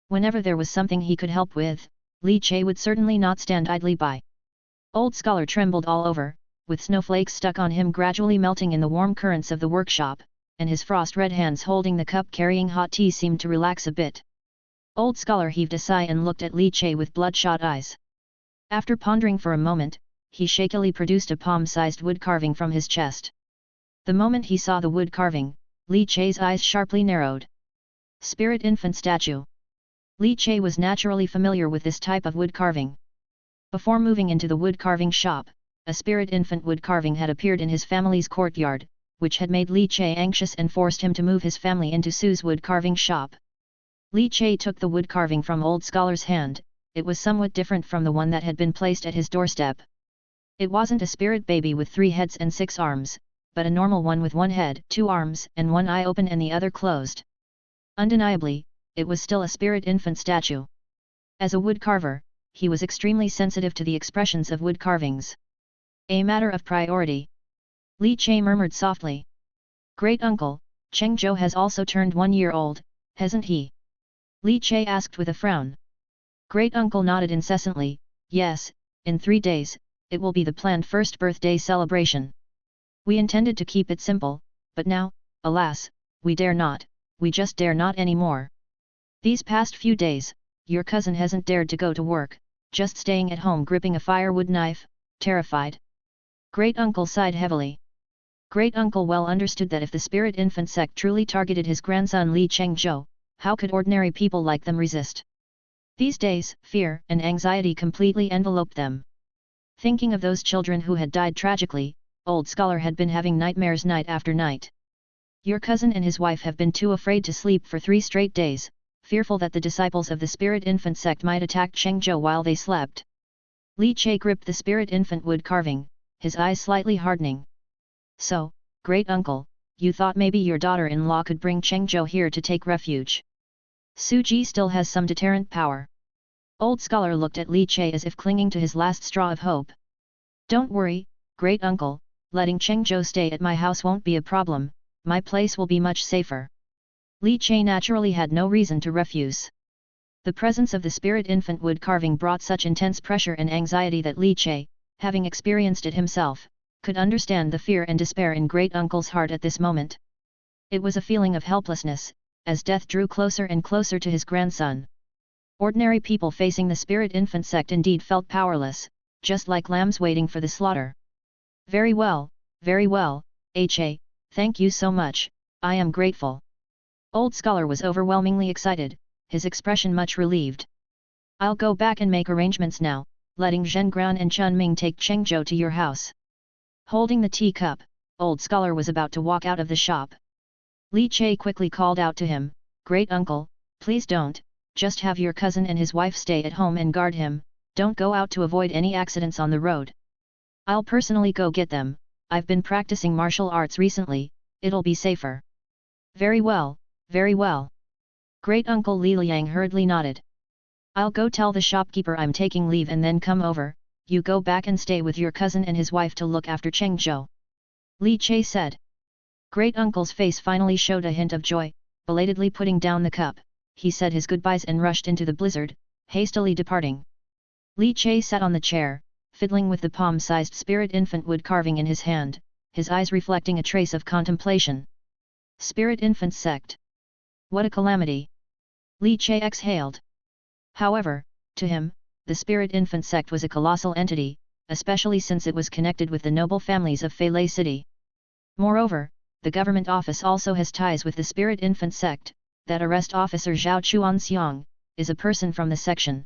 Whenever there was something he could help with, Li Che would certainly not stand idly by. Old scholar trembled all over, with snowflakes stuck on him gradually melting in the warm currents of the workshop, and his frost-red hands holding the cup carrying hot tea seemed to relax a bit. Old scholar heaved a sigh and looked at Li Che with bloodshot eyes. After pondering for a moment, he shakily produced a palm-sized wood carving from his chest. The moment he saw the wood carving, Li Che's eyes sharply narrowed. Spirit infant statue. Li Che was naturally familiar with this type of wood carving. Before moving into the wood carving shop, a spirit infant wood carving had appeared in his family's courtyard, which had made Li Che anxious and forced him to move his family into Su's wood carving shop. Li Che took the wood carving from old scholar's hand. It was somewhat different from the one that had been placed at his doorstep. It wasn't a spirit baby with 3 heads and 6 arms, but a normal one with 1 head, 2 arms, and 1 eye open and the other closed. Undeniably, it was still a spirit infant statue. As a wood carver, he was extremely sensitive to the expressions of wood carvings. A matter of priority. Li Che murmured softly. Great uncle, Cheng Zhou has also turned 1 year old, hasn't he? Li Che asked with a frown. Great uncle nodded incessantly, yes, in 3 days, it will be the planned first birthday celebration. We intended to keep it simple, but now, alas, we dare not, we just dare not anymore. These past few days, your cousin hasn't dared to go to work, just staying at home gripping a firewood knife, terrified. Great uncle sighed heavily. Great uncle well understood that if the spirit infant sect truly targeted his grandson Li Chengzhou, how could ordinary people like them resist? These days, fear and anxiety completely enveloped them. Thinking of those children who had died tragically, old scholar had been having nightmares night after night. Your cousin and his wife have been too afraid to sleep for 3 straight days, fearful that the disciples of the spirit infant sect might attack Chengzhou while they slept. Li Che gripped the spirit infant wood carving, his eyes slightly hardening. So, great uncle, you thought maybe your daughter-in-law could bring Chengzhou here to take refuge. Su Ji still has some deterrent power. Old scholar looked at Li Che as if clinging to his last straw of hope. Don't worry, great uncle, letting Chengzhou stay at my house won't be a problem, my place will be much safer. Li Che naturally had no reason to refuse. The presence of the spirit infant wood carving brought such intense pressure and anxiety that Li Che, having experienced it himself, could understand the fear and despair in great uncle's heart at this moment. It was a feeling of helplessness, as death drew closer and closer to his grandson. Ordinary people facing the spirit infant sect indeed felt powerless, just like lambs waiting for the slaughter. Very well, Che, thank you so much, I am grateful. Old scholar was overwhelmingly excited, his expression much relieved. I'll go back and make arrangements now, letting Zhen Gran and Chun Ming take Chengzhou to your house. Holding the teacup, old scholar was about to walk out of the shop. Li Che quickly called out to him, Great uncle, please don't, just have your cousin and his wife stay at home and guard him, don't go out to avoid any accidents on the road. I'll personally go get them, I've been practicing martial arts recently, it'll be safer. Very well, very well. Great uncle Li Liang hurriedly nodded. I'll go tell the shopkeeper I'm taking leave and then come over, you go back and stay with your cousin and his wife to look after Chengzhou. Li Che said. Great uncle's face finally showed a hint of joy, belatedly putting down the cup, he said his goodbyes and rushed into the blizzard, hastily departing. Li Che sat on the chair, fiddling with the palm-sized spirit infant wood carving in his hand, his eyes reflecting a trace of contemplation. Spirit infant sect. What a calamity! Li Che exhaled. However, to him, the spirit infant sect was a colossal entity, especially since it was connected with the noble families of Feilei City. Moreover, the government office also has ties with the spirit infant sect, that arrest officer Zhao Chuanxiang, is a person from the section.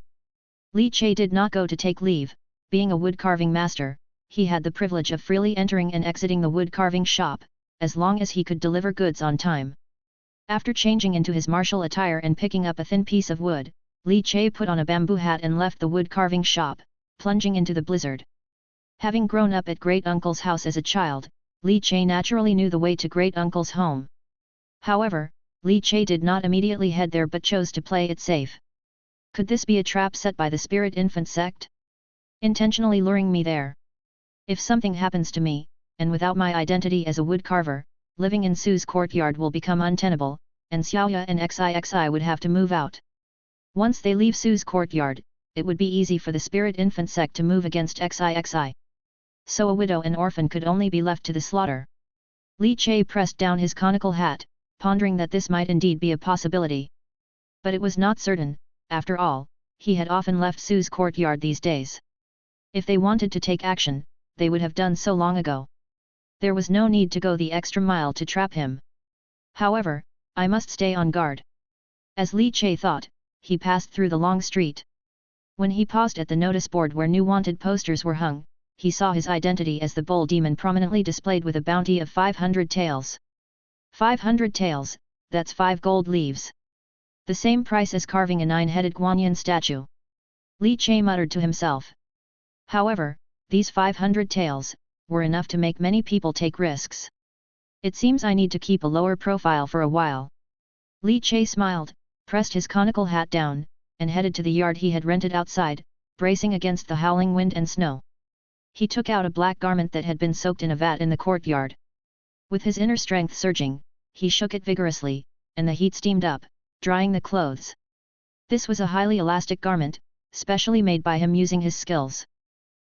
Li Che did not go to take leave, being a wood carving master, he had the privilege of freely entering and exiting the wood carving shop, as long as he could deliver goods on time. After changing into his martial attire and picking up a thin piece of wood, Li Che put on a bamboo hat and left the wood carving shop, plunging into the blizzard. Having grown up at great uncle's house as a child, Li Che naturally knew the way to great uncle's home. However, Li Che did not immediately head there but chose to play it safe. Could this be a trap set by the spirit infant sect? Intentionally luring me there. If something happens to me, and without my identity as a wood carver, living in Su's courtyard will become untenable, and Xiaoya and Xixi would have to move out. Once they leave Su's courtyard, it would be easy for the spirit infant sect to move against Xixi. So a widow and orphan could only be left to the slaughter. Li Che pressed down his conical hat, pondering that this might indeed be a possibility. But it was not certain, after all, he had often left Su's courtyard these days. If they wanted to take action, they would have done so long ago. There was no need to go the extra mile to trap him. However, I must stay on guard. As Li Che thought, he passed through the long street. When he paused at the notice board where new wanted posters were hung, he saw his identity as the bull demon prominently displayed with a bounty of 500 taels. 500 taels, that's 5 gold leaves. The same price as carving a 9-headed Guanyin statue. Li Che muttered to himself. However, these 500 taels, were enough to make many people take risks. It seems I need to keep a lower profile for a while. Li Che smiled, pressed his conical hat down, and headed to the yard he had rented outside, bracing against the howling wind and snow. He took out a black garment that had been soaked in a vat in the courtyard. With his inner strength surging, he shook it vigorously, and the heat steamed up, drying the clothes. This was a highly elastic garment, specially made by him using his skills.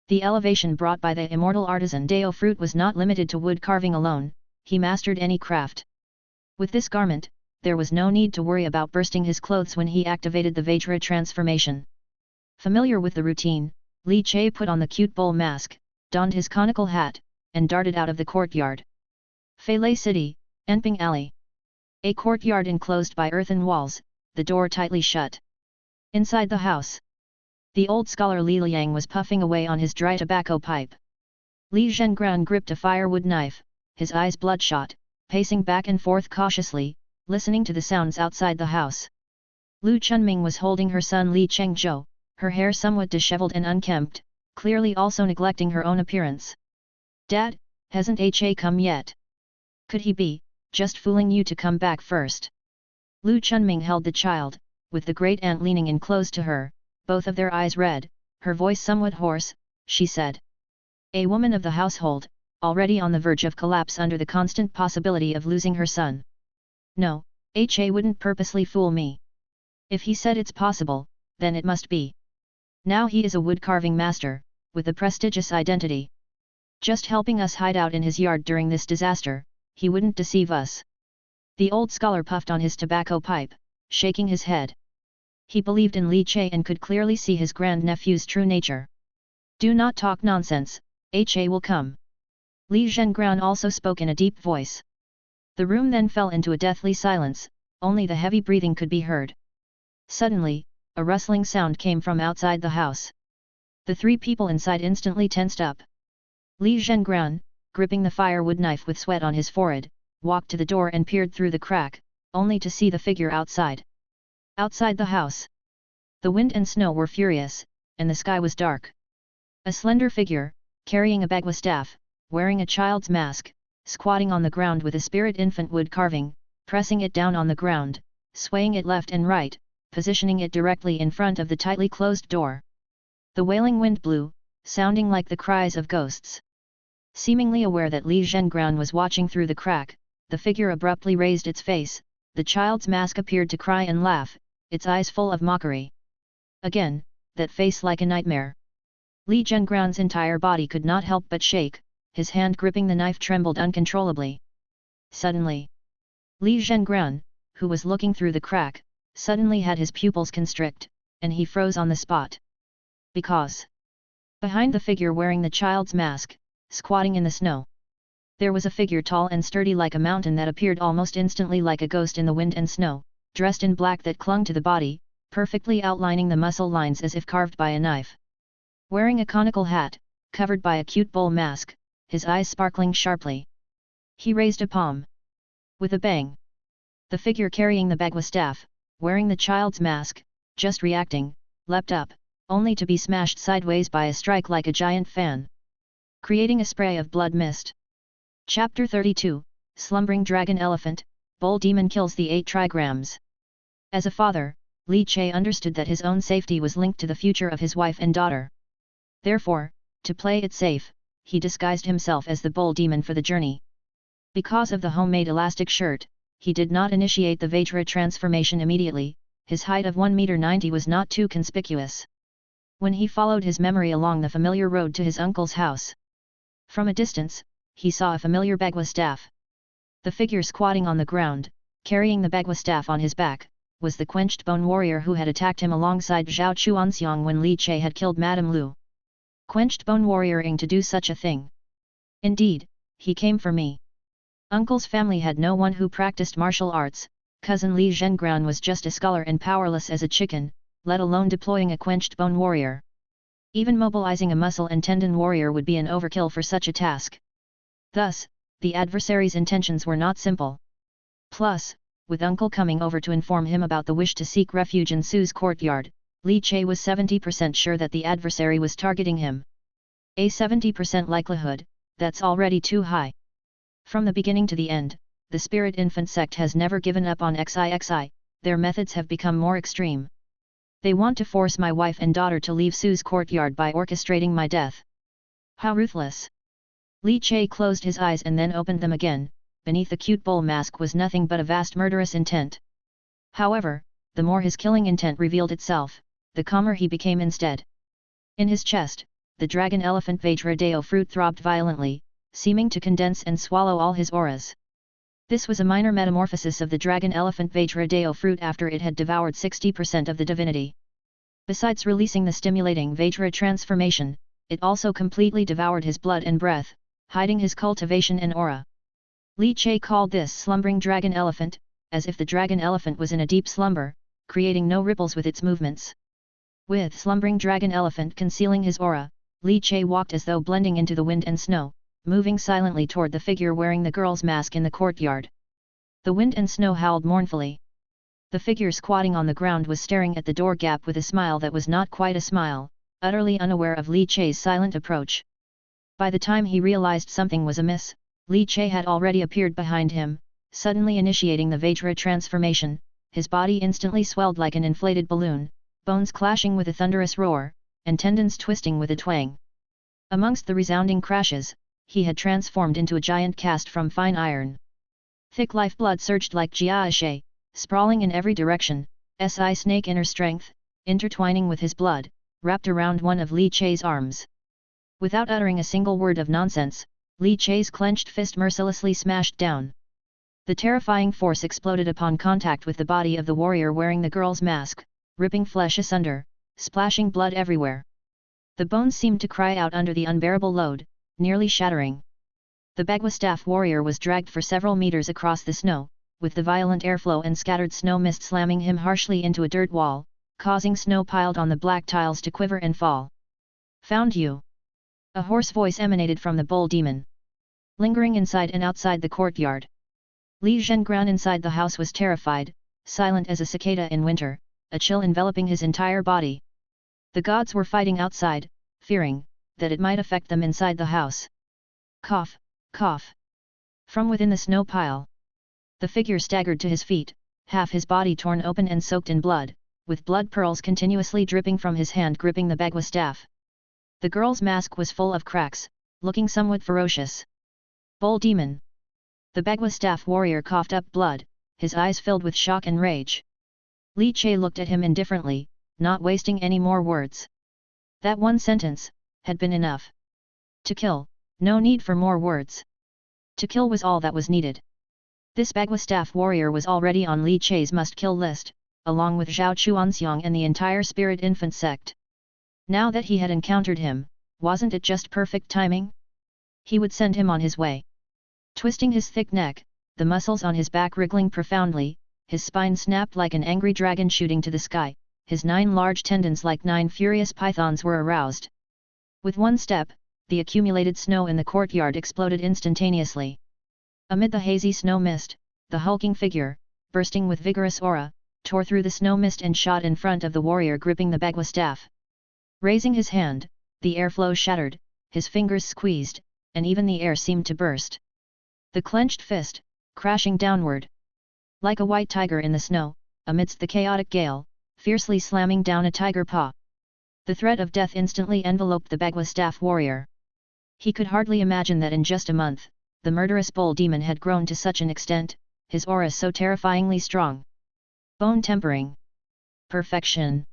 The elevation brought by the immortal artisan Dao fruit was not limited to wood carving alone, he mastered any craft. With this garment, there was no need to worry about bursting his clothes when he activated the Vajra transformation. Familiar with the routine, Li Che put on the cute bull mask, donned his conical hat, and darted out of the courtyard. Feilei City, Enping Alley. A courtyard enclosed by earthen walls, the door tightly shut. Inside the house, the old scholar Li Liang was puffing away on his dry tobacco pipe. Li Zhengran gripped a firewood knife, his eyes bloodshot, pacing back and forth cautiously, listening to the sounds outside the house. Lu Chunming was holding her son Li Chengzhou, her hair somewhat disheveled and unkempt, clearly also neglecting her own appearance. "Dad, hasn't Ha come yet? Could he be just fooling you to come back first?" Lu Chunming held the child, with the great aunt leaning in close to her, both of their eyes red, her voice somewhat hoarse. She said. A woman of the household, already on the verge of collapse under the constant possibility of losing her son. "No, Ha wouldn't purposely fool me. If he said it's possible, then it must be. Now he is a wood-carving master, with a prestigious identity. Just helping us hide out in his yard during this disaster, he wouldn't deceive us." The old scholar puffed on his tobacco pipe, shaking his head. He believed in Li Che and could clearly see his grandnephew's true nature. "Do not talk nonsense, Ha will come." Li Zhengran also spoke in a deep voice. The room then fell into a deathly silence, only the heavy breathing could be heard. Suddenly, a rustling sound came from outside the house. The three people inside instantly tensed up. Li Zhengran, gripping the firewood knife with sweat on his forehead, walked to the door and peered through the crack, only to see the figure outside. Outside the house, the wind and snow were furious, and the sky was dark. A slender figure, carrying a bagua staff, wearing a child's mask, squatting on the ground with a spirit infant wood carving, pressing it down on the ground, swaying it left and right, positioning it directly in front of the tightly closed door. The wailing wind blew, sounding like the cries of ghosts. Seemingly aware that Li Zhengran was watching through the crack, the figure abruptly raised its face, the child's mask appeared to cry and laugh, its eyes full of mockery. Again, that face like a nightmare. Li Zhengran's entire body could not help but shake, his hand gripping the knife trembled uncontrollably. Suddenly, Li Zhengran, who was looking through the crack, suddenly had his pupils constrict, and he froze on the spot. Because behind the figure wearing the child's mask, squatting in the snow, there was a figure tall and sturdy like a mountain that appeared almost instantly like a ghost in the wind and snow, dressed in black that clung to the body, perfectly outlining the muscle lines as if carved by a knife. Wearing a conical hat, covered by a cute bull mask, his eyes sparkling sharply. He raised a palm. With a bang, the figure carrying the bagua staff, wearing the child's mask, just reacting, leapt up, only to be smashed sideways by a strike like a giant fan, creating a spray of blood mist. Chapter 32, Slumbering Dragon Elephant, Bull Demon Kills the 8 Trigrams. As a father, Li Che understood that his own safety was linked to the future of his wife and daughter. Therefore, to play it safe, he disguised himself as the bull demon for the journey. Because of the homemade elastic shirt, he did not initiate the Vajra transformation immediately. His height of 1.90 m was not too conspicuous. When he followed his memory along the familiar road to his uncle's house, from a distance, he saw a familiar bagua staff. The figure squatting on the ground, carrying the bagua staff on his back, was the quenched bone warrior who had attacked him alongside Zhao Chuanxiang when Li Che had killed Madame Lu. Quenched bone warrioring to do such a thing. Indeed, he came for me. Uncle's family had no one who practiced martial arts, cousin Li Zhengran was just a scholar and powerless as a chicken, let alone deploying a quenched bone warrior. Even mobilizing a muscle and tendon warrior would be an overkill for such a task. Thus, the adversary's intentions were not simple. Plus, with uncle coming over to inform him about the wish to seek refuge in Su's courtyard, Li Che was 70% sure that the adversary was targeting him. A 70% likelihood, that's already too high. From the beginning to the end, the Spirit Infant sect has never given up on XIXI, their methods have become more extreme. They want to force my wife and daughter to leave Sue's courtyard by orchestrating my death. How ruthless! Li Che closed his eyes and then opened them again. Beneath the cute bull mask was nothing but a vast murderous intent. However, the more his killing intent revealed itself, the calmer he became instead. In his chest, the dragon elephant Vajradeo fruit throbbed violently, seeming to condense and swallow all his auras. This was a minor metamorphosis of the dragon elephant Vajradeo fruit after it had devoured 60% of the divinity. Besides releasing the stimulating Vajra transformation, it also completely devoured his blood and breath, hiding his cultivation and aura. Li Che called this slumbering dragon elephant, as if the dragon elephant was in a deep slumber, creating no ripples with its movements. With slumbering dragon elephant concealing his aura, Li Che walked as though blending into the wind and snow, moving silently toward the figure wearing the girl's mask in the courtyard. The wind and snow howled mournfully. The figure squatting on the ground was staring at the door gap with a smile that was not quite a smile, utterly unaware of Li Che's silent approach. By the time he realized something was amiss, Li Che had already appeared behind him, suddenly initiating the Vajra transformation. His body instantly swelled like an inflated balloon, bones clashing with a thunderous roar, and tendons twisting with a twang. Amongst the resounding crashes, he had transformed into a giant cast from fine iron. Thick lifeblood surged like jiaishe, sprawling in every direction, si snake inner strength, intertwining with his blood, wrapped around one of Li Che's arms. Without uttering a single word of nonsense, Li Che's clenched fist mercilessly smashed down. The terrifying force exploded upon contact with the body of the warrior wearing the girl's mask, ripping flesh asunder, splashing blood everywhere. The bones seemed to cry out under the unbearable load, nearly shattering. The Bagua staff warrior was dragged for several meters across the snow, with the violent airflow and scattered snow mist slamming him harshly into a dirt wall, causing snow piled on the black tiles to quiver and fall. "Found you!" A hoarse voice emanated from the bull demon. Lingering inside and outside the courtyard, Li Zhengran inside the house was terrified, silent as a cicada in winter, a chill enveloping his entire body. The gods were fighting outside, fearing that it might affect them inside the house. Cough, cough. From within the snow pile, the figure staggered to his feet, half his body torn open and soaked in blood, with blood pearls continuously dripping from his hand gripping the Bagua staff. The girl's mask was full of cracks, looking somewhat ferocious. "Bull demon!" The Bagua staff warrior coughed up blood, his eyes filled with shock and rage. Li Che looked at him indifferently, not wasting any more words. That one sentence had been enough. To kill, no need for more words. To kill was all that was needed. This Bagua staff warrior was already on Li Che's must-kill list, along with Zhao Chuanxiang and the entire Spirit Infant sect. Now that he had encountered him, wasn't it just perfect timing? He would send him on his way. Twisting his thick neck, the muscles on his back wriggling profoundly, his spine snapped like an angry dragon shooting to the sky, his 9 large tendons like 9 furious pythons were aroused. With one step, the accumulated snow in the courtyard exploded instantaneously. Amid the hazy snow mist, the hulking figure, bursting with vigorous aura, tore through the snow mist and shot in front of the warrior gripping the Bagua staff. Raising his hand, the airflow shattered, his fingers squeezed, and even the air seemed to burst. The clenched fist, crashing downward. Like a white tiger in the snow, amidst the chaotic gale, fiercely slamming down a tiger paw. The threat of death instantly enveloped the Bagua staff warrior. He could hardly imagine that in just a month, the murderous bull demon had grown to such an extent, his aura so terrifyingly strong. Bone tempering. Perfection.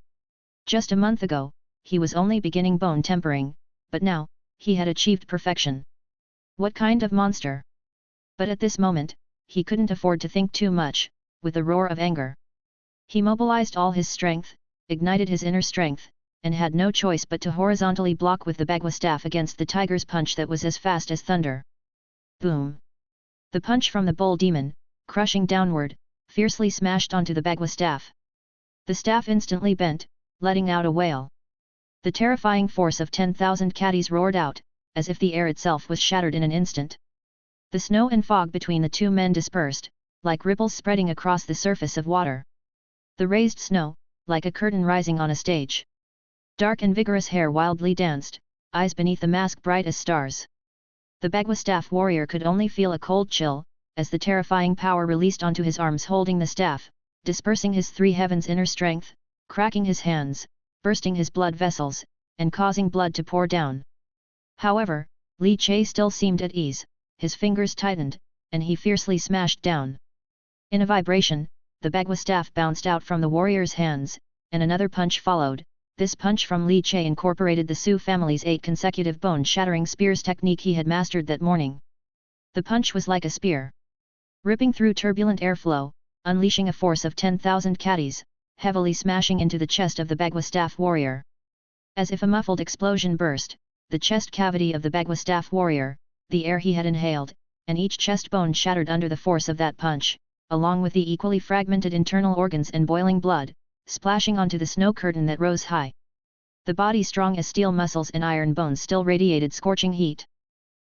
Just a month ago, he was only beginning bone tempering, but now, he had achieved perfection. What kind of monster? But at this moment, he couldn't afford to think too much. With a roar of anger, he mobilized all his strength, ignited his inner strength, and had no choice but to horizontally block with the Bagua staff against the tiger's punch that was as fast as thunder. Boom! The punch from the bull demon, crushing downward, fiercely smashed onto the Bagua staff. The staff instantly bent, letting out a wail. The terrifying force of 10,000 catties roared out, as if the air itself was shattered in an instant. The snow and fog between the two men dispersed, like ripples spreading across the surface of water. The raised snow, like a curtain rising on a stage. Dark and vigorous hair wildly danced, eyes beneath the mask bright as stars. The Bagua staff warrior could only feel a cold chill, as the terrifying power released onto his arms holding the staff, dispersing his three heavens' inner strength, cracking his hands, bursting his blood vessels, and causing blood to pour down. However, Li Che still seemed at ease, his fingers tightened, and he fiercely smashed down. In a vibration, the Bagua staff bounced out from the warrior's hands, and another punch followed. This punch from Li Che incorporated the Su family's 8 consecutive bone-shattering spears technique he had mastered that morning. The punch was like a spear, ripping through turbulent airflow, unleashing a force of 10,000 catties, heavily smashing into the chest of the Bagua staff warrior. As if a muffled explosion burst the chest cavity of the Bagua staff warrior, the air he had inhaled, and each chest bone shattered under the force of that punch, along with the equally fragmented internal organs and boiling blood, splashing onto the snow curtain that rose high. The body strong as steel muscles and iron bones still radiated scorching heat.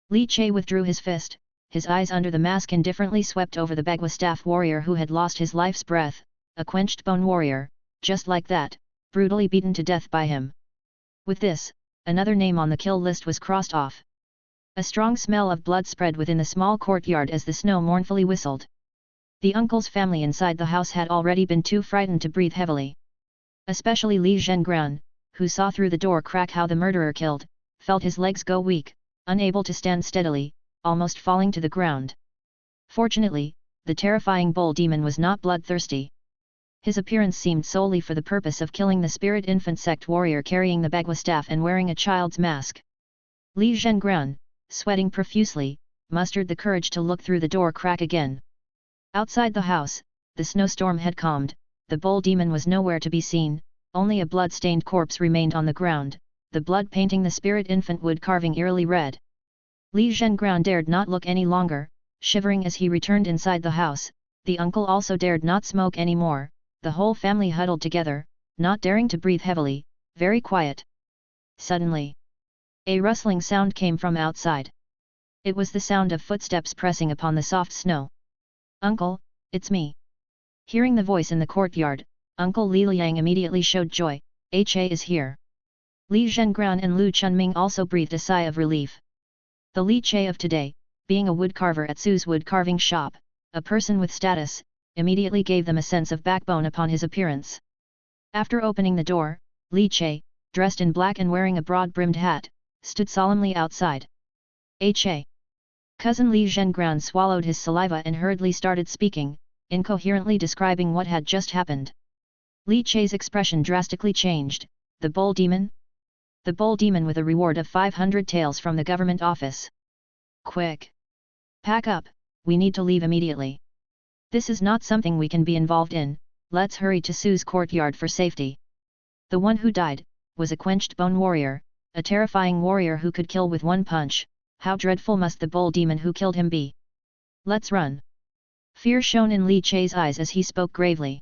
Li Che withdrew his fist, his eyes under the mask indifferently swept over the Bagua staff warrior who had lost his life's breath, a quenched bone warrior, just like that, brutally beaten to death by him. With this, another name on the kill list was crossed off. A strong smell of blood spread within the small courtyard as the snow mournfully whistled. The uncle's family inside the house had already been too frightened to breathe heavily. Especially Li Zhengran, who saw through the door crack how the murderer killed, felt his legs go weak, unable to stand steadily, almost falling to the ground. Fortunately, the terrifying bull demon was not bloodthirsty. His appearance seemed solely for the purpose of killing the spirit infant sect warrior carrying the Bagua staff and wearing a child's mask. Li Zhengran, sweating profusely, mustered the courage to look through the door crack again. Outside the house, the snowstorm had calmed, the bull demon was nowhere to be seen, only a blood-stained corpse remained on the ground, the blood painting the spirit infant wood carving eerily red. Li Zhengran dared not look any longer, shivering as he returned inside the house. The uncle also dared not smoke any more. The whole family huddled together, not daring to breathe heavily, very quiet. Suddenly, a rustling sound came from outside. It was the sound of footsteps pressing upon the soft snow. "Uncle, it's me." Hearing the voice in the courtyard, Uncle Li Liang immediately showed joy. "Ha is here." Li Zhengran and Lu Chunming also breathed a sigh of relief. The Li Che of today, being a woodcarver at Su's wood carving shop, a person with status, immediately gave them a sense of backbone upon his appearance. After opening the door, Li Che, dressed in black and wearing a broad-brimmed hat, stood solemnly outside. "Ha." Cousin Li Zhengran swallowed his saliva and hurriedly started speaking, incoherently describing what had just happened. Li Che's expression drastically changed. "The bull demon?" "The bull demon with a reward of 500 taels from the government office." "Quick! Pack up, we need to leave immediately. This is not something we can be involved in, let's hurry to Su's courtyard for safety." The one who died was a quenched bone warrior, a terrifying warrior who could kill with one punch. How dreadful must the bull demon who killed him be? "Let's run." Fear shone in Li Che's eyes as he spoke gravely.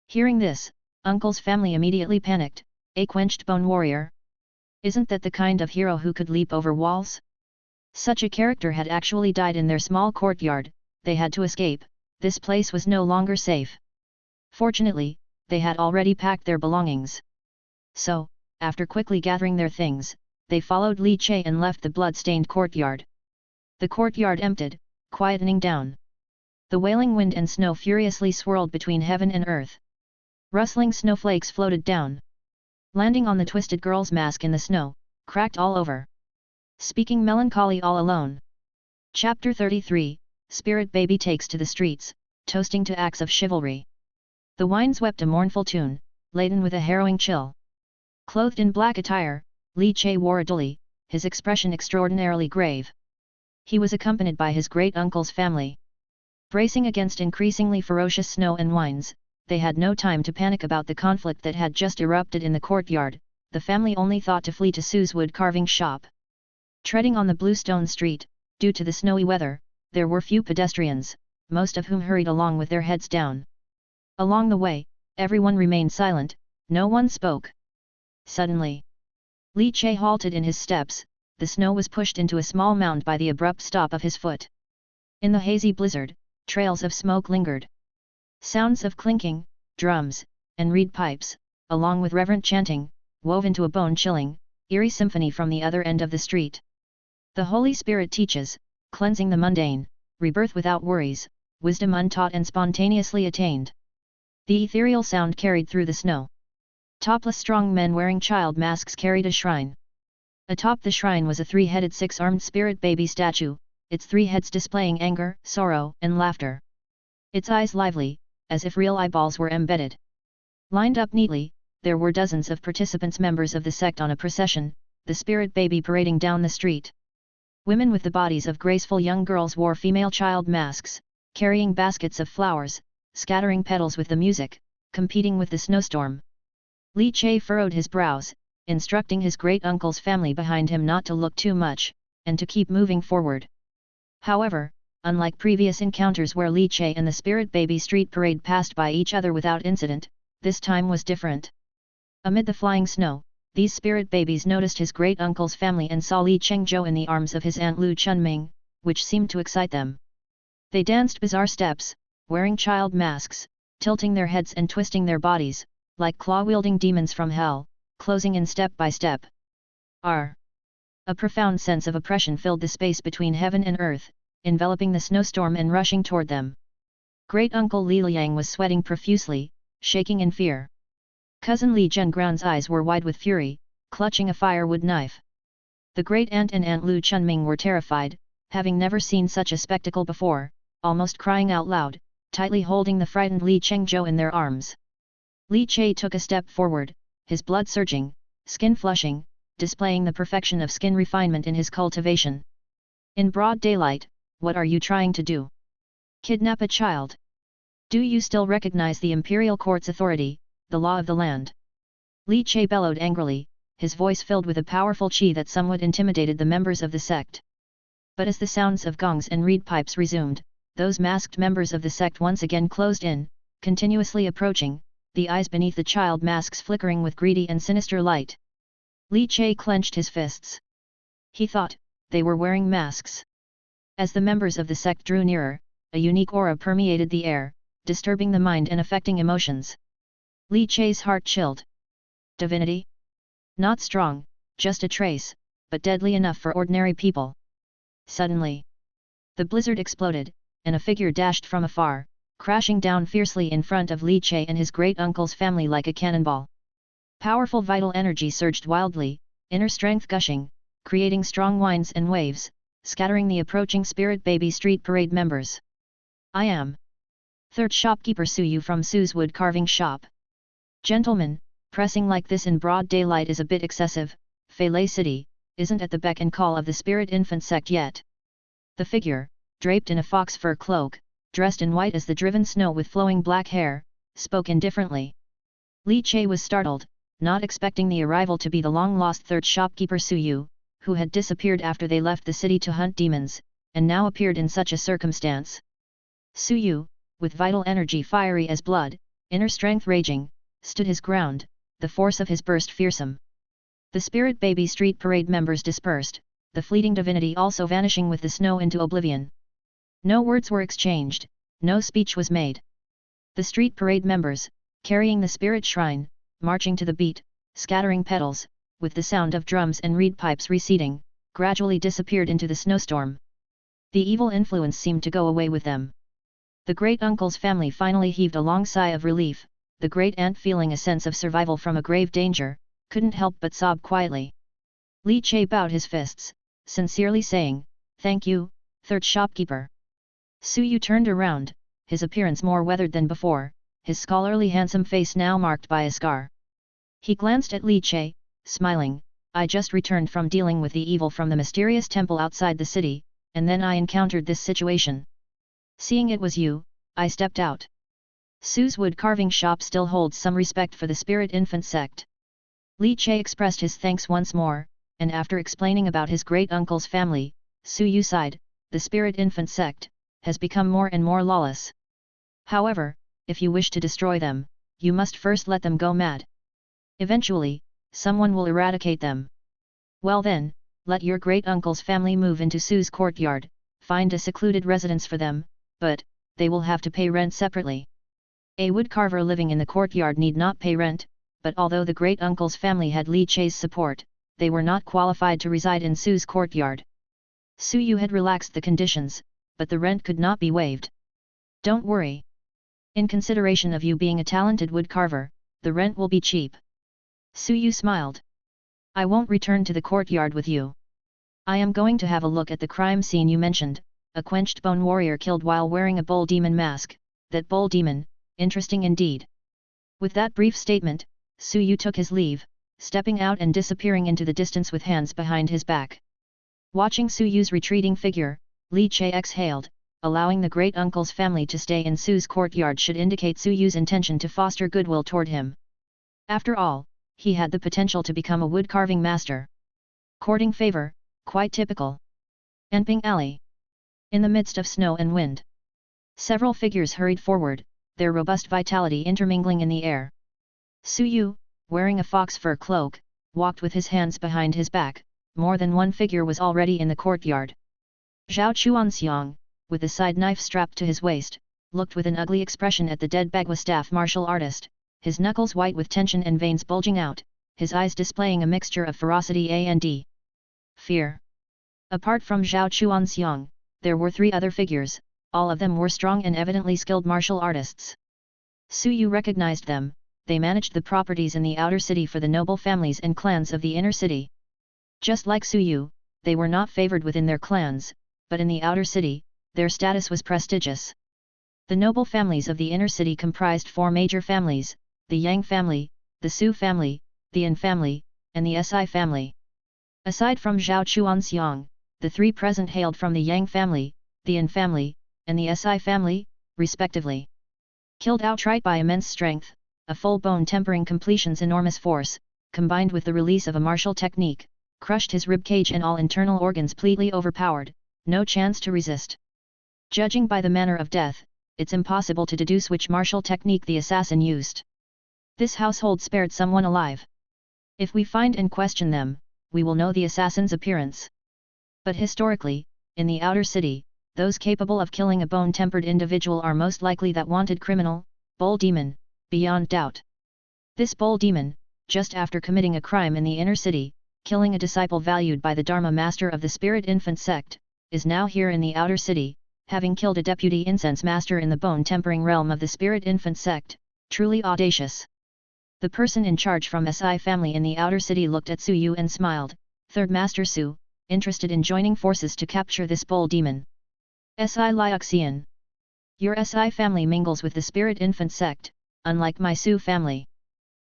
Hearing this, Uncle's family immediately panicked. "A quenched bone warrior? Isn't that the kind of hero who could leap over walls?" Such a character had actually died in their small courtyard. They had to escape. This place was no longer safe. Fortunately, they had already packed their belongings. So, after quickly gathering their things, they followed Li Che and left the blood-stained courtyard. The courtyard emptied, quietening down. The wailing wind and snow furiously swirled between heaven and earth. Rustling snowflakes floated down, landing on the twisted girl's mask in the snow, cracked all over. Speaking melancholy all alone. Chapter 33, Spirit Baby takes to the streets, toasting to acts of chivalry. The winds wept a mournful tune, laden with a harrowing chill. Clothed in black attire, Li Che wore a dully, his expression extraordinarily grave. He was accompanied by his great-uncle's family. Bracing against increasingly ferocious snow and winds, they had no time to panic about the conflict that had just erupted in the courtyard. The family only thought to flee to Su's wood carving shop. Treading on the bluestone street, due to the snowy weather, there were few pedestrians, most of whom hurried along with their heads down. Along the way, everyone remained silent, no one spoke. Suddenly, Li Che halted in his steps. The snow was pushed into a small mound by the abrupt stop of his foot. In the hazy blizzard, trails of smoke lingered. Sounds of clinking, drums, and reed pipes, along with reverent chanting, wove into a bone-chilling, eerie symphony from the other end of the street. The Holy Spirit teaches, cleansing the mundane, rebirth without worries, wisdom untaught and spontaneously attained. The ethereal sound carried through the snow. Topless strong men wearing child masks carried a shrine. Atop the shrine was a three-headed six-armed spirit baby statue, its three heads displaying anger, sorrow, and laughter. Its eyes lively, as if real eyeballs were embedded. Lined up neatly, there were dozens of participants, members of the sect on a procession, the spirit baby parading down the street. Women with the bodies of graceful young girls wore female child masks, carrying baskets of flowers, scattering petals with the music, competing with the snowstorm. Li Che furrowed his brows, instructing his great-uncle's family behind him not to look too much, and to keep moving forward. However, unlike previous encounters where Li Che and the spirit baby street parade passed by each other without incident, this time was different. Amid the flying snow, these spirit babies noticed his great-uncle's family and saw Li Chengzhou in the arms of his aunt Lu Chunming, which seemed to excite them. They danced bizarre steps, wearing child masks, tilting their heads and twisting their bodies, like claw-wielding demons from hell, closing in step by step. A profound sense of oppression filled the space between heaven and earth, enveloping the snowstorm and rushing toward them. Great-uncle Li Liang was sweating profusely, shaking in fear. Cousin Li Zhenground's eyes were wide with fury, clutching a firewood knife. The great-aunt and Aunt Lu Chunming were terrified, having never seen such a spectacle before, almost crying out loud, tightly holding the frightened Li Chengzhou in their arms. Li Che took a step forward, his blood surging, skin flushing, displaying the perfection of skin refinement in his cultivation. In broad daylight, what are you trying to do? Kidnap a child? Do you still recognize the imperial court's authority, the law of the land? Li Che bellowed angrily, his voice filled with a powerful qi that somewhat intimidated the members of the sect. But as the sounds of gongs and reed pipes resumed, those masked members of the sect once again closed in, continuously approaching, the eyes beneath the child masks flickering with greedy and sinister light. Li Che clenched his fists. He thought, they were wearing masks. As the members of the sect drew nearer, a unique aura permeated the air, disturbing the mind and affecting emotions. Li Che's heart chilled. Divinity? Not strong, just a trace, but deadly enough for ordinary people. Suddenly, the blizzard exploded, and a figure dashed from afar, crashing down fiercely in front of Li Che and his great-uncle's family like a cannonball. Powerful vital energy surged wildly, inner strength gushing, creating strong winds and waves, scattering the approaching spirit baby street parade members. I am third shopkeeper Su Yu from Su's wood carving shop. Gentlemen, pressing like this in broad daylight is a bit excessive. Fei Lei City isn't at the beck and call of the spirit infant sect yet. The figure, draped in a fox fur cloak, dressed in white as the driven snow with flowing black hair, spoke indifferently. Li Che was startled, not expecting the arrival to be the long-lost third shopkeeper Su Yu, who had disappeared after they left the city to hunt demons, and now appeared in such a circumstance. Su Yu, with vital energy fiery as blood, inner strength raging, stood his ground, the force of his burst fearsome. The spirit baby street parade members dispersed, the fleeting divinity also vanishing with the snow into oblivion. No words were exchanged, no speech was made. The street parade members, carrying the spirit shrine, marching to the beat, scattering petals, with the sound of drums and reed pipes receding, gradually disappeared into the snowstorm. The evil influence seemed to go away with them. The great-uncle's family finally heaved a long sigh of relief. The great-aunt, feeling a sense of survival from a grave danger, couldn't help but sob quietly. Li Che bowed his fists, sincerely saying, "Thank you, third shopkeeper." Su Yu turned around, his appearance more weathered than before, his scholarly handsome face now marked by a scar. He glanced at Li Che, smiling, "I just returned from dealing with the evil from the mysterious temple outside the city, and then I encountered this situation. Seeing it was you, I stepped out." Su's wood carving shop still holds some respect for the spirit infant sect. Li Che expressed his thanks once more, and after explaining about his great-uncle's family, Su Yu sighed, "The spirit infant sect has become more and more lawless. However, if you wish to destroy them, you must first let them go mad. Eventually, someone will eradicate them. Well then, let your great-uncle's family move into Su's courtyard, find a secluded residence for them, but they will have to pay rent separately. A woodcarver living in the courtyard need not pay rent," but although the great-uncle's family had Li Che's support, they were not qualified to reside in Su's courtyard. Su Yu had relaxed the conditions, but the rent could not be waived. Don't worry. In consideration of you being a talented woodcarver, the rent will be cheap. Su Yu smiled. I won't return to the courtyard with you. I am going to have a look at the crime scene you mentioned, a quenched bone warrior killed while wearing a bull demon mask, that bull demon, interesting indeed. With that brief statement, Su Yu took his leave, stepping out and disappearing into the distance with hands behind his back. Watching Su Yu's retreating figure, Li Che exhaled, allowing the great-uncle's family to stay in Su's courtyard should indicate Su Yu's intention to foster goodwill toward him. After all, he had the potential to become a wood-carving master. Courting favor, quite typical. Enping Alley. In the midst of snow and wind, several figures hurried forward, their robust vitality intermingling in the air. Su Yu, wearing a fox fur cloak, walked with his hands behind his back. More than one figure was already in the courtyard. Zhao Chuanxiang, with a side knife strapped to his waist, looked with an ugly expression at the dead Bagua staff martial artist, his knuckles white with tension and veins bulging out, his eyes displaying a mixture of ferocity and fear. Apart from Zhao Chuanxiang, there were 3 other figures, all of them were strong and evidently skilled martial artists. Su Yu recognized them, they managed the properties in the outer city for the noble families and clans of the inner city. Just like Su Yu, they were not favored within their clans, but in the outer city, their status was prestigious. The noble families of the inner city comprised 4 major families, the Yang family, the Su family, the An family, and the Si family. Aside from Zhao Chuanxiang, the 3 present hailed from the Yang family, the An family, and the Si family, respectively. Killed outright by immense strength, a full bone tempering completion's enormous force, combined with the release of a martial technique, crushed his ribcage and all internal organs completely overpowered, no chance to resist. Judging by the manner of death, it's impossible to deduce which martial technique the assassin used. This household spared someone alive. If we find and question them, we will know the assassin's appearance. But historically, in the outer city, those capable of killing a bone-tempered individual are most likely that wanted criminal, bull demon, beyond doubt. This bull demon, just after committing a crime in the inner city, killing a disciple valued by the Dharma master of the Spirit Infant sect, is now here in the outer city, having killed a deputy incense master in the bone-tempering realm of the Spirit Infant sect, truly audacious. The person in charge from Si family in the outer city looked at Su Yu and smiled, Third Master Su, interested in joining forces to capture this bull demon. Si Liuxian. Your Si family mingles with the Spirit Infant sect, unlike my Su family.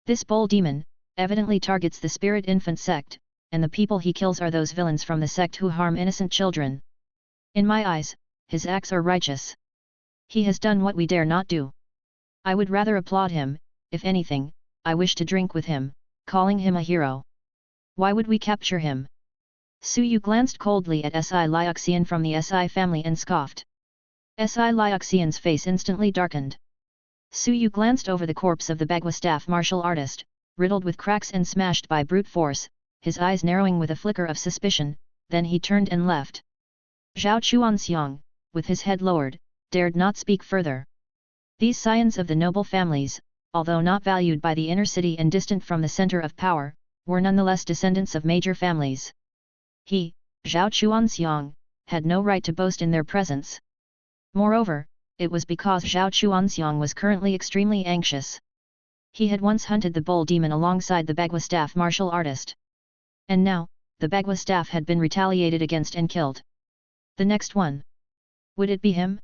This bull demon, evidently targets the Spirit Infant sect, and the people he kills are those villains from the sect who harm innocent children. In my eyes, his acts are righteous. He has done what we dare not do. I would rather applaud him, if anything, I wish to drink with him, calling him a hero. Why would we capture him? Su Yu glanced coldly at Si Liuxian from the Si family and scoffed. Si Liuxian's face instantly darkened. Su Yu glanced over the corpse of the Bagua staff martial artist, riddled with cracks and smashed by brute force, his eyes narrowing with a flicker of suspicion, then he turned and left. Zhao Chuanxiang, with his head lowered, dared not speak further. These scions of the noble families, although not valued by the inner city and distant from the center of power, were nonetheless descendants of major families. He, Zhao Chuanxiang, had no right to boast in their presence. Moreover, it was because Zhao Chuanxiang was currently extremely anxious. He had once hunted the bull demon alongside the Bagua staff martial artist. And now, the Bagua staff had been retaliated against and killed. The next one. Would it be him?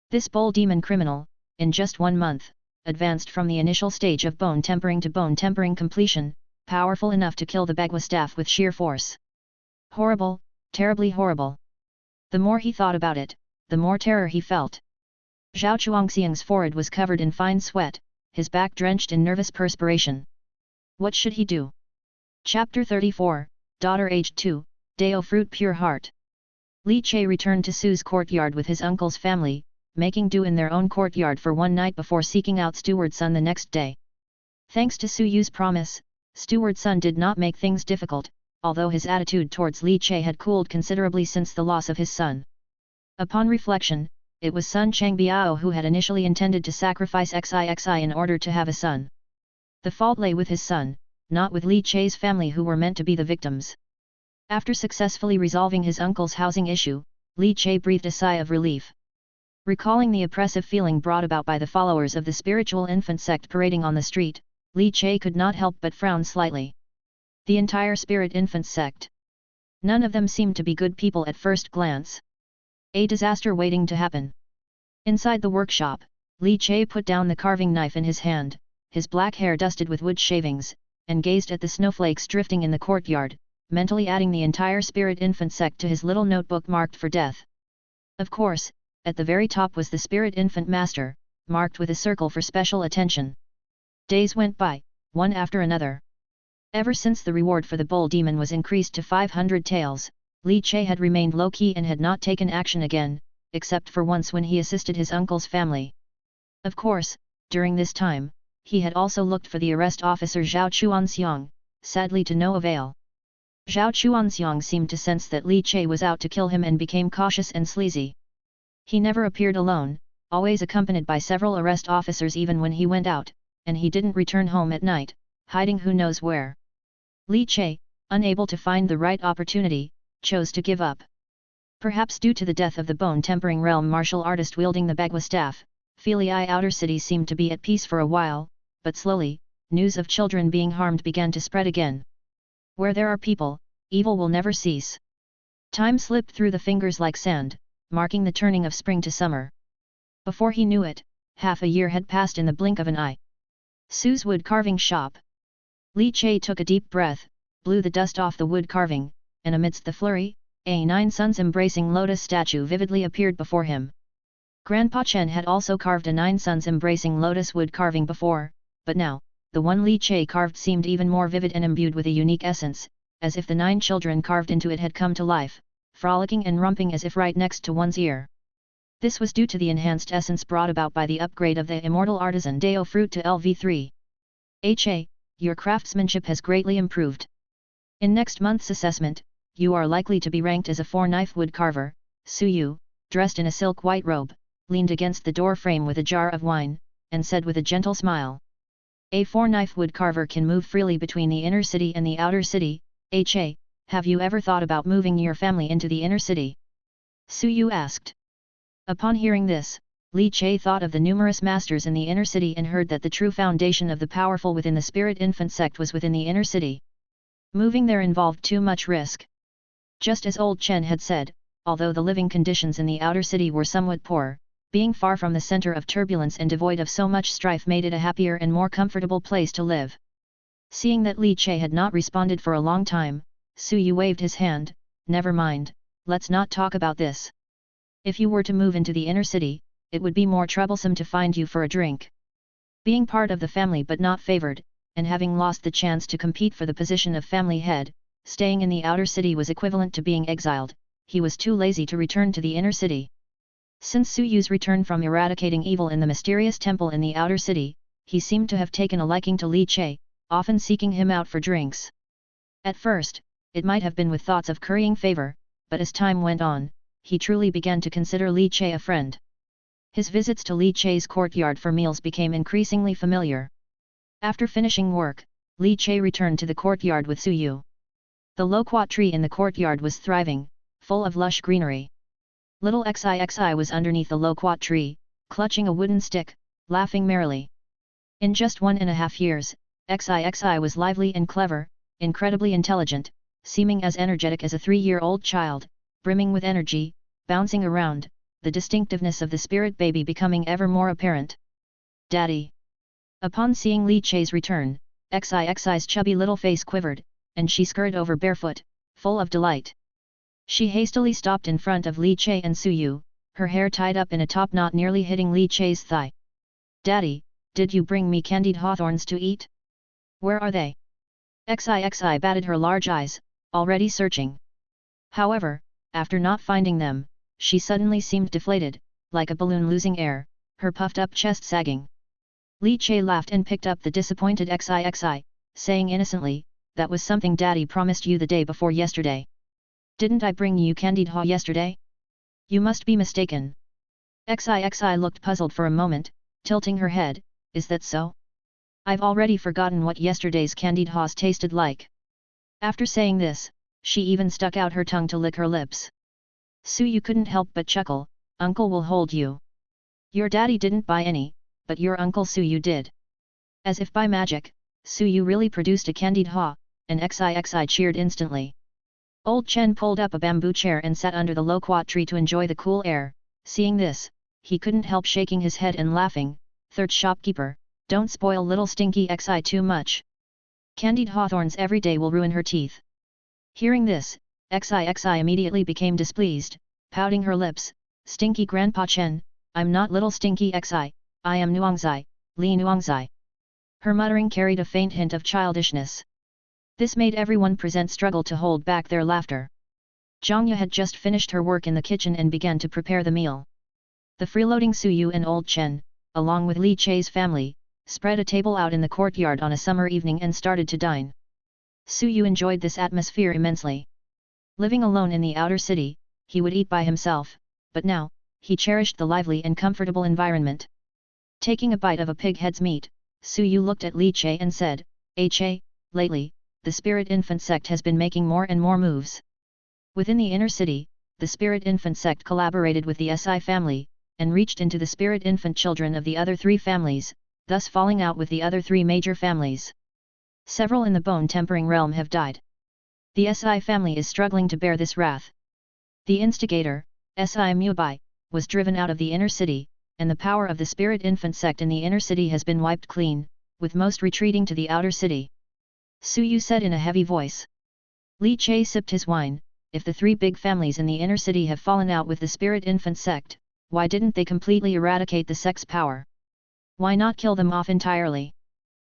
This bull demon criminal, in just 1 month, advanced from the initial stage of bone tempering to bone tempering completion, powerful enough to kill the Bagua staff with sheer force. Horrible, terribly horrible. The more he thought about it, the more terror he felt. Zhao Chuanxiang's forehead was covered in fine sweat, his back drenched in nervous perspiration. What should he do? Chapter 34, Daughter aged 2, Dao Fruit Pure Heart. Li Che returned to Su's courtyard with his uncle's family, making do in their own courtyard for 1 night before seeking out Steward Sun the next day. Thanks to Su Yu's promise, Steward Sun did not make things difficult, although his attitude towards Li Che had cooled considerably since the loss of his son. Upon reflection, it was Sun Changbiao who had initially intended to sacrifice Xixi in order to have a son. The fault lay with his son, not with Li Chei's family who were meant to be the victims. After successfully resolving his uncle's housing issue, Li Chei breathed a sigh of relief. Recalling the oppressive feeling brought about by the followers of the spiritual infant sect parading on the street, Li Chei could not help but frown slightly. The entire spirit infant sect. None of them seemed to be good people at first glance. A disaster waiting to happen. Inside the workshop, Li Chei put down the carving knife in his hand, his black hair dusted with wood shavings, and gazed at the snowflakes drifting in the courtyard, mentally adding the entire spirit infant sect to his little notebook marked for death. Of course, at the very top was the spirit infant master, marked with a circle for special attention. Days went by, one after another. Ever since the reward for the bull demon was increased to 500 taels, Li Chei had remained low-key and had not taken action again, except for once when he assisted his uncle's family. Of course, during this time, he had also looked for the arrest officer Zhao Chuanxiang, sadly to no avail. Zhao Chuanxiang seemed to sense that Li Chei was out to kill him and became cautious and sleazy. He never appeared alone, always accompanied by several arrest officers even when he went out, and he didn't return home at night, hiding who knows where. Li Chei, unable to find the right opportunity, chose to give up. Perhaps due to the death of the bone-tempering realm martial artist wielding the Bagua staff, Filii Outer City seemed to be at peace for a while, but slowly, news of children being harmed began to spread again. Where there are people, evil will never cease. Time slipped through the fingers like sand, marking the turning of spring to summer. Before he knew it, half a year had passed in the blink of an eye. Sue's wood carving shop. Li Chei took a deep breath, blew the dust off the wood carving, and amidst the flurry, a 9 suns embracing lotus statue vividly appeared before him. Grandpa Chen had also carved a 9 suns embracing lotus wood carving before, but now, the one Li Chei carved seemed even more vivid and imbued with a unique essence, as if the 9 children carved into it had come to life, frolicking and romping as if right next to one's ear. This was due to the enhanced essence brought about by the upgrade of the Immortal Artisan Deo fruit to LV3. HA, your craftsmanship has greatly improved. In next month's assessment, you are likely to be ranked as a 4-knife wood carver. Su Yu, dressed in a silk white robe, leaned against the door frame with a jar of wine, and said with a gentle smile. A 4-knife wood carver can move freely between the inner city and the outer city. HA, have you ever thought about moving your family into the inner city? Su Yu asked. Upon hearing this, Li Chei thought of the numerous masters in the inner city and heard that the true foundation of the powerful within the spirit infant sect was within the inner city. Moving there involved too much risk. Just as old Chen had said, although the living conditions in the outer city were somewhat poor, being far from the center of turbulence and devoid of so much strife made it a happier and more comfortable place to live. Seeing that Li Chei had not responded for a long time, Su Yu waved his hand. Never mind, let's not talk about this. If you were to move into the inner city, it would be more troublesome to find you for a drink. Being part of the family but not favored, and having lost the chance to compete for the position of family head, staying in the outer city was equivalent to being exiled. He was too lazy to return to the inner city. Since Su Yu's return from eradicating evil in the mysterious temple in the outer city, he seemed to have taken a liking to Li Chei, often seeking him out for drinks. At first, it might have been with thoughts of currying favor, but as time went on, he truly began to consider Li Chei a friend. His visits to Li Chei's courtyard for meals became increasingly familiar. After finishing work, Li Chei returned to the courtyard with Su Yu. The loquat tree in the courtyard was thriving, full of lush greenery. Little Xixi was underneath the loquat tree, clutching a wooden stick, laughing merrily. In just 1.5 years, Xixi was lively and clever, incredibly intelligent, seeming as energetic as a 3-year-old child, brimming with energy, bouncing around, the distinctiveness of the spirit baby becoming ever more apparent. Daddy! Upon seeing Li Chei's return, Xixi's chubby little face quivered, and she scurried over barefoot, full of delight. She hastily stopped in front of Li Chei and Su Yu, her hair tied up in a top knot nearly hitting Li Chei's thigh. Daddy, did you bring me candied hawthorns to eat? Where are they? Xixi batted her large eyes, already searching. However, after not finding them, she suddenly seemed deflated, like a balloon losing air, her puffed-up chest sagging. Li Chei laughed and picked up the disappointed Xixi, saying innocently, that was something Daddy promised you the day before yesterday. Didn't I bring you candied haw yesterday? You must be mistaken. Xixi looked puzzled for a moment, tilting her head. Is that so? I've already forgotten what yesterday's candied haws tasted like. After saying this, she even stuck out her tongue to lick her lips. Suyu couldn't help but chuckle. Uncle will hold you. Your daddy didn't buy any, but your uncle Suyu did. As if by magic, Suyu really produced a candied haw, and XIXI cheered instantly. Old Chen pulled up a bamboo chair and sat under the loquat tree to enjoy the cool air. Seeing this, he couldn't help shaking his head and laughing. Third shopkeeper, don't spoil little stinky XI too much. Candied hawthorns every day will ruin her teeth. Hearing this, XIXI immediately became displeased, pouting her lips. Stinky Grandpa Chen, I'm not little stinky XI, I am Nuangzai, Li Nuangzai. Her muttering carried a faint hint of childishness. This made everyone present struggle to hold back their laughter. Zhangya had just finished her work in the kitchen and began to prepare the meal. The freeloading Suyu and Old Chen, along with Li Chei's family, spread a table out in the courtyard on a summer evening and started to dine. Suyu enjoyed this atmosphere immensely. Living alone in the outer city, he would eat by himself, but now, he cherished the lively and comfortable environment. Taking a bite of a pig head's meat, Suyu looked at Li Chei and said, Che, lately, the Spirit Infant sect has been making more and more moves. Within the inner city, the Spirit Infant sect collaborated with the Si family, and reached into the Spirit Infant children of the other three families, thus falling out with the other three major families. Several in the bone-tempering realm have died. The Si family is struggling to bear this wrath. The instigator, Si Mubai, was driven out of the inner city, and the power of the Spirit Infant sect in the inner city has been wiped clean, with most retreating to the outer city. Suyu said in a heavy voice. Li Chei sipped his wine. If the three big families in the inner city have fallen out with the Spirit Infant sect, why didn't they completely eradicate the sect's power? Why not kill them off entirely?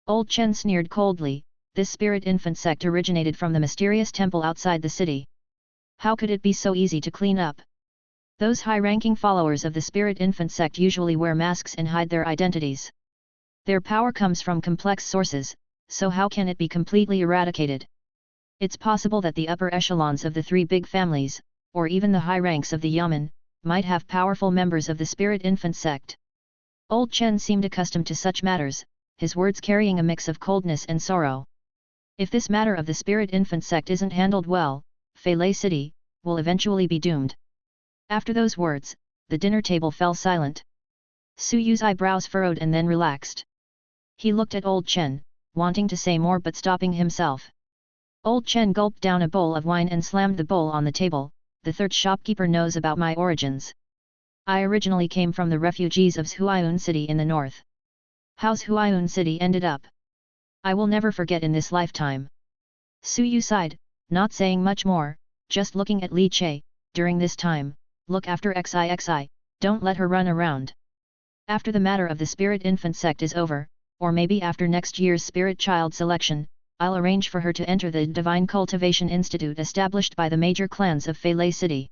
Old Chen sneered coldly. This Spirit Infant sect originated from the mysterious temple outside the city. How could it be so easy to clean up? Those high-ranking followers of the Spirit Infant sect usually wear masks and hide their identities. Their power comes from complex sources, so how can it be completely eradicated? It's possible that the upper echelons of the three big families, or even the high ranks of the Yamen, might have powerful members of the Spirit Infant sect. Old Chen seemed accustomed to such matters, his words carrying a mix of coldness and sorrow. If this matter of the Spirit Infant sect isn't handled well, Feilei City will eventually be doomed. After those words, the dinner table fell silent. Suyu's eyebrows furrowed and then relaxed. He looked at Old Chen, wanting to say more but stopping himself. Old Chen gulped down a bowl of wine and slammed the bowl on the table. The third shopkeeper knows about my origins. I originally came from the refugees of Huayun City in the north. How's Huayun City ended up? I will never forget in this lifetime. Suyu sighed, not saying much more, just looking at Li Chei. During this time, look after XIXI, don't let her run around. After the matter of the Spirit Infant sect is over, or maybe after next year's Spirit Child selection, I'll arrange for her to enter the Divine Cultivation Institute established by the major clans of Feilei City.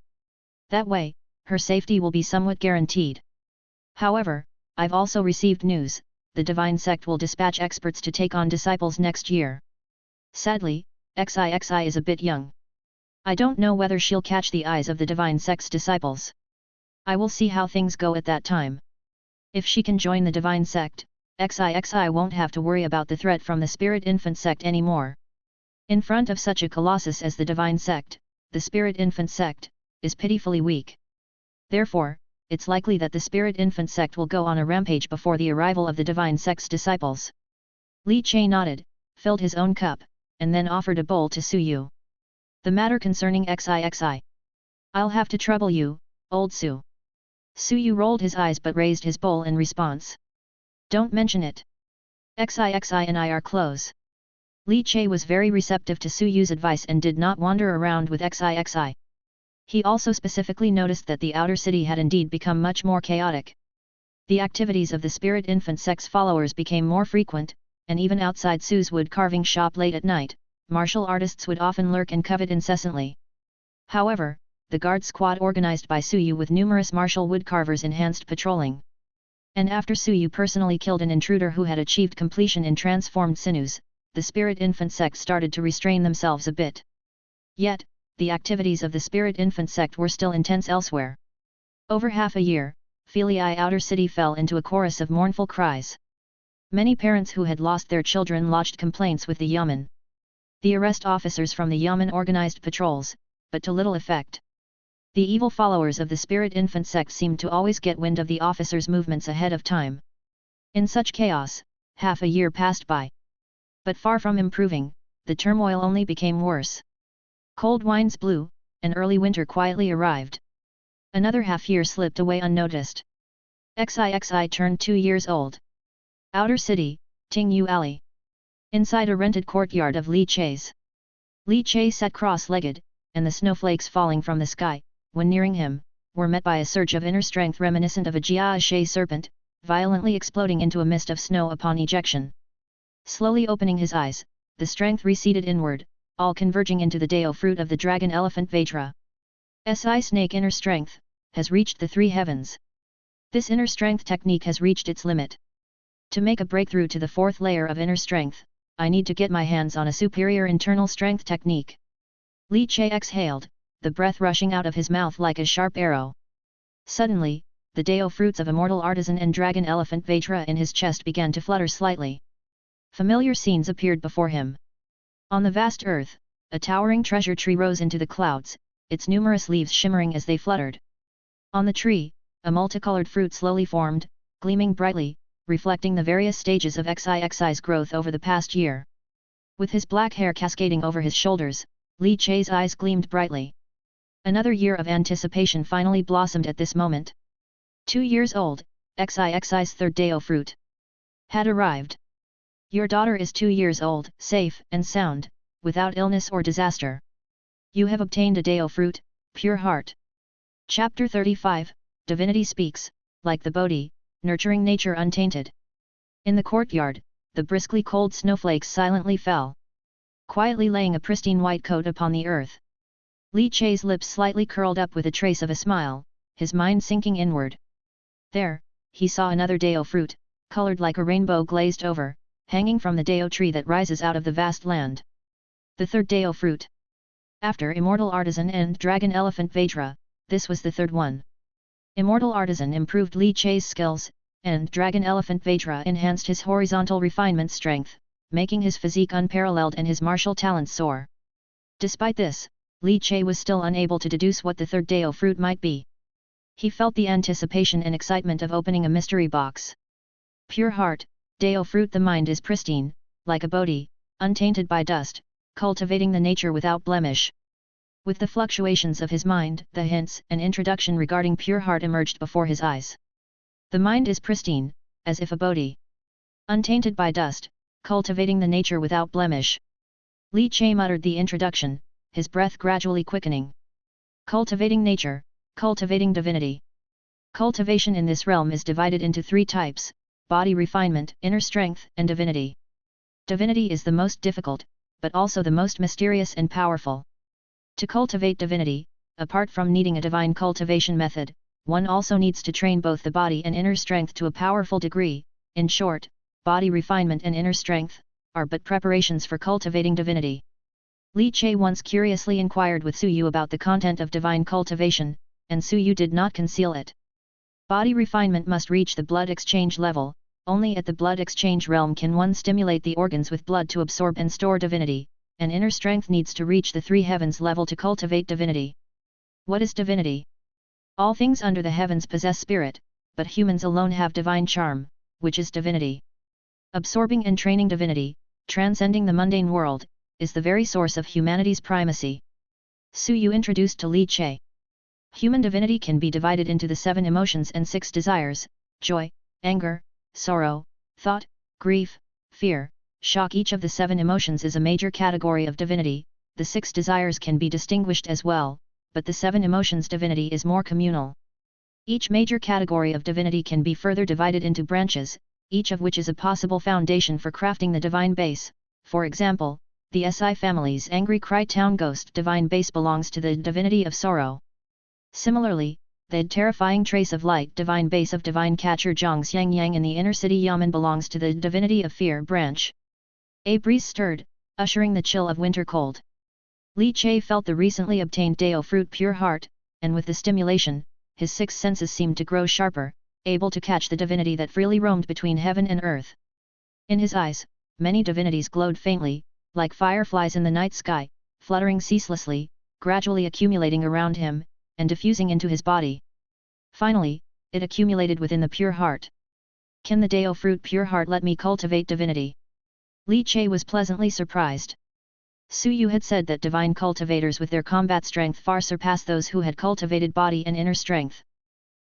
That way, her safety will be somewhat guaranteed. However, I've also received news, the Divine Sect will dispatch experts to take on disciples next year. Sadly, XIXI is a bit young. I don't know whether she'll catch the eyes of the Divine Sect's disciples. I will see how things go at that time. If she can join the Divine Sect, XIXI won't have to worry about the threat from the Spirit Infant sect anymore. In front of such a colossus as the Divine Sect, the Spirit Infant sect is pitifully weak. Therefore, it's likely that the Spirit Infant sect will go on a rampage before the arrival of the Divine Sect's disciples. Li Chei nodded, filled his own cup, and then offered a bowl to Suyu. The matter concerning XIXI. I'll have to trouble you, old Su. Suyu rolled his eyes but raised his bowl in response. Don't mention it. XIXI and I are close. Li Chei was very receptive to Suyu's advice and did not wander around with XIXI. He also specifically noticed that the outer city had indeed become much more chaotic. The activities of the Spirit Infant sect's followers became more frequent, and even outside Su's wood carving shop late at night, martial artists would often lurk and covet incessantly. However, the guard squad organized by Suyu with numerous martial woodcarvers enhanced patrolling. And after Suyu personally killed an intruder who had achieved completion in transformed sinews, the Spirit Infant sect started to restrain themselves a bit. Yet, the activities of the Spirit Infant sect were still intense elsewhere. Over half a year, Feilei Outer City fell into a chorus of mournful cries. Many parents who had lost their children lodged complaints with the yamen. The arrest officers from the yamen organized patrols, but to little effect. The evil followers of the spirit infant sect seemed to always get wind of the officers' movements ahead of time. In such chaos, half a year passed by. But far from improving, the turmoil only became worse. Cold winds blew, and early winter quietly arrived. Another half-year slipped away unnoticed. XIXI turned 2 years old. Outer city, Tingyu Alley. Inside a rented courtyard of Li Che's. Li Che sat cross-legged, and the snowflakes falling from the sky, when nearing him, were met by a surge of inner strength reminiscent of a Jia serpent, violently exploding into a mist of snow upon ejection. Slowly opening his eyes, the strength receded inward, all converging into the Dao fruit of the dragon elephant Vajra. Si snake inner strength, has reached the 3 heavens. This inner strength technique has reached its limit. To make a breakthrough to the 4th layer of inner strength, I need to get my hands on a superior internal strength technique. Li Che exhaled, the breath rushing out of his mouth like a sharp arrow. Suddenly, the Dao fruits of immortal artisan and dragon elephant Vajra in his chest began to flutter slightly. Familiar scenes appeared before him. On the vast earth, a towering treasure tree rose into the clouds, its numerous leaves shimmering as they fluttered. On the tree, a multicolored fruit slowly formed, gleaming brightly, reflecting the various stages of XIXI's growth over the past year. With his black hair cascading over his shoulders, Li Che's eyes gleamed brightly. Another year of anticipation finally blossomed at this moment. 2 years old, XIXI's 3rd Dao fruit had arrived. Your daughter is 2 years old, safe and sound, without illness or disaster. You have obtained a Dao fruit, pure heart. Chapter 35, Divinity Speaks, like the Bodhi, nurturing nature untainted. In the courtyard, the briskly cold snowflakes silently fell, quietly laying a pristine white coat upon the earth. Li Che's lips slightly curled up with a trace of a smile, his mind sinking inward. There, he saw another Dao fruit, colored like a rainbow glazed over, hanging from the Dao tree that rises out of the vast land. The 3rd Dao fruit. After Immortal Artisan and Dragon Elephant Vajra, this was the 3rd one. Immortal Artisan improved Li Che's skills, and Dragon Elephant Vajra enhanced his horizontal refinement strength, making his physique unparalleled and his martial talents soar. Despite this, Li Che was still unable to deduce what the 3rd Dao fruit might be. He felt the anticipation and excitement of opening a mystery box. Pure heart, Dao fruit. The mind is pristine, like a Bodhi, untainted by dust, cultivating the nature without blemish. With the fluctuations of his mind, the hints and introduction regarding pure heart emerged before his eyes. The mind is pristine, as if a Bodhi. Untainted by dust, cultivating the nature without blemish. Li Che muttered the introduction, his breath gradually quickening. Cultivating nature, cultivating divinity. Cultivation in this realm is divided into 3 types: body refinement, inner strength, and divinity. Divinity is the most difficult, but also the most mysterious and powerful. To cultivate divinity, apart from needing a divine cultivation method, one also needs to train both the body and inner strength to a powerful degree. In short, body refinement and inner strength are but preparations for cultivating divinity. Li Che once curiously inquired with Su Yu about the content of divine cultivation, and Su Yu did not conceal it. Body refinement must reach the blood exchange level. Only at the blood exchange realm can one stimulate the organs with blood to absorb and store divinity, and inner strength needs to reach the 3 heavens level to cultivate divinity. What is divinity? All things under the heavens possess spirit, but humans alone have divine charm, which is divinity. Absorbing and training divinity, transcending the mundane world, is the very source of humanity's primacy. Su Yu introduced to Li Che. Human divinity can be divided into the 7 emotions and 6 desires: joy, anger, sorrow, thought, grief, fear, shock. Each of the 7 emotions is a major category of divinity. The 6 desires can be distinguished as well, but the 7 emotions divinity is more communal. Each major category of divinity can be further divided into branches, each of which is a possible foundation for crafting the divine base. For example, the Si family's angry cry town ghost divine base belongs to the divinity of sorrow. Similarly, the terrifying trace of light divine base of divine catcher Zhang Xiang Yang in the inner city Yamen belongs to the divinity of fear branch. A breeze stirred, ushering the chill of winter cold. Li Che felt the recently obtained Dao fruit pure heart, and with the stimulation, his 6 senses seemed to grow sharper, able to catch the divinity that freely roamed between heaven and earth. In his eyes, many divinities glowed faintly, like fireflies in the night sky, fluttering ceaselessly, gradually accumulating around him, and diffusing into his body. Finally, it accumulated within the pure heart. Can the Dao fruit pure heart let me cultivate divinity? Li Che was pleasantly surprised. Su Yu had said that divine cultivators with their combat strength far surpass those who had cultivated body and inner strength.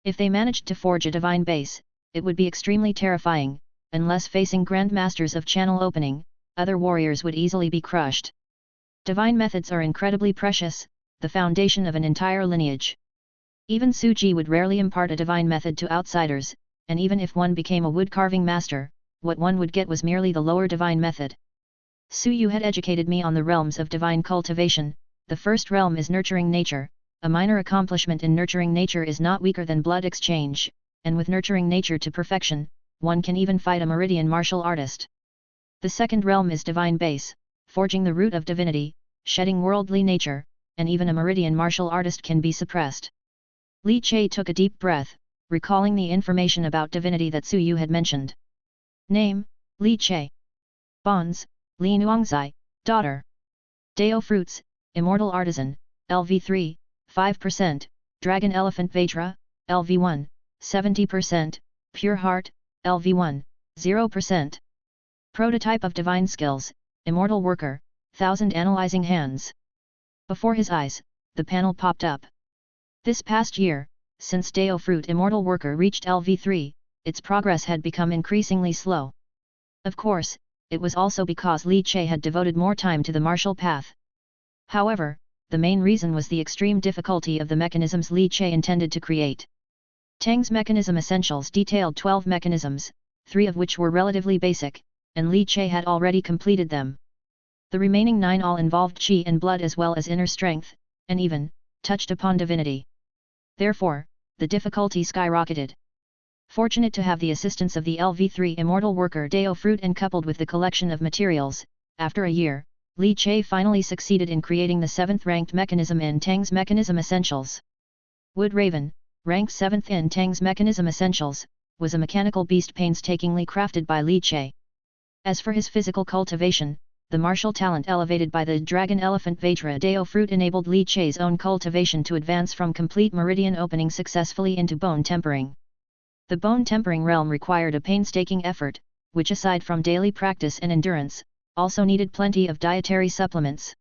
If they managed to forge a divine base, it would be extremely terrifying. Unless facing grandmasters of channel opening, other warriors would easily be crushed. Divine methods are incredibly precious, the foundation of an entire lineage. Even Su Ji would rarely impart a divine method to outsiders, and even if one became a wood-carving master, what one would get was merely the lower divine method. Su Yu had educated me on the realms of divine cultivation. The first realm is nurturing nature. A minor accomplishment in nurturing nature is not weaker than blood exchange, and with nurturing nature to perfection, one can even fight a meridian martial artist. The second realm is divine base, forging the root of divinity, shedding worldly nature, and even a meridian martial artist can be suppressed. Li Che took a deep breath, recalling the information about divinity that Su Yu had mentioned. Name, Li Che. Bonds, Li Nuangzai, daughter. Dao fruits, immortal artisan, LV3, 5%, dragon elephant Vajra, LV1, 70%, pure heart, LV1, 0%. Prototype of divine skills, immortal worker, 1000 analyzing hands. Before his eyes, the panel popped up. This past year, since Dao fruit immortal worker reached LV3, its progress had become increasingly slow. Of course, it was also because Li Che had devoted more time to the martial path. However, the main reason was the extreme difficulty of the mechanisms Li Che intended to create. Tang's mechanism essentials detailed 12 mechanisms, 3 of which were relatively basic, and Li Che had already completed them. The remaining 9 all involved qi and blood as well as inner strength, and even touched upon divinity. Therefore, the difficulty skyrocketed. Fortunate to have the assistance of the LV3 immortal worker Dao fruit and coupled with the collection of materials, after a year, Li Che finally succeeded in creating the 7th ranked mechanism in Tang's mechanism essentials. Wood Raven, ranked 7th in Tang's mechanism essentials, was a mechanical beast painstakingly crafted by Li Che. As for his physical cultivation, the martial talent elevated by the dragon elephant Vajra Dao fruit enabled Li Che's own cultivation to advance from complete meridian opening successfully into bone tempering. The bone tempering realm required a painstaking effort, which aside from daily practice and endurance, also needed plenty of dietary supplements.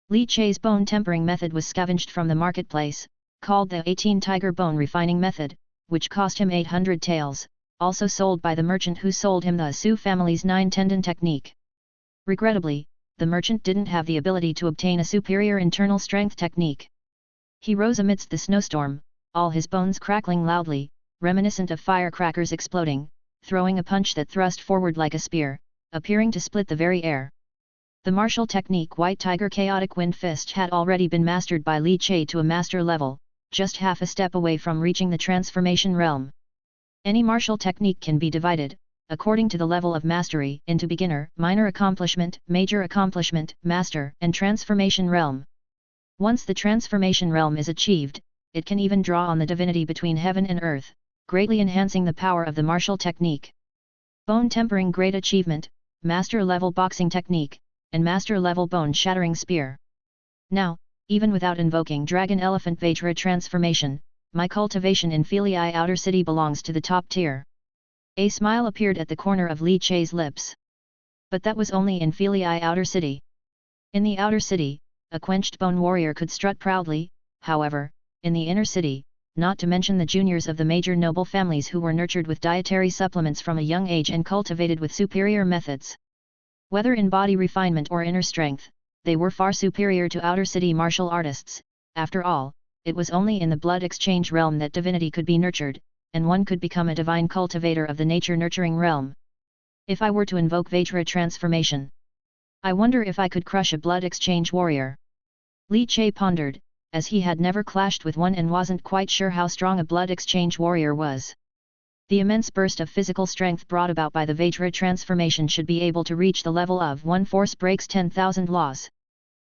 Li Che's bone tempering method was scavenged from the marketplace, called the 18 tiger bone refining method, which cost him 800 taels, also sold by the merchant who sold him the Su family's 9 tendon technique. Regrettably, the merchant didn't have the ability to obtain a superior internal strength technique. He rose amidst the snowstorm, all his bones crackling loudly, reminiscent of firecrackers exploding, throwing a punch that thrust forward like a spear, appearing to split the very air. The martial technique White Tiger Chaotic Wind Fist had already been mastered by Li Che to a master level, just half a step away from reaching the transformation realm. Any martial technique can be divided, according to the level of mastery, into beginner, minor accomplishment, major accomplishment, master, and transformation realm. Once the transformation realm is achieved, it can even draw on the divinity between heaven and earth, greatly enhancing the power of the martial technique. Bone tempering great achievement, master level boxing technique, and master level bone shattering spear. Now, even without invoking Dragon Elephant Vajra transformation, my cultivation in Filii Outer City belongs to the top tier. A smile appeared at the corner of Li Che's lips. But that was only in Filii Outer City. In the Outer City, a quenched bone warrior could strut proudly, however, in the Inner City, not to mention the juniors of the major noble families who were nurtured with dietary supplements from a young age and cultivated with superior methods. Whether in body refinement or inner strength, they were far superior to Outer City martial artists. After all, it was only in the blood exchange realm that divinity could be nurtured, and one could become a divine cultivator of the nature-nurturing realm. If I were to invoke Vajra transformation, I wonder if I could crush a blood exchange warrior. Li Che pondered, as he had never clashed with one and wasn't quite sure how strong a blood exchange warrior was. The immense burst of physical strength brought about by the Vajra transformation should be able to reach the level of one force breaks 10,000 laws.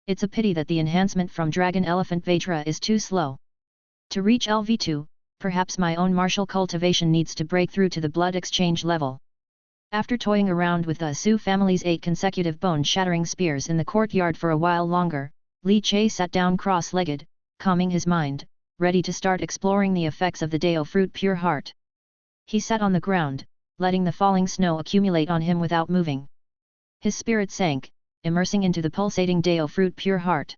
It's a pity that the enhancement from Dragon Elephant Vajra is too slow. To reach LV2, perhaps my own martial cultivation needs to break through to the blood exchange level. After toying around with the Su family's 8 consecutive bone-shattering spears in the courtyard for a while longer, Li Che sat down cross-legged, calming his mind, ready to start exploring the effects of the Dao fruit pure heart. He sat on the ground, letting the falling snow accumulate on him without moving. His spirit sank, immersing into the pulsating Dao fruit pure heart.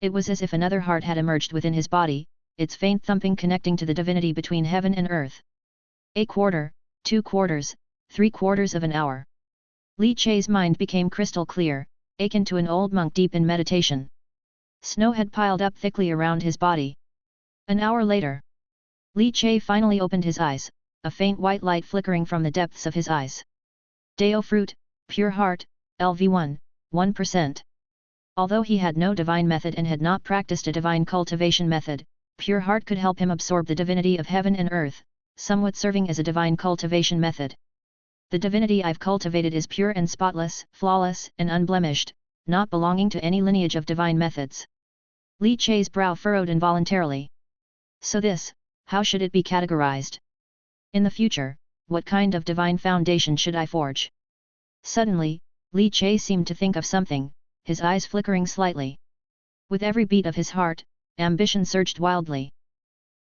It was as if another heart had emerged within his body, its faint thumping connecting to the divinity between heaven and earth. A quarter, 2 quarters, 3/4 of an hour. Li Che's mind became crystal clear, akin to an old monk deep in meditation. Snow had piled up thickly around his body. An hour later, Li Che finally opened his eyes, a faint white light flickering from the depths of his eyes. Dao fruit, pure heart, LV1, 1%. Although he had no divine method and had not practiced a divine cultivation method, pure heart could help him absorb the divinity of heaven and earth, somewhat serving as a divine cultivation method. The divinity I've cultivated is pure and spotless, flawless and unblemished, not belonging to any lineage of divine methods. Li Che's brow furrowed involuntarily. So this, how should it be categorized? In the future, what kind of divine foundation should I forge? Suddenly, Li Che seemed to think of something, his eyes flickering slightly. With every beat of his heart, ambition surged wildly.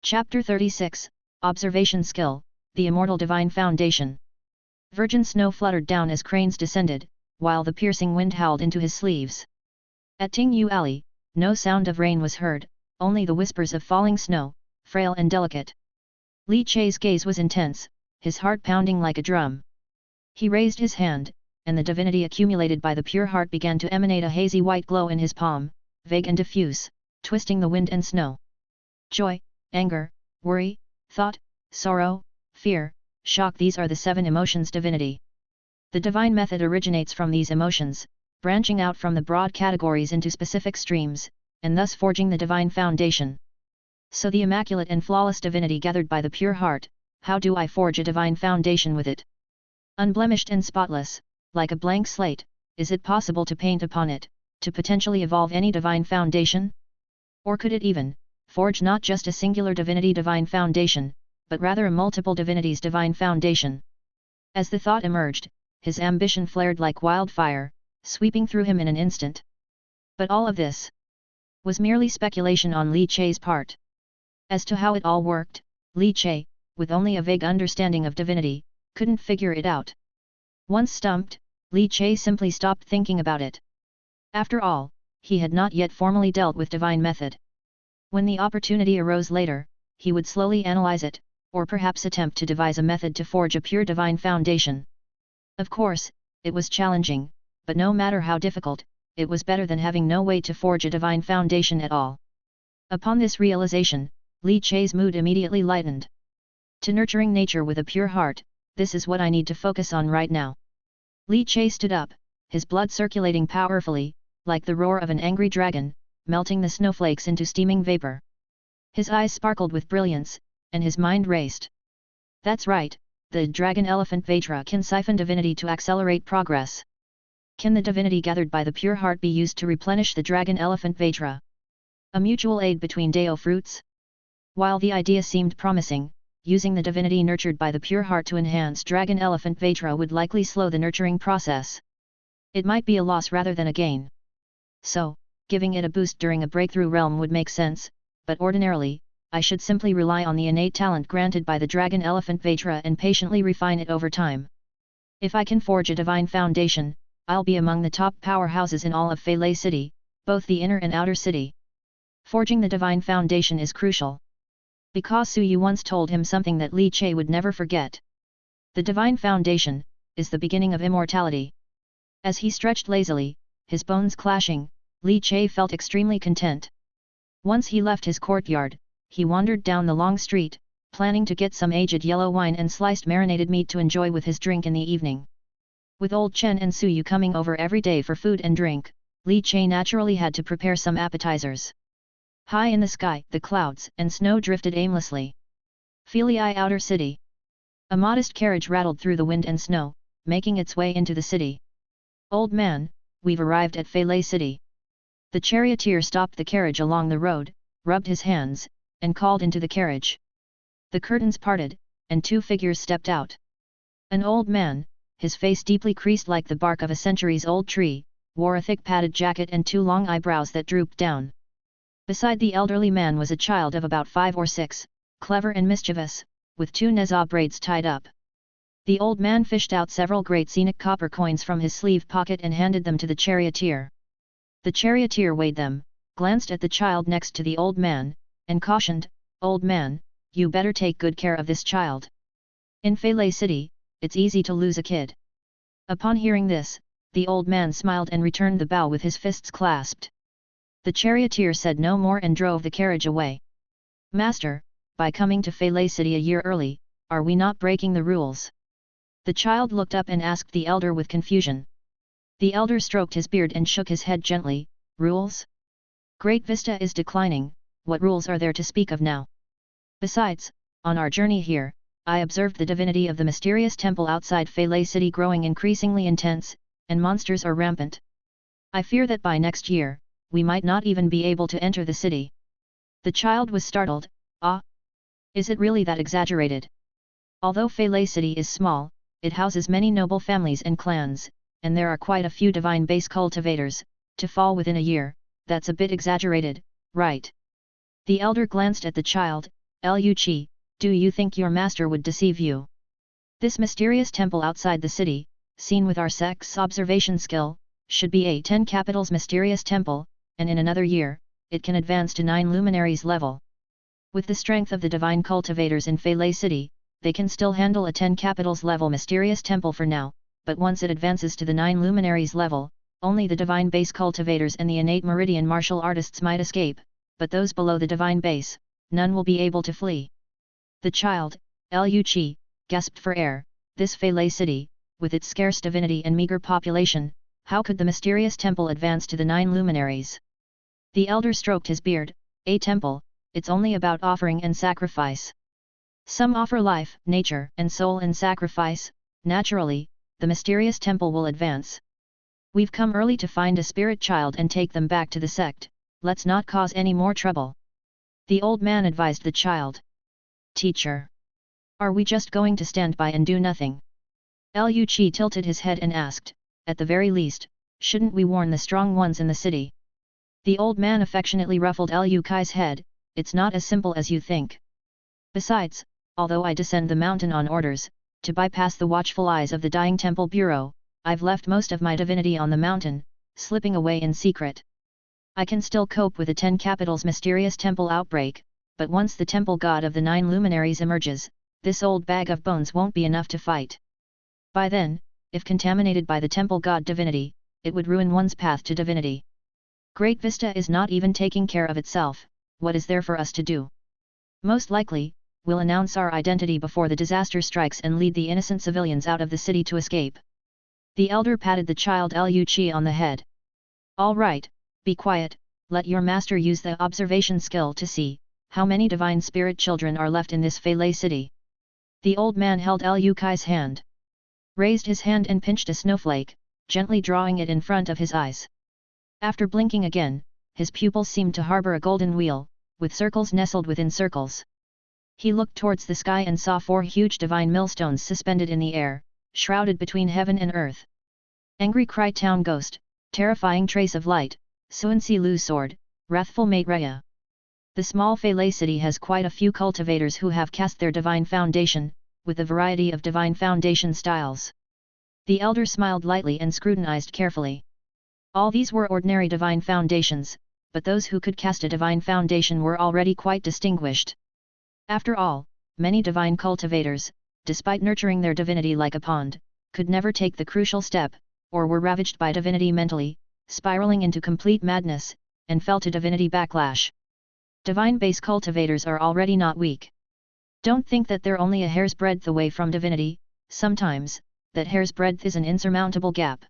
Chapter 36, Observation Skill, the Immortal Divine Foundation. Virgin snow fluttered down as cranes descended, while the piercing wind howled into his sleeves. At Tingyu Alley, no sound of rain was heard, only the whispers of falling snow, frail and delicate. Li Che's gaze was intense, his heart pounding like a drum. He raised his hand, and the divinity accumulated by the pure heart began to emanate a hazy white glow in his palm, vague and diffuse, twisting the wind and snow. Joy, anger, worry, thought, sorrow, fear, shock, these are the 7 emotions divinity. The divine method originates from these emotions, branching out from the broad categories into specific streams, and thus forging the divine foundation. So the immaculate and flawless divinity gathered by the pure heart, how do I forge a divine foundation with it? Unblemished and spotless, like a blank slate, is it possible to paint upon it, to potentially evolve any divine foundation? Or could it even forge not just a singular divinity divine foundation, but rather a multiple divinities divine foundation? As the thought emerged, his ambition flared like wildfire, sweeping through him in an instant. But all of this was merely speculation on Li Che's part. As to how it all worked, Li Che, with only a vague understanding of divinity, couldn't figure it out. Once stumped, Li Che simply stopped thinking about it. After all, he had not yet formally dealt with divine method. When the opportunity arose later, he would slowly analyze it, or perhaps attempt to devise a method to forge a pure divine foundation. Of course, it was challenging, but no matter how difficult, it was better than having no way to forge a divine foundation at all. Upon this realization, Li Che's mood immediately lightened. To nurturing nature with a pure heart, this is what I need to focus on right now. Li Che stood up, his blood circulating powerfully, like the roar of an angry dragon, melting the snowflakes into steaming vapor. His eyes sparkled with brilliance, and his mind raced. That's right, the dragon elephant Vajra can siphon divinity to accelerate progress. Can the divinity gathered by the pure heart be used to replenish the dragon elephant Vajra? A mutual aid between Dao fruits? While the idea seemed promising, using the divinity nurtured by the pure heart to enhance dragon elephant Vajra would likely slow the nurturing process. It might be a loss rather than a gain. So, giving it a boost during a breakthrough realm would make sense, but ordinarily, I should simply rely on the innate talent granted by the dragon elephant Vajra and patiently refine it over time. If I can forge a divine foundation, I'll be among the top powerhouses in all of Fei City, both the inner and outer city. Forging the divine foundation is crucial. Because Su Yu once told him something that Li Che would never forget. The divine foundation is the beginning of immortality. As he stretched lazily, his bones clashing, Li Che felt extremely content. Once he left his courtyard, he wandered down the long street, planning to get some aged yellow wine and sliced marinated meat to enjoy with his drink in the evening. With old Chen and Su Yu coming over every day for food and drink, Li Che naturally had to prepare some appetizers. High in the sky, the clouds and snow drifted aimlessly. Fei Outer City. A modest carriage rattled through the wind and snow, making its way into the city. Old man, we've arrived at Fei City. The charioteer stopped the carriage along the road, rubbed his hands, and called into the carriage. The curtains parted, and 2 figures stepped out. An old man, his face deeply creased like the bark of a centuries-old tree, wore a thick padded jacket and 2 long eyebrows that drooped down. Beside the elderly man was a child of about 5 or 6, clever and mischievous, with 2 nezah braids tied up. The old man fished out several great scenic copper coins from his sleeve pocket and handed them to the charioteer. The charioteer weighed them, glanced at the child next to the old man, and cautioned, "Old man, you better take good care of this child. In Fei City, it's easy to lose a kid." Upon hearing this, the old man smiled and returned the bow with his fists clasped. The charioteer said no more and drove the carriage away. "Master, by coming to Fei City a year early, are we not breaking the rules?" The child looked up and asked the elder with confusion. The elder stroked his beard and shook his head gently. "Rules? Great Vista is declining, what rules are there to speak of now? Besides, on our journey here, I observed the divinity of the mysterious temple outside Fei City growing increasingly intense, and monsters are rampant. I fear that by next year, we might not even be able to enter the city." The child was startled. "Ah? Is it really that exaggerated? Although Fei City is small, it houses many noble families and clans, and there are quite a few divine base cultivators. To fall within a year, that's a bit exaggerated, right?" The elder glanced at the child. "Lu Chi, do you think your master would deceive you? This mysterious temple outside the city, seen with our sect's observation skill, should be a 10 capitals mysterious temple, and in another year, it can advance to 9 luminaries level. With the strength of the divine cultivators in Fei City, they can still handle a 10 capitals level mysterious temple for now, but once it advances to the 9 luminaries level, only the divine base cultivators and the innate meridian martial artists might escape, but those below the divine base, none will be able to flee." The child, Lu Chi, gasped for air. This Fei City, with its scarce divinity and meager population, how could the mysterious temple advance to the 9 luminaries? The elder stroked his beard. "A temple, it's only about offering and sacrifice. Some offer life, nature and soul in sacrifice, naturally, the mysterious temple will advance. We've come early to find a spirit child and take them back to the sect, let's not cause any more trouble," the old man advised the child. "Teacher, are we just going to stand by and do nothing?" Lu Chi tilted his head and asked, "At the very least, shouldn't we warn the strong ones in the city?" The old man affectionately ruffled Lu Chi's head. "It's not as simple as you think. Besides, although I descend the mountain on orders, to bypass the watchful eyes of the dying temple bureau, I've left most of my divinity on the mountain, slipping away in secret. I can still cope with a 10 capitals mysterious temple outbreak, but once the temple god of the 9 luminaries emerges, this old bag of bones won't be enough to fight. By then, if contaminated by the temple god divinity, it would ruin one's path to divinity. Great Vista is not even taking care of itself, what is there for us to do? Most likely, we'll announce our identity before the disaster strikes and lead the innocent civilians out of the city to escape." The elder patted the child Lu Chi on the head. "All right, be quiet, let your master use the observation skill to see how many divine spirit children are left in this Fei City." The old man held Lu Chi's hand, raised his hand and pinched a snowflake, gently drawing it in front of his eyes. After blinking again, his pupils seemed to harbor a golden wheel, with circles nestled within circles. He looked towards the sky and saw 4 huge divine millstones suspended in the air, shrouded between heaven and earth. Angry Cry Town Ghost, Terrifying Trace of Light, Suansi Lu Sword, Wrathful Mate Raya. The small Fei City has quite a few cultivators who have cast their divine foundation, with a variety of divine foundation styles. The elder smiled lightly and scrutinized carefully. All these were ordinary divine foundations, but those who could cast a divine foundation were already quite distinguished. After all, many divine cultivators, despite nurturing their divinity like a pond, could never take the crucial step, or were ravaged by divinity mentally, spiraling into complete madness, and fell to divinity backlash. Divine base cultivators are already not weak. Don't think that they're only a hair's breadth away from divinity, sometimes, that hair's breadth is an insurmountable gap.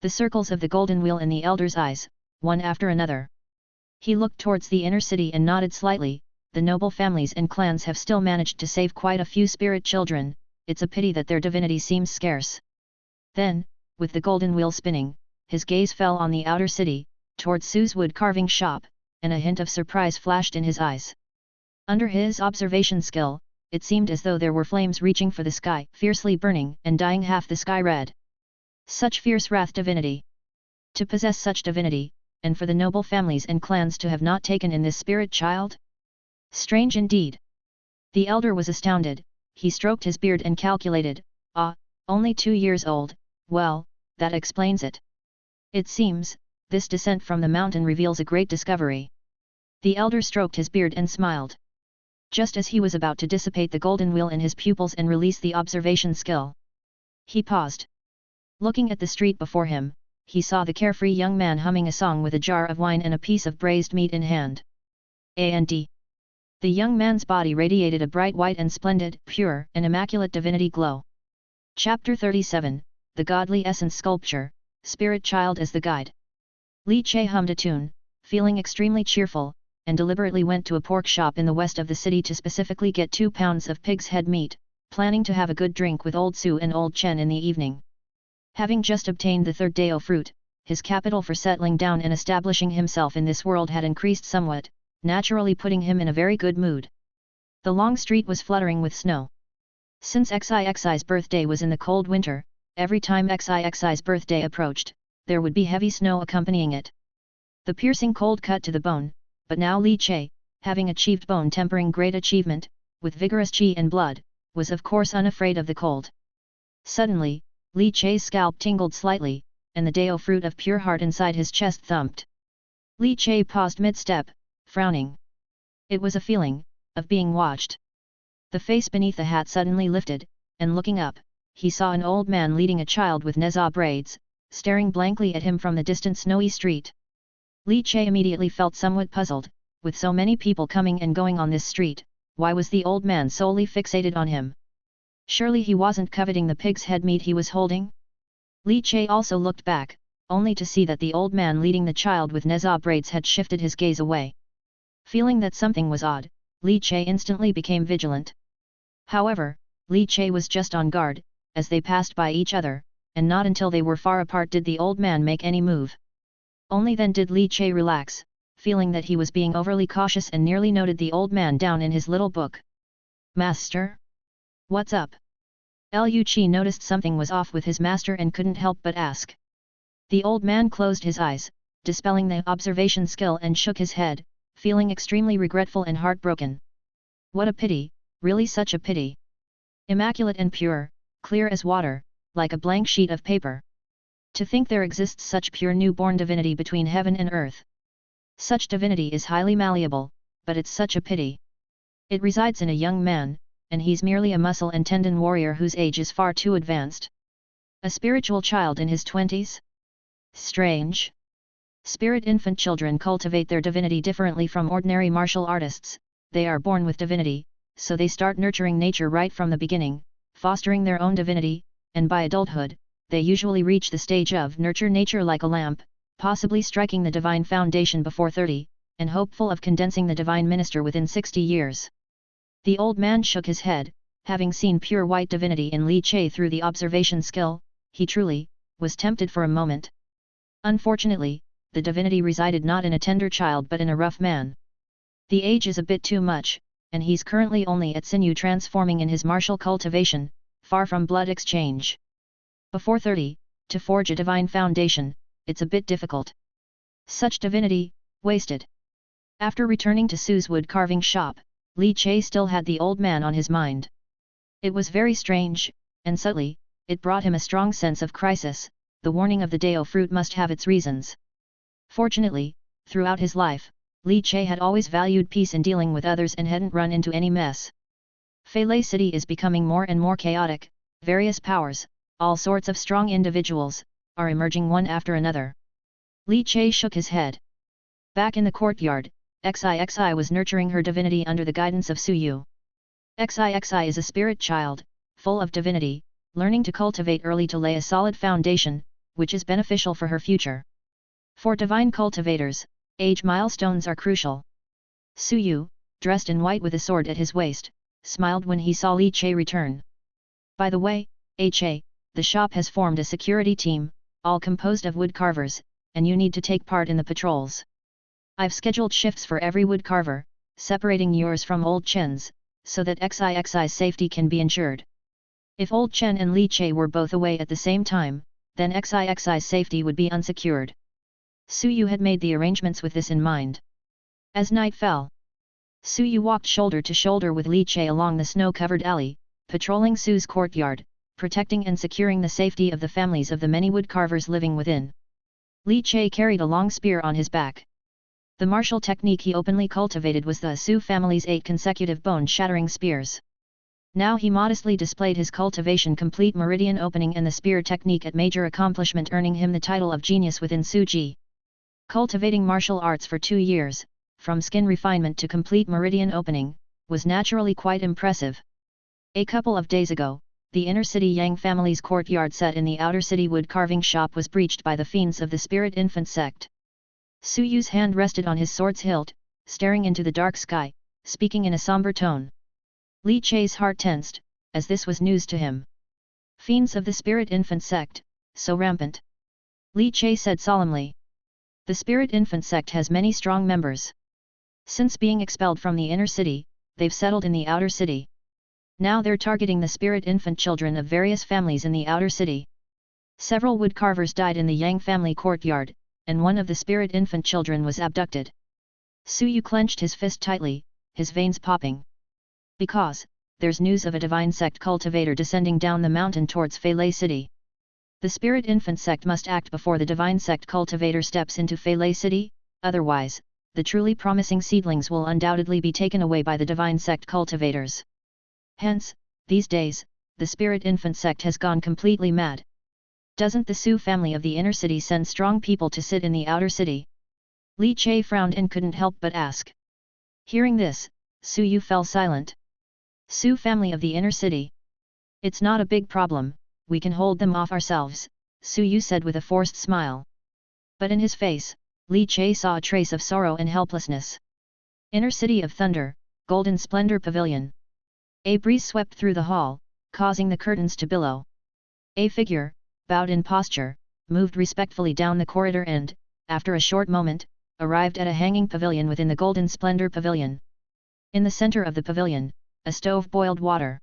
The circles of the golden wheel in the elder's eyes, one after another. He looked towards the inner city and nodded slightly. The noble families and clans have still managed to save quite a few spirit children, it's a pity that their divinity seems scarce. Then, with the golden wheel spinning, his gaze fell on the outer city, towards Sue's wood carving shop, and a hint of surprise flashed in his eyes. Under his observation skill, it seemed as though there were flames reaching for the sky, fiercely burning and dyeing half the sky red. Such fierce wrath divinity! To possess such divinity, and for the noble families and clans to have not taken in this spirit child? Strange indeed. The elder was astounded, he stroked his beard and calculated, only 2 years old, well, that explains it. It seems, this descent from the mountain reveals a great discovery. The elder stroked his beard and smiled. Just as he was about to dissipate the golden wheel in his pupils and release the observation skill, he paused. Looking at the street before him, he saw the carefree young man humming a song with a jar of wine and a piece of braised meat in hand. And the young man's body radiated a bright white and splendid, pure, and immaculate divinity glow. Chapter 37, The Godly Essence Sculpture, Spirit Child as the Guide. Li Che hummed a tune, feeling extremely cheerful, and deliberately went to a pork shop in the west of the city to specifically get 2 pounds of pig's head meat, planning to have a good drink with old Su and old Chen in the evening. Having just obtained the 3rd Dao fruit, his capital for settling down and establishing himself in this world had increased somewhat, naturally putting him in a very good mood. The long street was fluttering with snow. Since Xixi's birthday was in the cold winter, every time Xixi's birthday approached, there would be heavy snow accompanying it. The piercing cold cut to the bone, but now Li Che, having achieved bone-tempering great achievement, with vigorous qi and blood, was of course unafraid of the cold. Suddenly, Li Che's scalp tingled slightly, and the Dao fruit of pure heart inside his chest thumped. Li Che paused mid-step, frowning. It was a feeling of being watched. The face beneath the hat suddenly lifted, and looking up, he saw an old man leading a child with neza braids, staring blankly at him from the distant snowy street. Li Che immediately felt somewhat puzzled, with so many people coming and going on this street, why was the old man solely fixated on him? Surely he wasn't coveting the pig's head meat he was holding? Li Che also looked back, only to see that the old man leading the child with neza braids had shifted his gaze away. Feeling that something was odd, Li Che instantly became vigilant. However, Li Che was just on guard, as they passed by each other, and not until they were far apart did the old man make any move. Only then did Li Che relax, feeling that he was being overly cautious, and nearly noted the old man down in his little book. "Master? What's up?" Liu Qi noticed something was off with his master and couldn't help but ask. The old man closed his eyes, dispelling the observation skill, and shook his head, feeling extremely regretful and heartbroken. What a pity, really such a pity. Immaculate and pure, clear as water, like a blank sheet of paper. To think there exists such pure newborn divinity between heaven and earth. Such divinity is highly malleable, but it's such a pity. It resides in a young man, and he's merely a muscle and tendon warrior whose age is far too advanced. A spiritual child in his 20s? Strange. Spirit infant children cultivate their divinity differently from ordinary martial artists. They are born with divinity, so they start nurturing nature right from the beginning, fostering their own divinity, and by adulthood, they usually reach the stage of nurture nature like a lamp, possibly striking the divine foundation before 30, and hopeful of condensing the divine minister within 60 years. The old man shook his head, having seen pure white divinity in Li Che through the observation skill, he truly was tempted for a moment. Unfortunately, the divinity resided not in a tender child but in a rough man. The age is a bit too much, and he's currently only at sinew transforming in his martial cultivation, far from blood exchange. Before 30, to forge a divine foundation, it's a bit difficult. Such divinity, wasted. After returning to Su's wood carving shop, Li Che still had the old man on his mind. It was very strange, and subtly, it brought him a strong sense of crisis. The warning of the Dao fruit must have its reasons. Fortunately, throughout his life, Li Che had always valued peace in dealing with others and hadn't run into any mess. Feilei City is becoming more and more chaotic, various powers, all sorts of strong individuals, are emerging one after another. Li Che shook his head. Back in the courtyard, Xixi was nurturing her divinity under the guidance of Su Yu. Xixi is a spirit child, full of divinity, learning to cultivate early to lay a solid foundation, which is beneficial for her future. For divine cultivators, age milestones are crucial. Su Yu, dressed in white with a sword at his waist, smiled when he saw Li Che return. By the way, Che, the shop has formed a security team, all composed of wood carvers, and you need to take part in the patrols. I've scheduled shifts for every wood carver, separating yours from old Chen's, so that Xixi's safety can be ensured. If Old Chen and Li Che were both away at the same time, then Xixi's safety would be unsecured. Su Yu had made the arrangements with this in mind. As night fell, Su Yu walked shoulder to shoulder with Li Che along the snow-covered alley, patrolling Su's courtyard, protecting and securing the safety of the families of the many woodcarvers living within. Li Che carried a long spear on his back. The martial technique he openly cultivated was the Su family's 8 consecutive bone-shattering spears. Now he modestly displayed his cultivation complete meridian opening and the spear technique at major accomplishment, earning him the title of genius within Suji. Cultivating martial arts for 2 years, from skin refinement to complete meridian opening, was naturally quite impressive. A couple of days ago, the inner-city Yang family's courtyard set in the outer-city wood-carving shop was breached by the fiends of the Spirit Infant sect. Su Yu's hand rested on his sword's hilt, staring into the dark sky, speaking in a somber tone. Li Che's heart tensed, as this was news to him. Fiends of the Spirit Infant sect, so rampant. Li Che said solemnly. The Spirit Infant sect has many strong members. Since being expelled from the inner city, they've settled in the outer city. Now they're targeting the Spirit Infant children of various families in the outer city. Several woodcarvers died in the Yang family courtyard, and one of the Spirit Infant children was abducted. Su Yu clenched his fist tightly, his veins popping. Because, there's news of a divine sect cultivator descending down the mountain towards Feilei City. The Spirit Infant sect must act before the divine sect cultivator steps into Feilei City, otherwise, the truly promising seedlings will undoubtedly be taken away by the divine sect cultivators. Hence, these days, the Spirit Infant sect has gone completely mad. Doesn't the Su family of the inner city send strong people to sit in the outer city? Li Che frowned and couldn't help but ask. Hearing this, Su Yu fell silent. Su family of the inner city. It's not a big problem, we can hold them off ourselves, Su Yu said with a forced smile. But in his face, Li Che saw a trace of sorrow and helplessness. Inner City of Thunder, Golden Splendor Pavilion. A breeze swept through the hall, causing the curtains to billow. A figure, bowed in posture, moved respectfully down the corridor and, after a short moment, arrived at a hanging pavilion within the Golden Splendor Pavilion. In the center of the pavilion, a stove boiled water.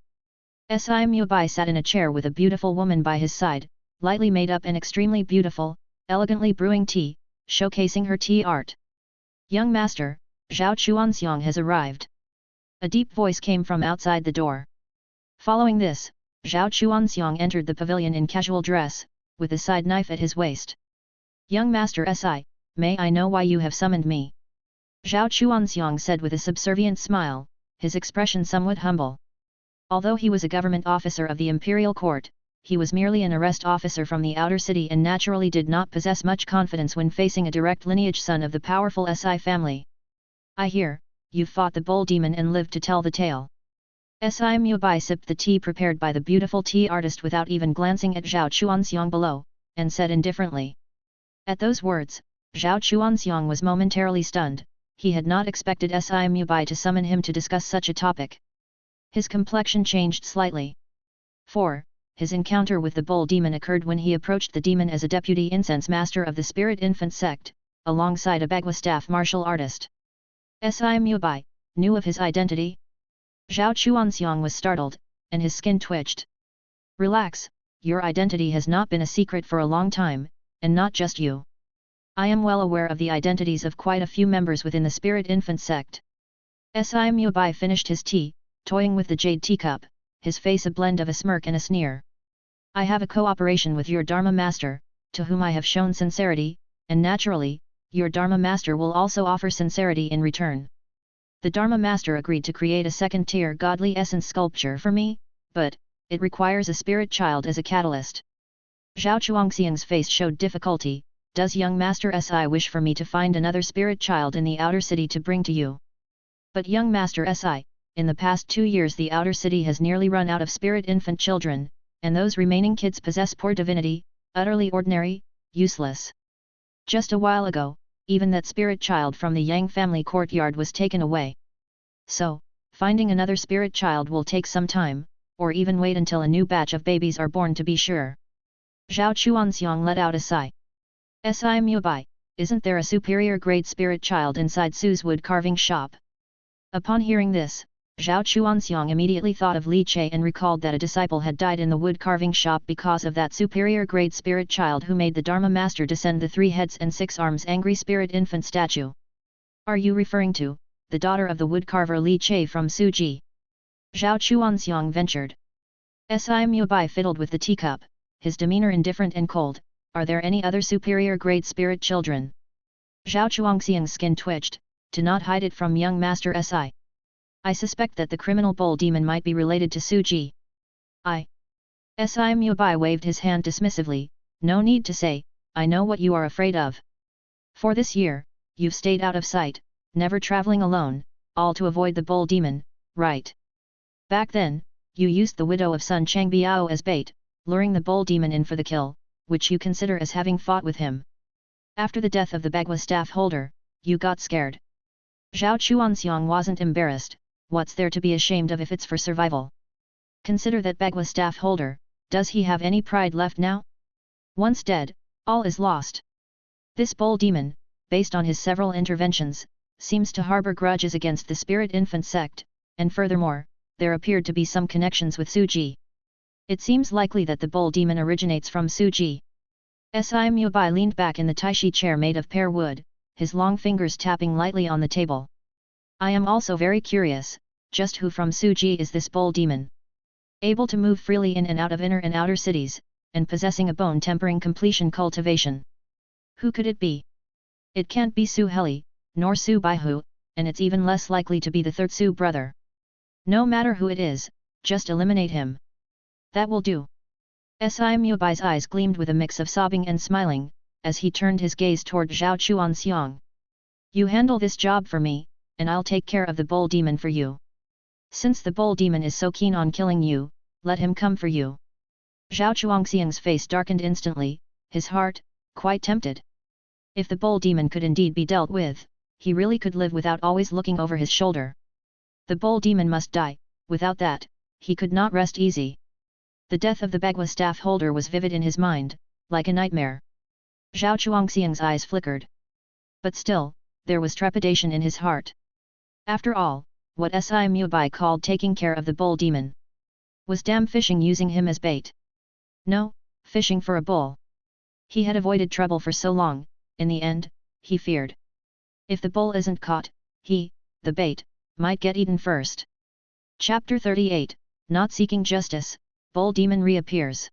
Si Mubai sat in a chair with a beautiful woman by his side, lightly made up and extremely beautiful, elegantly brewing tea, showcasing her tea art. Young master, Zhao Chuanxiang has arrived. A deep voice came from outside the door. Following this, Zhao Chuanxiang entered the pavilion in casual dress, with a side knife at his waist. Young master Si, may I know why you have summoned me? Zhao Chuanxiang said with a subservient smile, his expression somewhat humble. Although he was a government officer of the imperial court, he was merely an arrest officer from the outer city and naturally did not possess much confidence when facing a direct lineage son of the powerful Si family. I hear, you fought the bull demon and lived to tell the tale. Si Mubai sipped the tea prepared by the beautiful tea artist without even glancing at Zhao Chuanxiang below, and said indifferently. At those words, Zhao Chuanxiang was momentarily stunned. He had not expected Si Mubai to summon him to discuss such a topic. His complexion changed slightly. 4. His encounter with the bull demon occurred when he approached the demon as a deputy incense master of the Spirit Infant sect, alongside a Bagua staff martial artist. Si Mubai knew of his identity? Zhao Chuanxiang was startled, and his skin twitched. Relax, your identity has not been a secret for a long time, and not just you. I am well aware of the identities of quite a few members within the Spirit Infant sect. Si Mubai finished his tea, toying with the jade teacup, his face a blend of a smirk and a sneer. I have a cooperation with your Dharma Master, to whom I have shown sincerity, and naturally, your Dharma Master will also offer sincerity in return. The Dharma Master agreed to create a second-tier godly essence sculpture for me, but it requires a spirit child as a catalyst. Zhao Chuanxiang's face showed difficulty. Does young Master Si wish for me to find another spirit child in the outer city to bring to you? But young Master Si, in the past 2 years the outer city has nearly run out of spirit infant children, and those remaining kids possess poor divinity, utterly ordinary, useless. Just a while ago, even that spirit child from the Yang family courtyard was taken away. So, finding another spirit child will take some time, or even wait until a new batch of babies are born to be sure. Zhao Chuanxiang let out a sigh. Si Mubai, isn't there a superior grade spirit child inside Su's wood carving shop? Upon hearing this, Zhao Chuanxiang immediately thought of Li Che and recalled that a disciple had died in the wood carving shop because of that superior grade spirit child who made the Dharma master descend the 3 heads and 6 arms angry spirit infant statue. Are you referring to the daughter of the woodcarver Li Che from Suji? Zhao Chuanxiang ventured. Si Mubai fiddled with the teacup, his demeanor indifferent and cold. Are there any other superior grade spirit children? Zhao Chuanxiang's skin twitched, to not hide it from young master Si. I suspect that the criminal bull demon might be related to Suji. Si Mubai waved his hand dismissively, no need to say, I know what you are afraid of. For this year, you've stayed out of sight, never traveling alone, all to avoid the bull demon, right? Back then, you used the widow of Sun Changbiao as bait, luring the bull demon in for the kill, which you consider as having fought with him. After the death of the Bagua staff holder, you got scared. Zhao Chuanxiang wasn't embarrassed. What's there to be ashamed of if it's for survival? Consider that Bagua staff holder, does he have any pride left now? Once dead, all is lost. This bull demon, based on his several interventions, seems to harbor grudges against the spirit infant sect, and furthermore, there appeared to be some connections with Suji. It seems likely that the bull demon originates from Suji. Si Mubai leaned back in the Taishi chair made of pear wood, his long fingers tapping lightly on the table. I am also very curious, just who from Suji is this bull demon? Able to move freely in and out of inner and outer cities, and possessing a bone-tempering completion cultivation. Who could it be? It can't be Su Heli, nor Su Baihu, and it's even less likely to be the third Su brother. No matter who it is, just eliminate him. That will do. Si Mubai's eyes gleamed with a mix of sobbing and smiling, as he turned his gaze toward Zhao Chuanxiang. You handle this job for me, and I'll take care of the bull demon for you. Since the bull demon is so keen on killing you, let him come for you. Zhao Chuanxiang's face darkened instantly, his heart, quite tempted. If the bull demon could indeed be dealt with, he really could live without always looking over his shoulder. The bull demon must die, without that, he could not rest easy. The death of the Bagua staff holder was vivid in his mind, like a nightmare. Zhao Chuanxiang's eyes flickered. But still, there was trepidation in his heart. After all, what Si Mubai called taking care of the bull demon was dam fishing using him as bait. No, fishing for a bull. He had avoided trouble for so long, in the end, he feared. If the bull isn't caught, he, the bait, might get eaten first. Chapter 38, Not Seeking Justice, Bull Demon Reappears.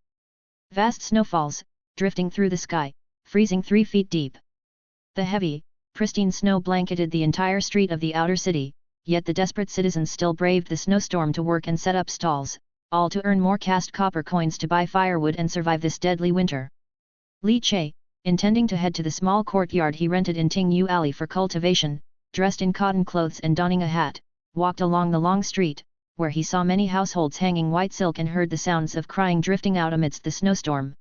Vast snowfalls, drifting through the sky, freezing 3 feet deep. The heavy, pristine snow blanketed the entire street of the outer city, yet the desperate citizens still braved the snowstorm to work and set up stalls, all to earn more cast copper coins to buy firewood and survive this deadly winter. Li Che, intending to head to the small courtyard he rented in Tingyu Alley for cultivation, dressed in cotton clothes and donning a hat, walked along the long street, where he saw many households hanging white silk and heard the sounds of crying drifting out amidst the snowstorm.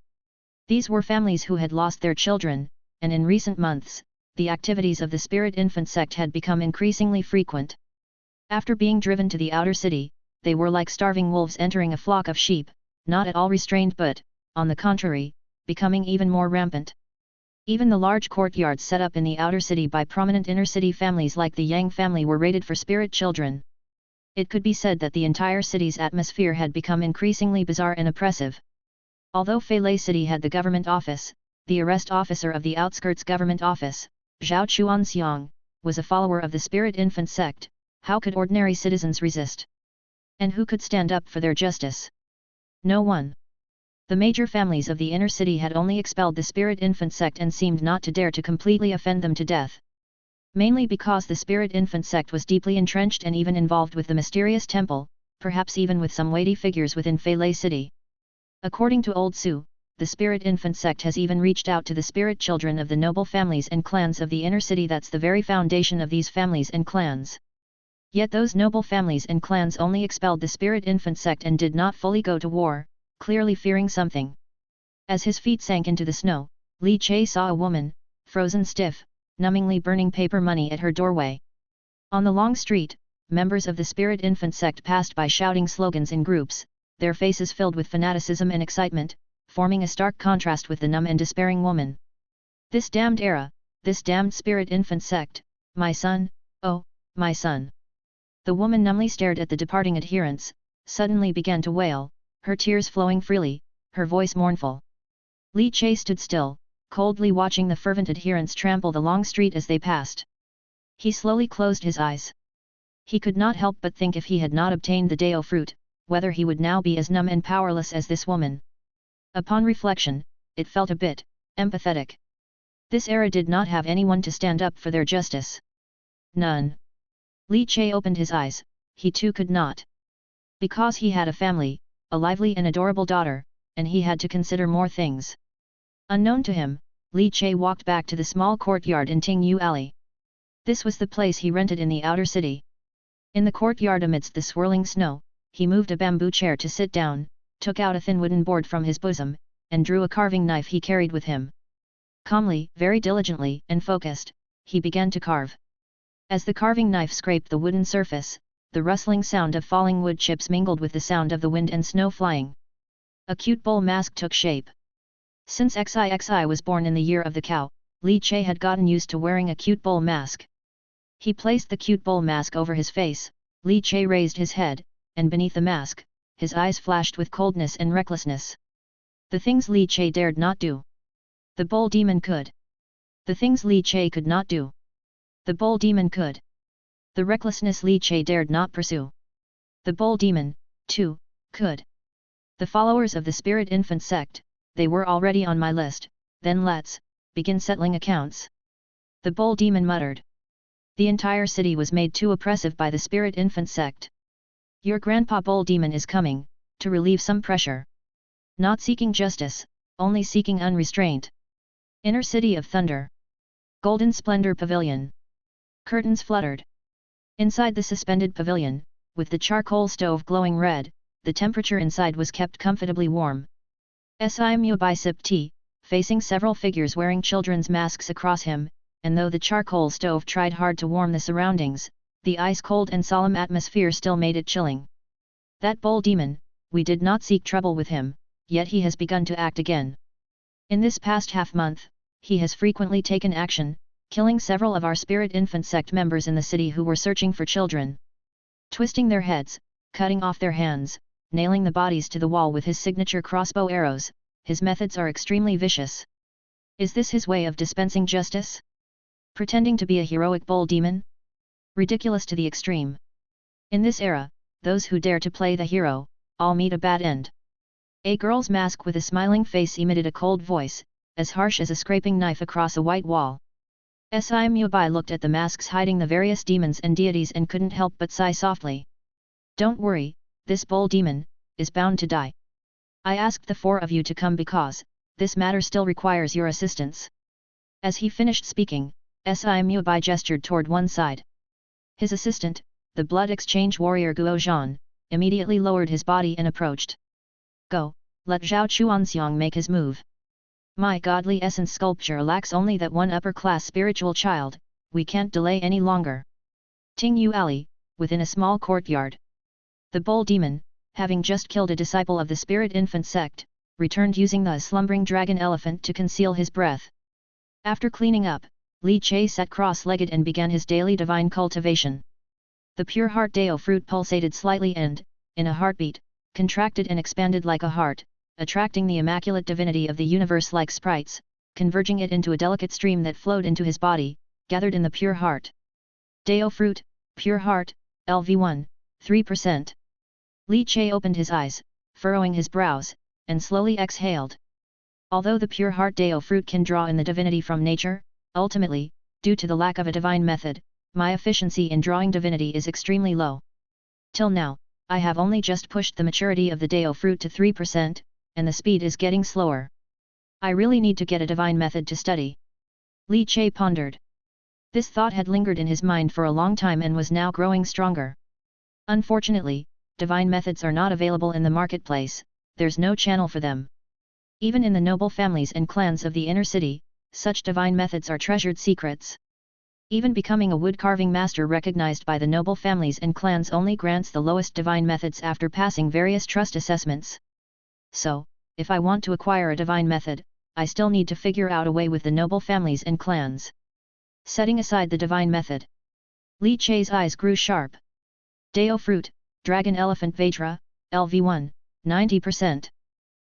These were families who had lost their children, and in recent months, the activities of the spirit infant sect had become increasingly frequent. After being driven to the outer city, they were like starving wolves entering a flock of sheep, not at all restrained but, on the contrary, becoming even more rampant. Even the large courtyards set up in the outer city by prominent inner-city families like the Yang family were raided for spirit children. It could be said that the entire city's atmosphere had become increasingly bizarre and oppressive. Although Feilei City had the government office, the arrest officer of the outskirts government office, Zhao Chuanxiang, was a follower of the spirit infant sect. How could ordinary citizens resist? And who could stand up for their justice? No one. The major families of the inner city had only expelled the spirit infant sect and seemed not to dare to completely offend them to death. Mainly because the spirit infant sect was deeply entrenched and even involved with the mysterious temple, perhaps even with some weighty figures within Feilei City. According to Old Su, the spirit infant sect has even reached out to the spirit children of the noble families and clans of the inner city. That's the very foundation of these families and clans. Yet those noble families and clans only expelled the spirit infant sect and did not fully go to war, clearly fearing something. As his feet sank into the snow, Li Che saw a woman, frozen stiff, numbingly burning paper money at her doorway. On the long street, members of the spirit infant sect passed by shouting slogans in groups, their faces filled with fanaticism and excitement, forming a stark contrast with the numb and despairing woman. This damned era, this damned spirit infant sect, my son, oh, my son. The woman numbly stared at the departing adherents, suddenly began to wail, her tears flowing freely, her voice mournful. Li Che stood still, coldly watching the fervent adherents trample the long street as they passed. He slowly closed his eyes. He could not help but think if he had not obtained the Dao fruit, whether he would now be as numb and powerless as this woman. Upon reflection, it felt a bit empathetic. This era did not have anyone to stand up for their justice. None. Li Che opened his eyes, he too could not. Because he had a family, a lively and adorable daughter, and he had to consider more things. Unknown to him, Li Che walked back to the small courtyard in Tingyu Alley. This was the place he rented in the outer city. In the courtyard amidst the swirling snow, he moved a bamboo chair to sit down, took out a thin wooden board from his bosom, and drew a carving knife he carried with him. Calmly, very diligently and focused, he began to carve. As the carving knife scraped the wooden surface, the rustling sound of falling wood chips mingled with the sound of the wind and snow flying. A cute bull mask took shape. Since XIXI was born in the year of the cow, Li Che had gotten used to wearing a cute bull mask. He placed the cute bull mask over his face, Li Che raised his head, and beneath the mask, his eyes flashed with coldness and recklessness. The things Li Che dared not do, the bull demon could. The things Li Che could not do, the bull demon could. The recklessness Li Che dared not pursue, the bull demon, too, could. The followers of the Spirit Infant sect, they were already on my list, then let's begin settling accounts. The bull demon muttered. The entire city was made too oppressive by the Spirit Infant sect. Your grandpa bull demon is coming, to relieve some pressure. Not seeking justice, only seeking unrestraint. Inner City of Thunder. Golden Splendor Pavilion. Curtains fluttered. Inside the suspended pavilion, with the charcoal stove glowing red, the temperature inside was kept comfortably warm. Mubai sipped tea, facing several figures wearing children's masks across him, and though the charcoal stove tried hard to warm the surroundings, the ice-cold and solemn atmosphere still made it chilling. That bull demon, we did not seek trouble with him, yet he has begun to act again. In this past half-month, he has frequently taken action, killing several of our Spirit Infant sect members in the city who were searching for children. Twisting their heads, cutting off their hands, nailing the bodies to the wall with his signature crossbow arrows, his methods are extremely vicious. Is this his way of dispensing justice? Pretending to be a heroic bull demon? Ridiculous to the extreme. In this era, those who dare to play the hero, all meet a bad end. A girl's mask with a smiling face emitted a cold voice, as harsh as a scraping knife across a white wall. Mubai looked at the masks hiding the various demons and deities and couldn't help but sigh softly. Don't worry, this bull demon is bound to die. I asked the four of you to come because this matter still requires your assistance. As he finished speaking, Mubai gestured toward one side. His assistant, the blood exchange warrior Guo Zhan, immediately lowered his body and approached. Go, let Zhao Chuanxiang make his move. My godly essence sculpture lacks only that one upper-class spiritual child, we can't delay any longer. Tingyu Alley, within a small courtyard. The bull demon, having just killed a disciple of the Spirit Infant sect, returned using the slumbering dragon elephant to conceal his breath. After cleaning up, Li Che sat cross-legged and began his daily divine cultivation. The pure heart Dao fruit pulsated slightly and, in a heartbeat, contracted and expanded like a heart, attracting the immaculate divinity of the universe like sprites, converging it into a delicate stream that flowed into his body, gathered in the pure heart. Dao fruit, pure heart, LV1, 3%. Li Che opened his eyes, furrowing his brows, and slowly exhaled. Although the pure heart Dao fruit can draw in the divinity from nature, ultimately, due to the lack of a divine method, my efficiency in drawing divinity is extremely low. Till now, I have only just pushed the maturity of the Dao fruit to 3%, and the speed is getting slower. I really need to get a divine method to study. Li Che pondered. This thought had lingered in his mind for a long time and was now growing stronger. Unfortunately, divine methods are not available in the marketplace, there's no channel for them. Even in the noble families and clans of the inner city, such divine methods are treasured secrets. Even becoming a wood-carving master recognized by the noble families and clans only grants the lowest divine methods after passing various trust assessments. So, if I want to acquire a divine method, I still need to figure out a way with the noble families and clans. Setting aside the divine method, Li Che's eyes grew sharp. Dao fruit, dragon elephant Vajra, LV1, 90%.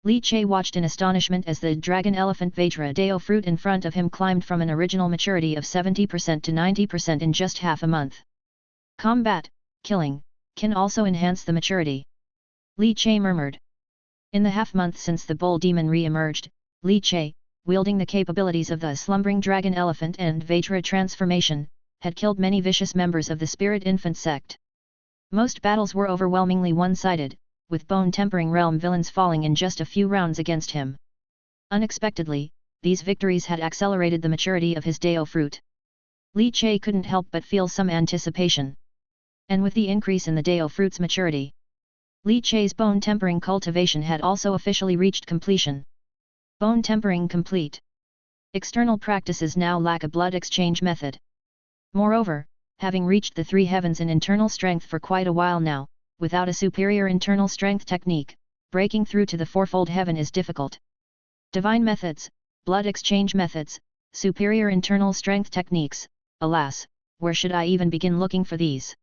Li Che watched in astonishment as the dragon elephant Vajra Dao fruit in front of him climbed from an original maturity of 70% to 90% in just half a month. Combat, killing, can also enhance the maturity. Li Che murmured. In the half-month since the bull demon re-emerged, Li Che, wielding the capabilities of the slumbering dragon elephant and Vajra transformation, had killed many vicious members of the spirit infant sect. Most battles were overwhelmingly one-sided, with bone-tempering realm villains falling in just a few rounds against him. Unexpectedly, these victories had accelerated the maturity of his Dao fruit. Li Che couldn't help but feel some anticipation. And with the increase in the Dao fruit's maturity, Li Che's bone-tempering cultivation had also officially reached completion. Bone tempering complete. External practices now lack a blood exchange method. Moreover, having reached the three heavens in internal strength for quite a while now, without a superior internal strength technique, breaking through to the fourfold heaven is difficult. Divine methods, blood exchange methods, superior internal strength techniques, alas, where should I even begin looking for these?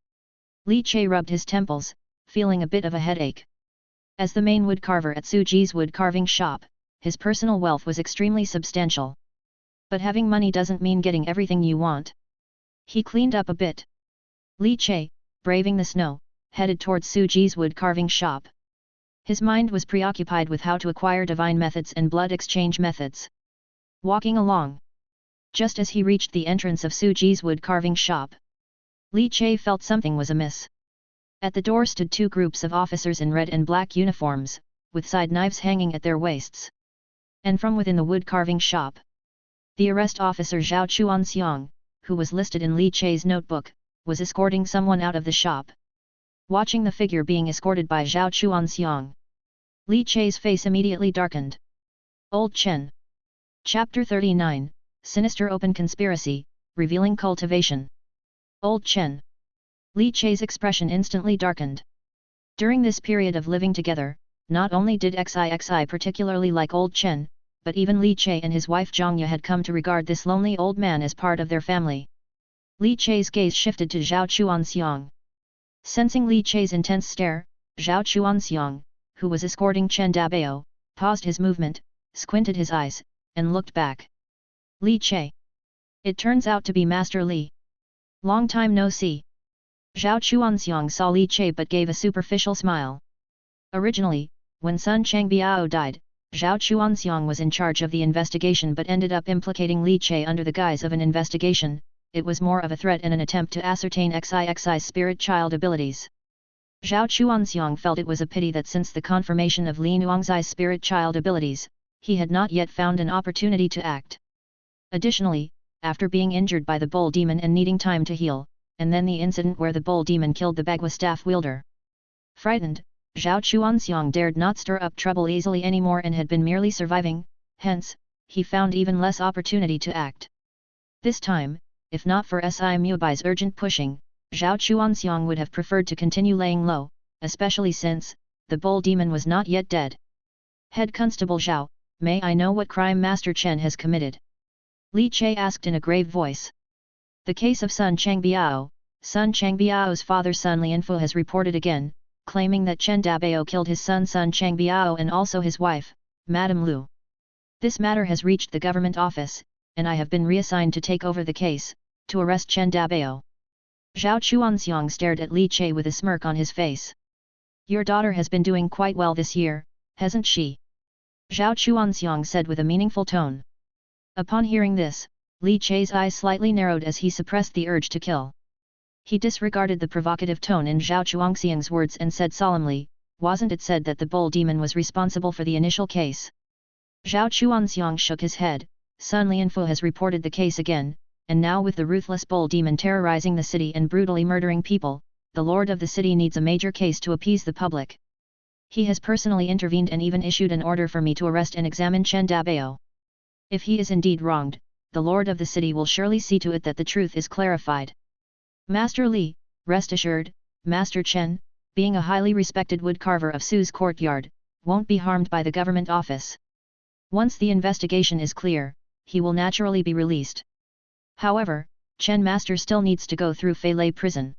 Li Che rubbed his temples, feeling a bit of a headache. As the main woodcarver at Su Ji's wood carving shop, his personal wealth was extremely substantial. But having money doesn't mean getting everything you want. He cleaned up a bit. Li Che, braving the snow, headed towards Su Ji's wood carving shop. His mind was preoccupied with how to acquire divine methods and blood exchange methods. Walking along. Just as he reached the entrance of Su Ji's wood carving shop, Li Che felt something was amiss. At the door stood two groups of officers in red and black uniforms, with side knives hanging at their waists. And from within the wood carving shop, the arrest officer Zhao Chuanxiang, who was listed in Li Che's notebook, was escorting someone out of the shop. Watching the figure being escorted by Zhao Chuanxiang, Li Che's face immediately darkened. Old Chen. Chapter 39, Sinister Open Conspiracy, Revealing Cultivation. Old Chen. Li Che's expression instantly darkened. During this period of living together, not only did XIXI particularly like Old Chen, but even Li Che and his wife Zhangya had come to regard this lonely old man as part of their family. Li Che's gaze shifted to Zhao Chuanxiang. Sensing Li Che's intense stare, Zhao Chuanxiang, who was escorting Chen Dabao, paused his movement, squinted his eyes, and looked back. Li Che. It turns out to be Master Li. Long time no see. Zhao Chuanxiang saw Li Che but gave a superficial smile. Originally, when Sun Changbiao died, Zhao Chuanxiang was in charge of the investigation but ended up implicating Li Che under the guise of an investigation. It was more of a threat and an attempt to ascertain XIXI's spirit child abilities. Zhao Chuanxiang felt it was a pity that since the confirmation of Li Nuangzai's spirit child abilities, he had not yet found an opportunity to act. Additionally, after being injured by the bull demon and needing time to heal, and then the incident where the bull demon killed the Bagua staff wielder. Frightened, Zhao Chuanxiang dared not stir up trouble easily anymore and had been merely surviving, hence, he found even less opportunity to act. This time, if not for Si Mubai's urgent pushing, Zhao Chuanxiang would have preferred to continue laying low, especially since, the bull demon was not yet dead. Head Constable Zhao, may I know what crime Master Chen has committed? Li Che asked in a grave voice. The case of Sun Changbiao. Sun Changbiao's father Sun Lianfu has reported again, claiming that Chen Dabao killed his son Sun Changbiao and also his wife, Madame Lu. This matter has reached the government office, and I have been reassigned to take over the case, to arrest Chen Dabao. Zhao Chuanxiang stared at Li Che with a smirk on his face. Your daughter has been doing quite well this year, hasn't she? Zhao Chuanxiang said with a meaningful tone. Upon hearing this, Li Che's eyes slightly narrowed as he suppressed the urge to kill. He disregarded the provocative tone in Zhao Chuanxiang's words and said solemnly, wasn't it said that the bull demon was responsible for the initial case? Zhao Chuanxiang shook his head. Sun Lianfu has reported the case again, and now with the ruthless bull demon terrorizing the city and brutally murdering people, the lord of the city needs a major case to appease the public. He has personally intervened and even issued an order for me to arrest and examine Chen Dabao. If he is indeed wronged, the lord of the city will surely see to it that the truth is clarified. Master Li, rest assured, Master Chen, being a highly respected woodcarver of Su's courtyard, won't be harmed by the government office. Once the investigation is clear, he will naturally be released. However, Chen Master still needs to go through Feilei prison.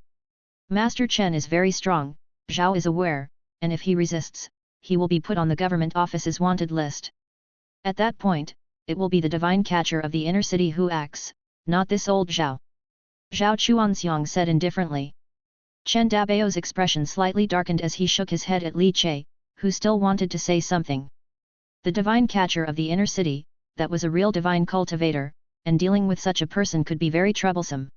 Master Chen is very strong, Zhao is aware, and if he resists, he will be put on the government office's wanted list. At that point, it will be the divine catcher of the inner city who acts, not this old Zhao. Zhao Chuanxiang said indifferently. Chen Dabao's expression slightly darkened as he shook his head at Li Che, who still wanted to say something. The divine catcher of the inner city, that was a real divine cultivator, and dealing with such a person could be very troublesome.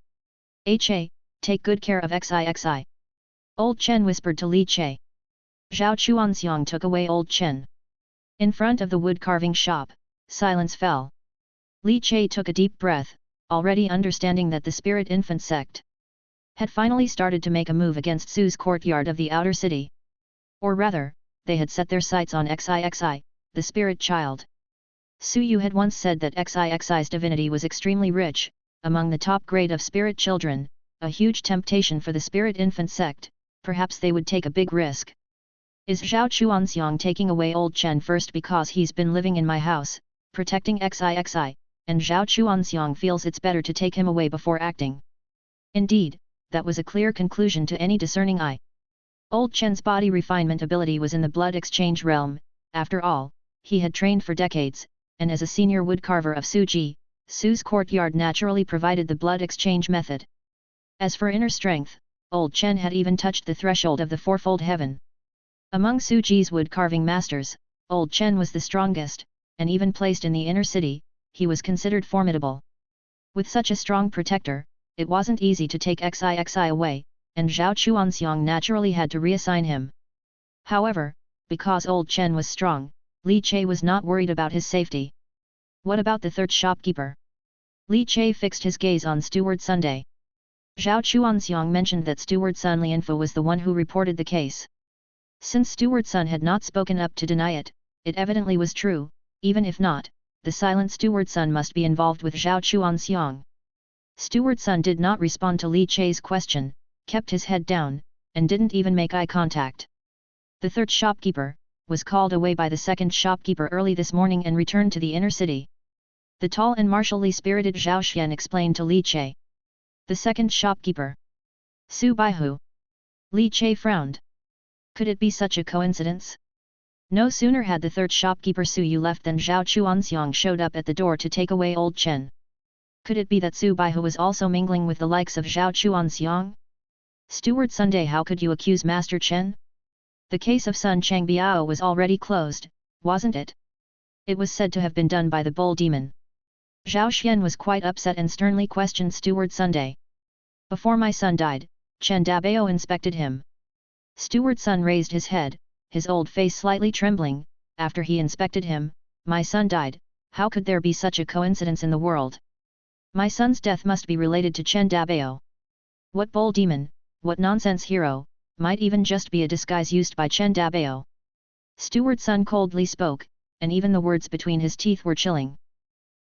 Che, take good care of XIXI. Old Chen whispered to Li Che. Zhao Chuanxiang took away Old Chen. In front of the wood carving shop, silence fell. Li Che took a deep breath, already understanding that the spirit infant sect had finally started to make a move against Su's courtyard of the outer city. Or rather, they had set their sights on XIXI, the spirit child. Su Yu had once said that XIXI's divinity was extremely rich, among the top grade of spirit children, a huge temptation for the spirit infant sect, perhaps they would take a big risk. Is Zhao Chuanxiang taking away old Chen first because he's been living in my house, protecting XIXI, and Zhao Chuanxiang feels it's better to take him away before acting? Indeed, that was a clear conclusion to any discerning eye. Old Chen's body refinement ability was in the blood exchange realm, after all, he had trained for decades, and as a senior woodcarver of Suji, Su's courtyard naturally provided the blood exchange method. As for inner strength, Old Chen had even touched the threshold of the fourfold heaven. Among Suji's wood-carving masters, Old Chen was the strongest, and even placed in the inner city, he was considered formidable. With such a strong protector, it wasn't easy to take XIXI away, and Zhao Chuanxiang naturally had to reassign him. However, because Old Chen was strong, Li Che was not worried about his safety. What about the third shopkeeper? Li Che fixed his gaze on Steward Sunday. Zhao Chuanxiang mentioned that Steward Sun Lianfu was the one who reported the case. Since Steward Sun had not spoken up to deny it, it evidently was true, even if not, the silent Steward Sun must be involved with Zhao Chuanxiang. Steward Sun did not respond to Li Che's question, kept his head down, and didn't even make eye contact. The third shopkeeper was called away by the second shopkeeper early this morning and returned to the inner city. The tall and martially spirited Zhao Xian explained to Li Che. The second shopkeeper. Su Baihu. Li Che frowned. Could it be such a coincidence? No sooner had the third shopkeeper Su Yu left than Zhao Chuanxiang showed up at the door to take away Old Chen. Could it be that Su Baihu was also mingling with the likes of Zhao Chuanxiang? Steward Sunday, how could you accuse Master Chen? The case of Sun Changbiao was already closed, wasn't it? It was said to have been done by the bull demon. Zhao Xian was quite upset and sternly questioned Steward Sunday. Before my son died, Chen Dabao inspected him. Steward Sun raised his head, his old face slightly trembling. After he inspected him, my son died. How could there be such a coincidence in the world? My son's death must be related to Chen Dabao. What bull demon, what nonsense hero, might even just be a disguise used by Chen Dabao. Steward Sun coldly spoke, and even the words between his teeth were chilling.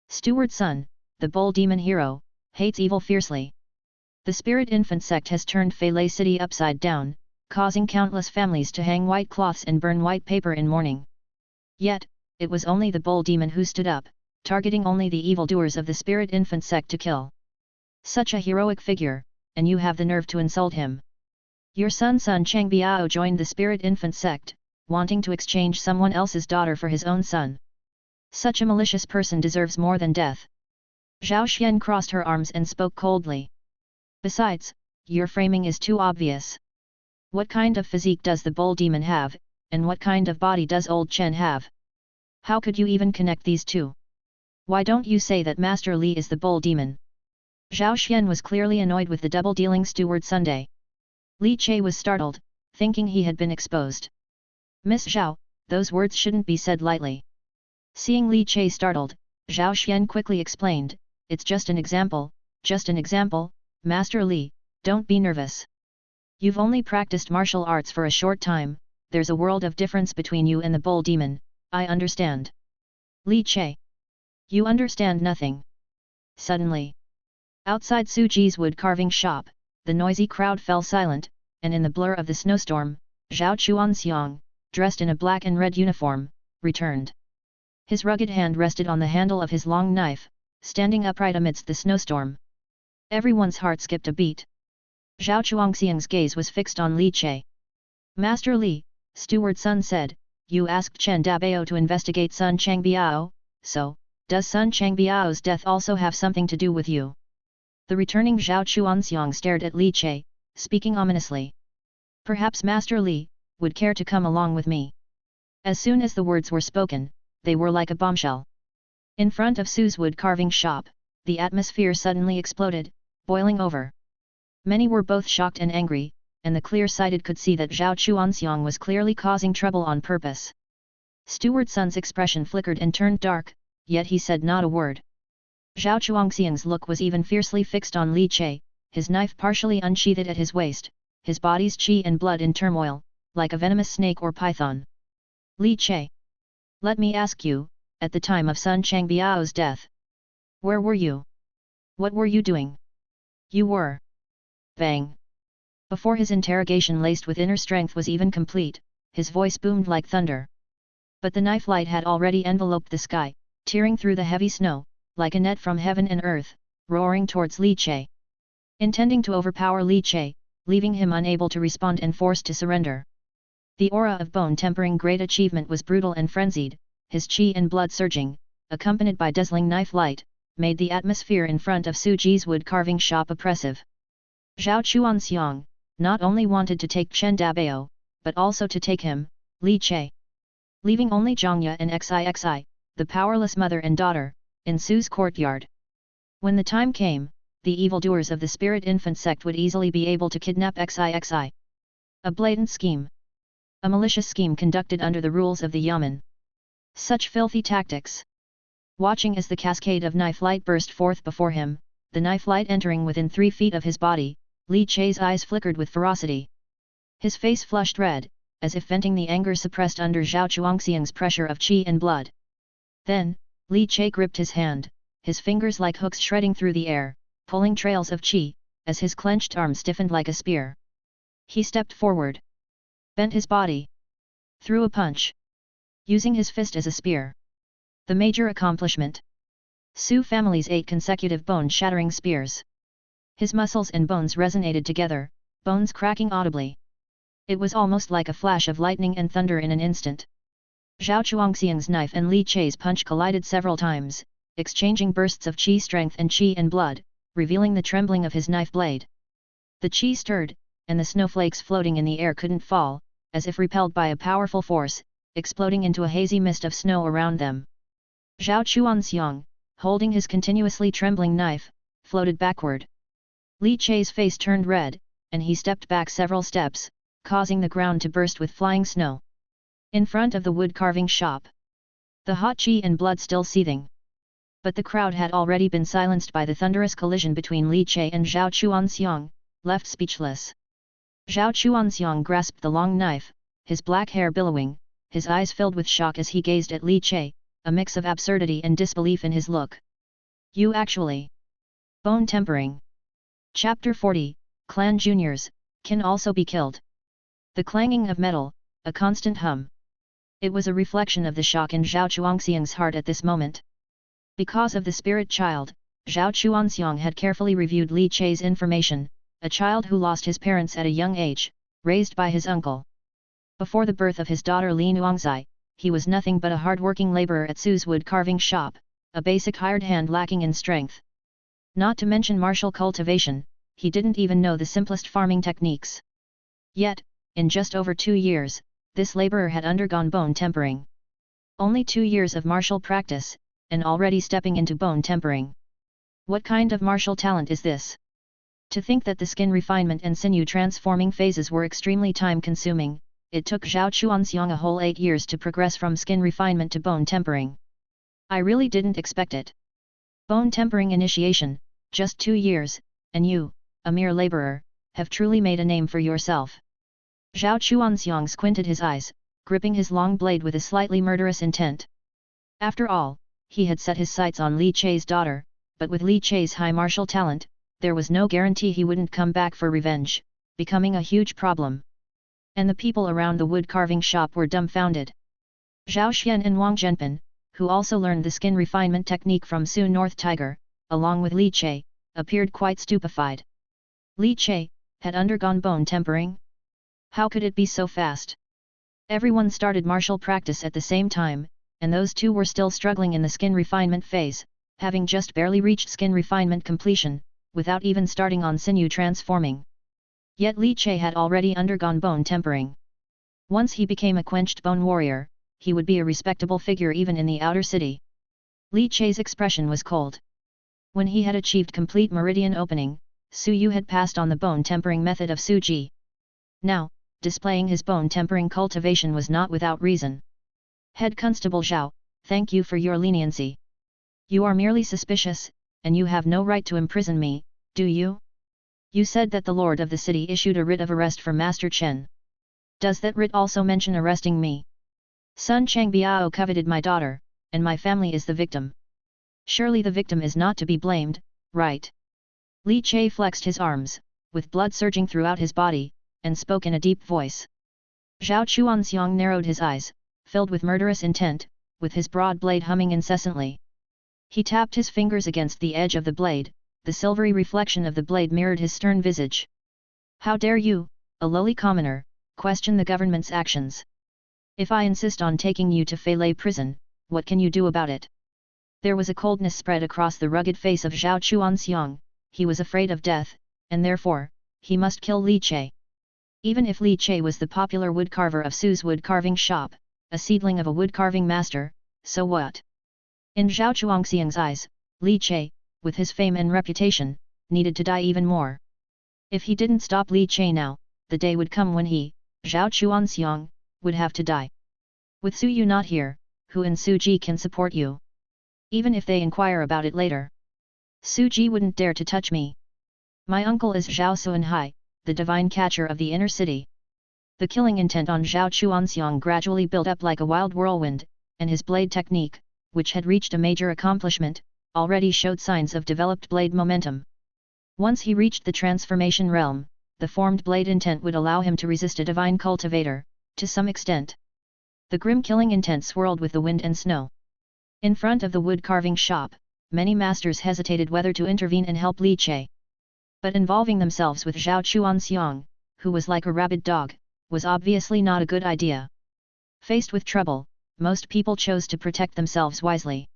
Steward Sun, the bull demon hero, hates evil fiercely. The spirit infant sect has turned Feilei City upside down, causing countless families to hang white cloths and burn white paper in mourning. Yet, it was only the bull demon who stood up, targeting only the evildoers of the spirit infant sect to kill. Such a heroic figure, and you have the nerve to insult him. Your son Sun Changbiao joined the spirit infant sect, wanting to exchange someone else's daughter for his own son. Such a malicious person deserves more than death. Zhao Xian crossed her arms and spoke coldly. Besides, your framing is too obvious. What kind of physique does the bull demon have, and what kind of body does Old Chen have? How could you even connect these two? Why don't you say that Master Li is the bull demon? Zhao Xian was clearly annoyed with the double-dealing Steward Sunday. Li Che was startled, thinking he had been exposed. Miss Zhao, those words shouldn't be said lightly. Seeing Li Che startled, Zhao Xian quickly explained, it's just an example, Master Li, don't be nervous. You've only practiced martial arts for a short time, there's a world of difference between you and the bull demon, I understand. Li Che. You understand nothing. Suddenly. Outside Suji's wood-carving shop, the noisy crowd fell silent, and in the blur of the snowstorm, Zhao Chuanxiang, dressed in a black and red uniform, returned. His rugged hand rested on the handle of his long knife, standing upright amidst the snowstorm. Everyone's heart skipped a beat. Zhao Chuangxiang's gaze was fixed on Li Che. Master Li, Steward Sun said, you asked Chen Dabao to investigate Sun Changbiao, so, does Sun Changbiao's death also have something to do with you? The returning Zhao Chuanxiang stared at Li Che, speaking ominously. Perhaps Master Li would care to come along with me. As soon as the words were spoken, they were like a bombshell. In front of Su's wood carving shop, the atmosphere suddenly exploded, boiling over. Many were both shocked and angry, and the clear-sighted could see that Zhao Chuanxiang was clearly causing trouble on purpose. Steward Sun's expression flickered and turned dark, yet he said not a word. Zhao Chuangxiang's look was even fiercely fixed on Li Che, his knife partially unsheathed at his waist, his body's qi and blood in turmoil, like a venomous snake or python. Li Che. Let me ask you, at the time of Sun Changbiao's death. Where were you? What were you doing? You were. Bang. Before his interrogation laced with inner strength was even complete, his voice boomed like thunder. But the knife light had already enveloped the sky, tearing through the heavy snow, like a net from heaven and earth, roaring towards Li Che. Intending to overpower Li Che, leaving him unable to respond and forced to surrender. The aura of bone-tempering great achievement was brutal and frenzied, his qi and blood surging, accompanied by dazzling knife light, made the atmosphere in front of Su Ji's wood carving shop oppressive. Zhao Chuanxiang not only wanted to take Chen Dabao, but also to take him, Li Che. Leaving only Zhangya and Xixi, the powerless mother and daughter, in Su's courtyard. When the time came, the evildoers of the Spirit Infant sect would easily be able to kidnap Xixi. A blatant scheme. A malicious scheme conducted under the rules of the Yamen. Such filthy tactics. Watching as the cascade of knife light burst forth before him, the knife light entering within 3 feet of his body, Li Che's eyes flickered with ferocity. His face flushed red, as if venting the anger suppressed under Zhao Chuangxiang's pressure of qi and blood. Then, Li Che gripped his hand, his fingers like hooks shredding through the air, pulling trails of qi, as his clenched arm stiffened like a spear. He stepped forward. Bent his body. Threw a punch. Using his fist as a spear. The major accomplishment. Su family's 8 consecutive bone-shattering spears. His muscles and bones resonated together, bones cracking audibly. It was almost like a flash of lightning and thunder in an instant. Zhao Chuangxiang's knife and Li Che's punch collided several times, exchanging bursts of qi strength and qi and blood, revealing the trembling of his knife blade. The qi stirred, and the snowflakes floating in the air couldn't fall, as if repelled by a powerful force, exploding into a hazy mist of snow around them. Zhao Chuanxiang, holding his continuously trembling knife, floated backward. Li Che's face turned red, and he stepped back several steps, causing the ground to burst with flying snow. In front of the wood carving shop. The hot qi and blood still seething. But the crowd had already been silenced by the thunderous collision between Li Che and Zhao Chuanxiang, left speechless. Zhao Chuanxiang grasped the long knife, his black hair billowing, his eyes filled with shock as he gazed at Li Che, a mix of absurdity and disbelief in his look. You actually. Bone tempering. Chapter 40, Clan Juniors, can also be killed. The clanging of metal, a constant hum. It was a reflection of the shock in Zhao Chuanxiang's heart at this moment. Because of the spirit child, Zhao Chuanxiang had carefully reviewed Li Che's information, a child who lost his parents at a young age, raised by his uncle. Before the birth of his daughter Li Nuangzai, he was nothing but a hard-working laborer at Su's wood carving shop, a basic hired hand lacking in strength. Not to mention martial cultivation, he didn't even know the simplest farming techniques. Yet, in just over 2 years, this laborer had undergone bone tempering. Only 2 years of martial practice, and already stepping into bone tempering. What kind of martial talent is this? To think that the skin refinement and sinew transforming phases were extremely time-consuming, it took Zhao Chuanxiang a whole 8 years to progress from skin refinement to bone tempering. I really didn't expect it. Bone tempering initiation, just 2 years, and you, a mere laborer, have truly made a name for yourself. Zhao Chuanxiang squinted his eyes, gripping his long blade with a slightly murderous intent. After all, he had set his sights on Li Che's daughter, but with Li Che's high martial talent, there was no guarantee he wouldn't come back for revenge, becoming a huge problem. And the people around the wood carving shop were dumbfounded. Zhao Xian and Wang Zhenpin, who also learned the skin refinement technique from Su North Tiger, along with Li Che, appeared quite stupefied. Li Che, had undergone bone tempering? How could it be so fast? Everyone started martial practice at the same time, and those two were still struggling in the skin refinement phase, having just barely reached skin refinement completion, without even starting on sinew transforming. Yet Li Che had already undergone bone tempering. Once he became a quenched bone warrior, he would be a respectable figure even in the outer city. Li Che's expression was cold. When he had achieved complete meridian opening, Su Yu had passed on the bone tempering method of Su Ji. Now, displaying his bone tempering cultivation was not without reason. Head Constable Zhao, thank you for your leniency. You are merely suspicious, and you have no right to imprison me, do you? You said that the lord of the city issued a writ of arrest for Master Chen. Does that writ also mention arresting me? Sun Changbiao coveted my daughter, and my family is the victim. Surely the victim is not to be blamed, right? Li Che flexed his arms, with blood surging throughout his body, and spoke in a deep voice. Zhao Chuanxiang narrowed his eyes, filled with murderous intent, with his broad blade humming incessantly. He tapped his fingers against the edge of the blade, the silvery reflection of the blade mirrored his stern visage. How dare you, a lowly commoner, question the government's actions? If I insist on taking you to Feilei prison, what can you do about it? There was a coldness spread across the rugged face of Zhao Chuanxiang. He was afraid of death, and therefore, he must kill Li Che. Even if Li Che was the popular woodcarver of Su's wood-carving shop, a seedling of a wood-carving master, so what? In Zhao Chuanxiang's eyes, Li Che, with his fame and reputation, needed to die even more. If he didn't stop Li Che now, the day would come when he, Zhao Chuanxiang, would have to die. With Su Yu not here, who in Su Ji can support you? Even if they inquire about it later, Su Ji wouldn't dare to touch me. My uncle is Zhao Suanhai, the divine catcher of the inner city. The killing intent on Zhao Chuanxiang gradually built up like a wild whirlwind, and his blade technique, which had reached a major accomplishment, already showed signs of developed blade momentum. Once he reached the transformation realm, the formed blade intent would allow him to resist a divine cultivator, to some extent. The grim killing intent swirled with the wind and snow. In front of the wood-carving shop, many masters hesitated whether to intervene and help Li Che. But involving themselves with Zhao Chuanxiang, who was like a rabid dog, was obviously not a good idea. Faced with trouble, most people chose to protect themselves wisely.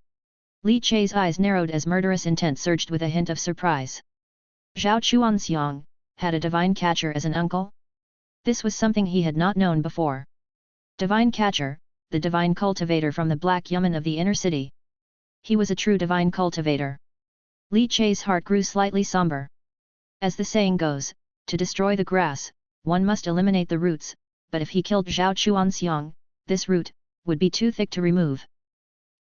Li Che's eyes narrowed as murderous intent surged with a hint of surprise. Zhao Chuanxiang had a divine catcher as an uncle? This was something he had not known before. Divine catcher, the divine cultivator from the Black Yamen of the inner city. He was a true divine cultivator. Li Che's heart grew slightly somber. As the saying goes, to destroy the grass, one must eliminate the roots, but if he killed Zhao Chuanxiang, this root would be too thick to remove.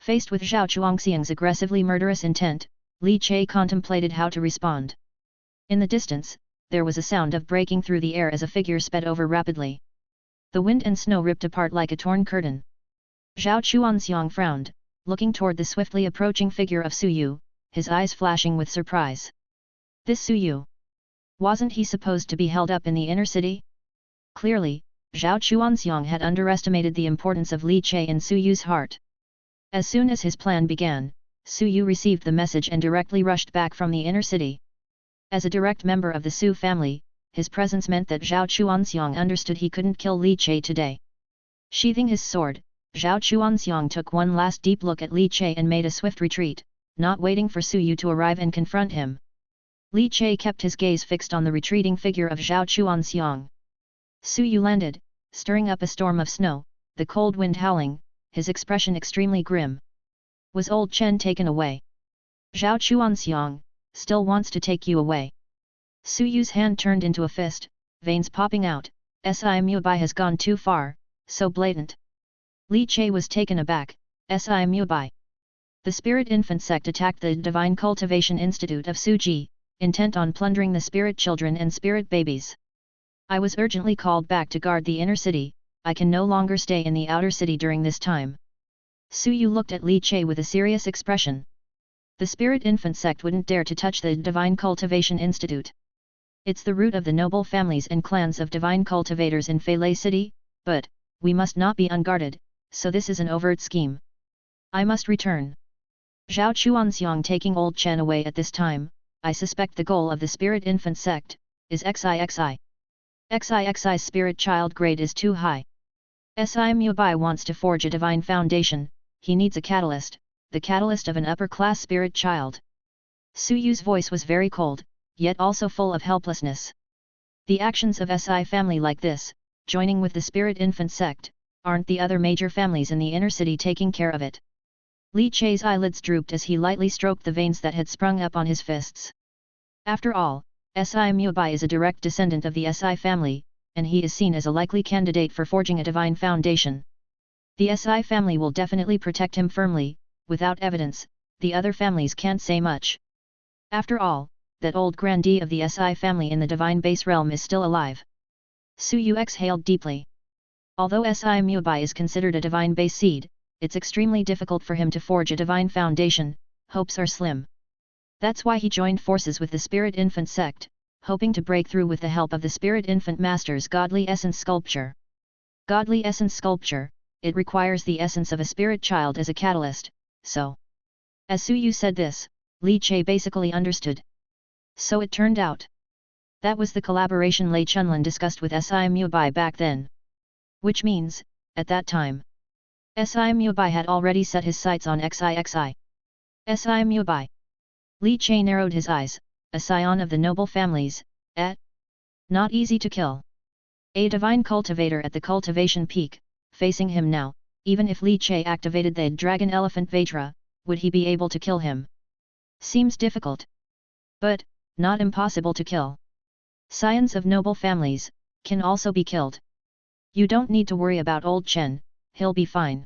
Faced with Zhao Chuanxiang's aggressively murderous intent, Li Che contemplated how to respond. In the distance, there was a sound of breaking through the air as a figure sped over rapidly. The wind and snow ripped apart like a torn curtain. Zhao Chuanxiang frowned, looking toward the swiftly approaching figure of Su Yu, his eyes flashing with surprise. This Su Yu? Wasn't he supposed to be held up in the inner city? Clearly, Zhao Chuanxiang had underestimated the importance of Li Che in Su Yu's heart. As soon as his plan began, Su Yu received the message and directly rushed back from the inner city. As a direct member of the Su family, his presence meant that Zhao Chuanxiang understood he couldn't kill Li Che today. Sheathing his sword, Zhao Chuanxiang took one last deep look at Li Che and made a swift retreat, not waiting for Su Yu to arrive and confront him. Li Che kept his gaze fixed on the retreating figure of Zhao Chuanxiang. Su Yu landed, stirring up a storm of snow, the cold wind howling, his expression extremely grim. Was old Chen taken away? Zhao Chuanxiang still wants to take you away. Su Yu's hand turned into a fist, veins popping out. Si Mubai has gone too far, so blatant. Li Che was taken aback. Si Mubai. The Spirit Infant sect attacked the Divine Cultivation Institute of Suji, intent on plundering the spirit children and spirit babies. I was urgently called back to guard the inner city. I can no longer stay in the outer city during this time. Su Yu looked at Li Che with a serious expression. The Spirit Infant sect wouldn't dare to touch the Divine Cultivation Institute. It's the root of the noble families and clans of divine cultivators in Feilei City, but we must not be unguarded, so this is an overt scheme. I must return. Zhao Chuanxiang taking old Chen away at this time, I suspect the goal of the Spirit Infant sect is XIXI. XIXI's spirit child grade is too high. Si Mubai wants to forge a divine foundation, he needs a catalyst, the catalyst of an upper-class spirit child. Su Yu's voice was very cold, yet also full of helplessness. The actions of Si family like this, joining with the spirit infant sect, aren't the other major families in the inner city taking care of it. Li Che's eyelids drooped as he lightly stroked the veins that had sprung up on his fists. After all, Si Mubai is a direct descendant of the Si family, and he is seen as a likely candidate for forging a divine foundation. The Si family will definitely protect him firmly, without evidence, the other families can't say much. After all, that old grandee of the Si family in the divine base realm is still alive. Su Yu exhaled deeply. Although Si Mubai is considered a divine base seed, it's extremely difficult for him to forge a divine foundation, hopes are slim. That's why he joined forces with the Spirit Infant sect, hoping to break through with the help of the Spirit Infant Master's Godly Essence Sculpture. Godly Essence Sculpture, it requires the essence of a spirit child as a catalyst, so. As Su Yu said this, Li Che basically understood. So it turned out. That was the collaboration Lei Chunlin discussed with Si Mubai back then. Which means, at that time, Si Mubai had already set his sights on XIXI. Si Mubai. Li Che narrowed his eyes, a scion of the noble families, not easy to kill. A divine cultivator at the cultivation peak, facing him now, even if Li Che activated the dragon elephant Vajra, would he be able to kill him? Seems difficult. But, not impossible to kill. Scions of noble families, can also be killed. You don't need to worry about old Chen, he'll be fine.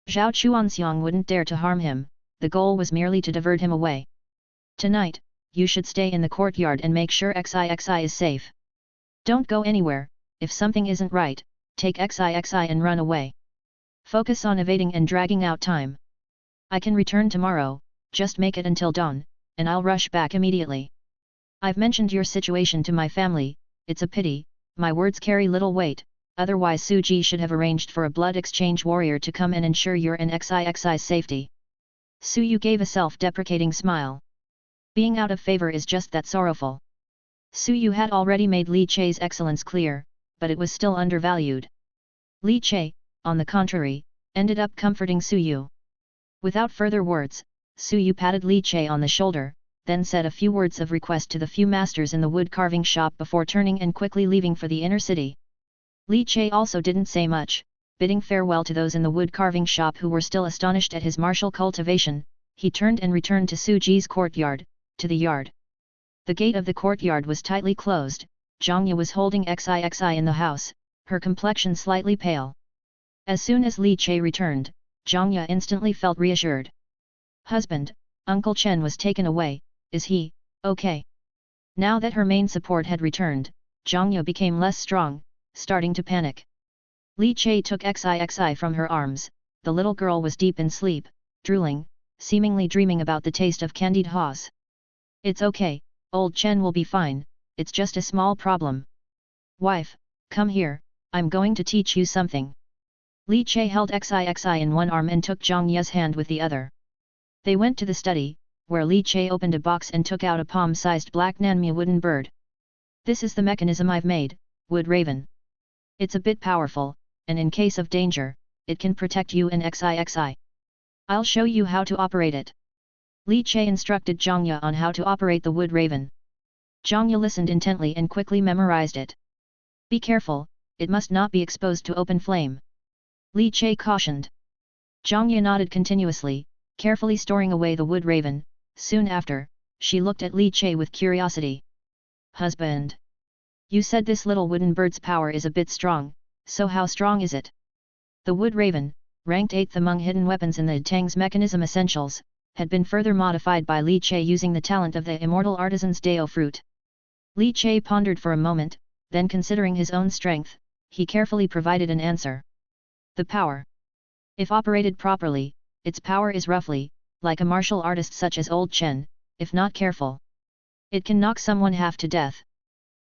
Zhao Chuanxiang wouldn't dare to harm him, the goal was merely to divert him away. Tonight, you should stay in the courtyard and make sure XIXI is safe. Don't go anywhere, if something isn't right, take XIXI and run away. Focus on evading and dragging out time. I can return tomorrow, just make it until dawn, and I'll rush back immediately. I've mentioned your situation to my family, it's a pity, my words carry little weight, otherwise Su Ji should have arranged for a blood exchange warrior to come and ensure your and XIXI's safety. Su Yu gave a self-deprecating smile. Being out of favor is just that sorrowful. Su Yu had already made Li Che's excellence clear, but it was still undervalued. Li Che, on the contrary, ended up comforting Su Yu. Without further words, Su Yu patted Li Che on the shoulder, then said a few words of request to the few masters in the wood carving shop before turning and quickly leaving for the inner city. Li Che also didn't say much, bidding farewell to those in the wood carving shop who were still astonished at his martial cultivation. He turned and returned to Su Ji's courtyard, to the yard. The gate of the courtyard was tightly closed. Zhangya was holding XIXI in the house, her complexion slightly pale. As soon as Li Che returned, Zhangya instantly felt reassured. Husband, Uncle Chen was taken away, is he, okay? Now that her main support had returned, Zhangya became less strong, starting to panic. Li Che took XIXI from her arms, the little girl was deep in sleep, drooling, seemingly dreaming about the taste of candied haws. It's okay, old Chen will be fine, it's just a small problem. Wife, come here, I'm going to teach you something. Li Che held XIXI in one arm and took Zhang Ye's hand with the other. They went to the study, where Li Che opened a box and took out a palm-sized black Nanmu wooden bird. This is the mechanism I've made, Wood Raven. It's a bit powerful, and in case of danger, it can protect you and XIXI. I'll show you how to operate it. Li Che instructed Zhang Ye on how to operate the Wood Raven. Zhang Ye listened intently and quickly memorized it. Be careful, it must not be exposed to open flame. Li Che cautioned. Zhang Ye nodded continuously, carefully storing away the Wood Raven. Soon after, she looked at Li Che with curiosity. Husband. You said this little wooden bird's power is a bit strong, so how strong is it? The Wood Raven, ranked 8th among hidden weapons in the Tang's mechanism essentials, had been further modified by Li Che using the talent of the immortal artisan's Dao fruit. Li Che pondered for a moment, then considering his own strength, he carefully provided an answer. The power. If operated properly, its power is roughly, like a martial artist such as Old Chen, if not careful. It can knock someone half to death.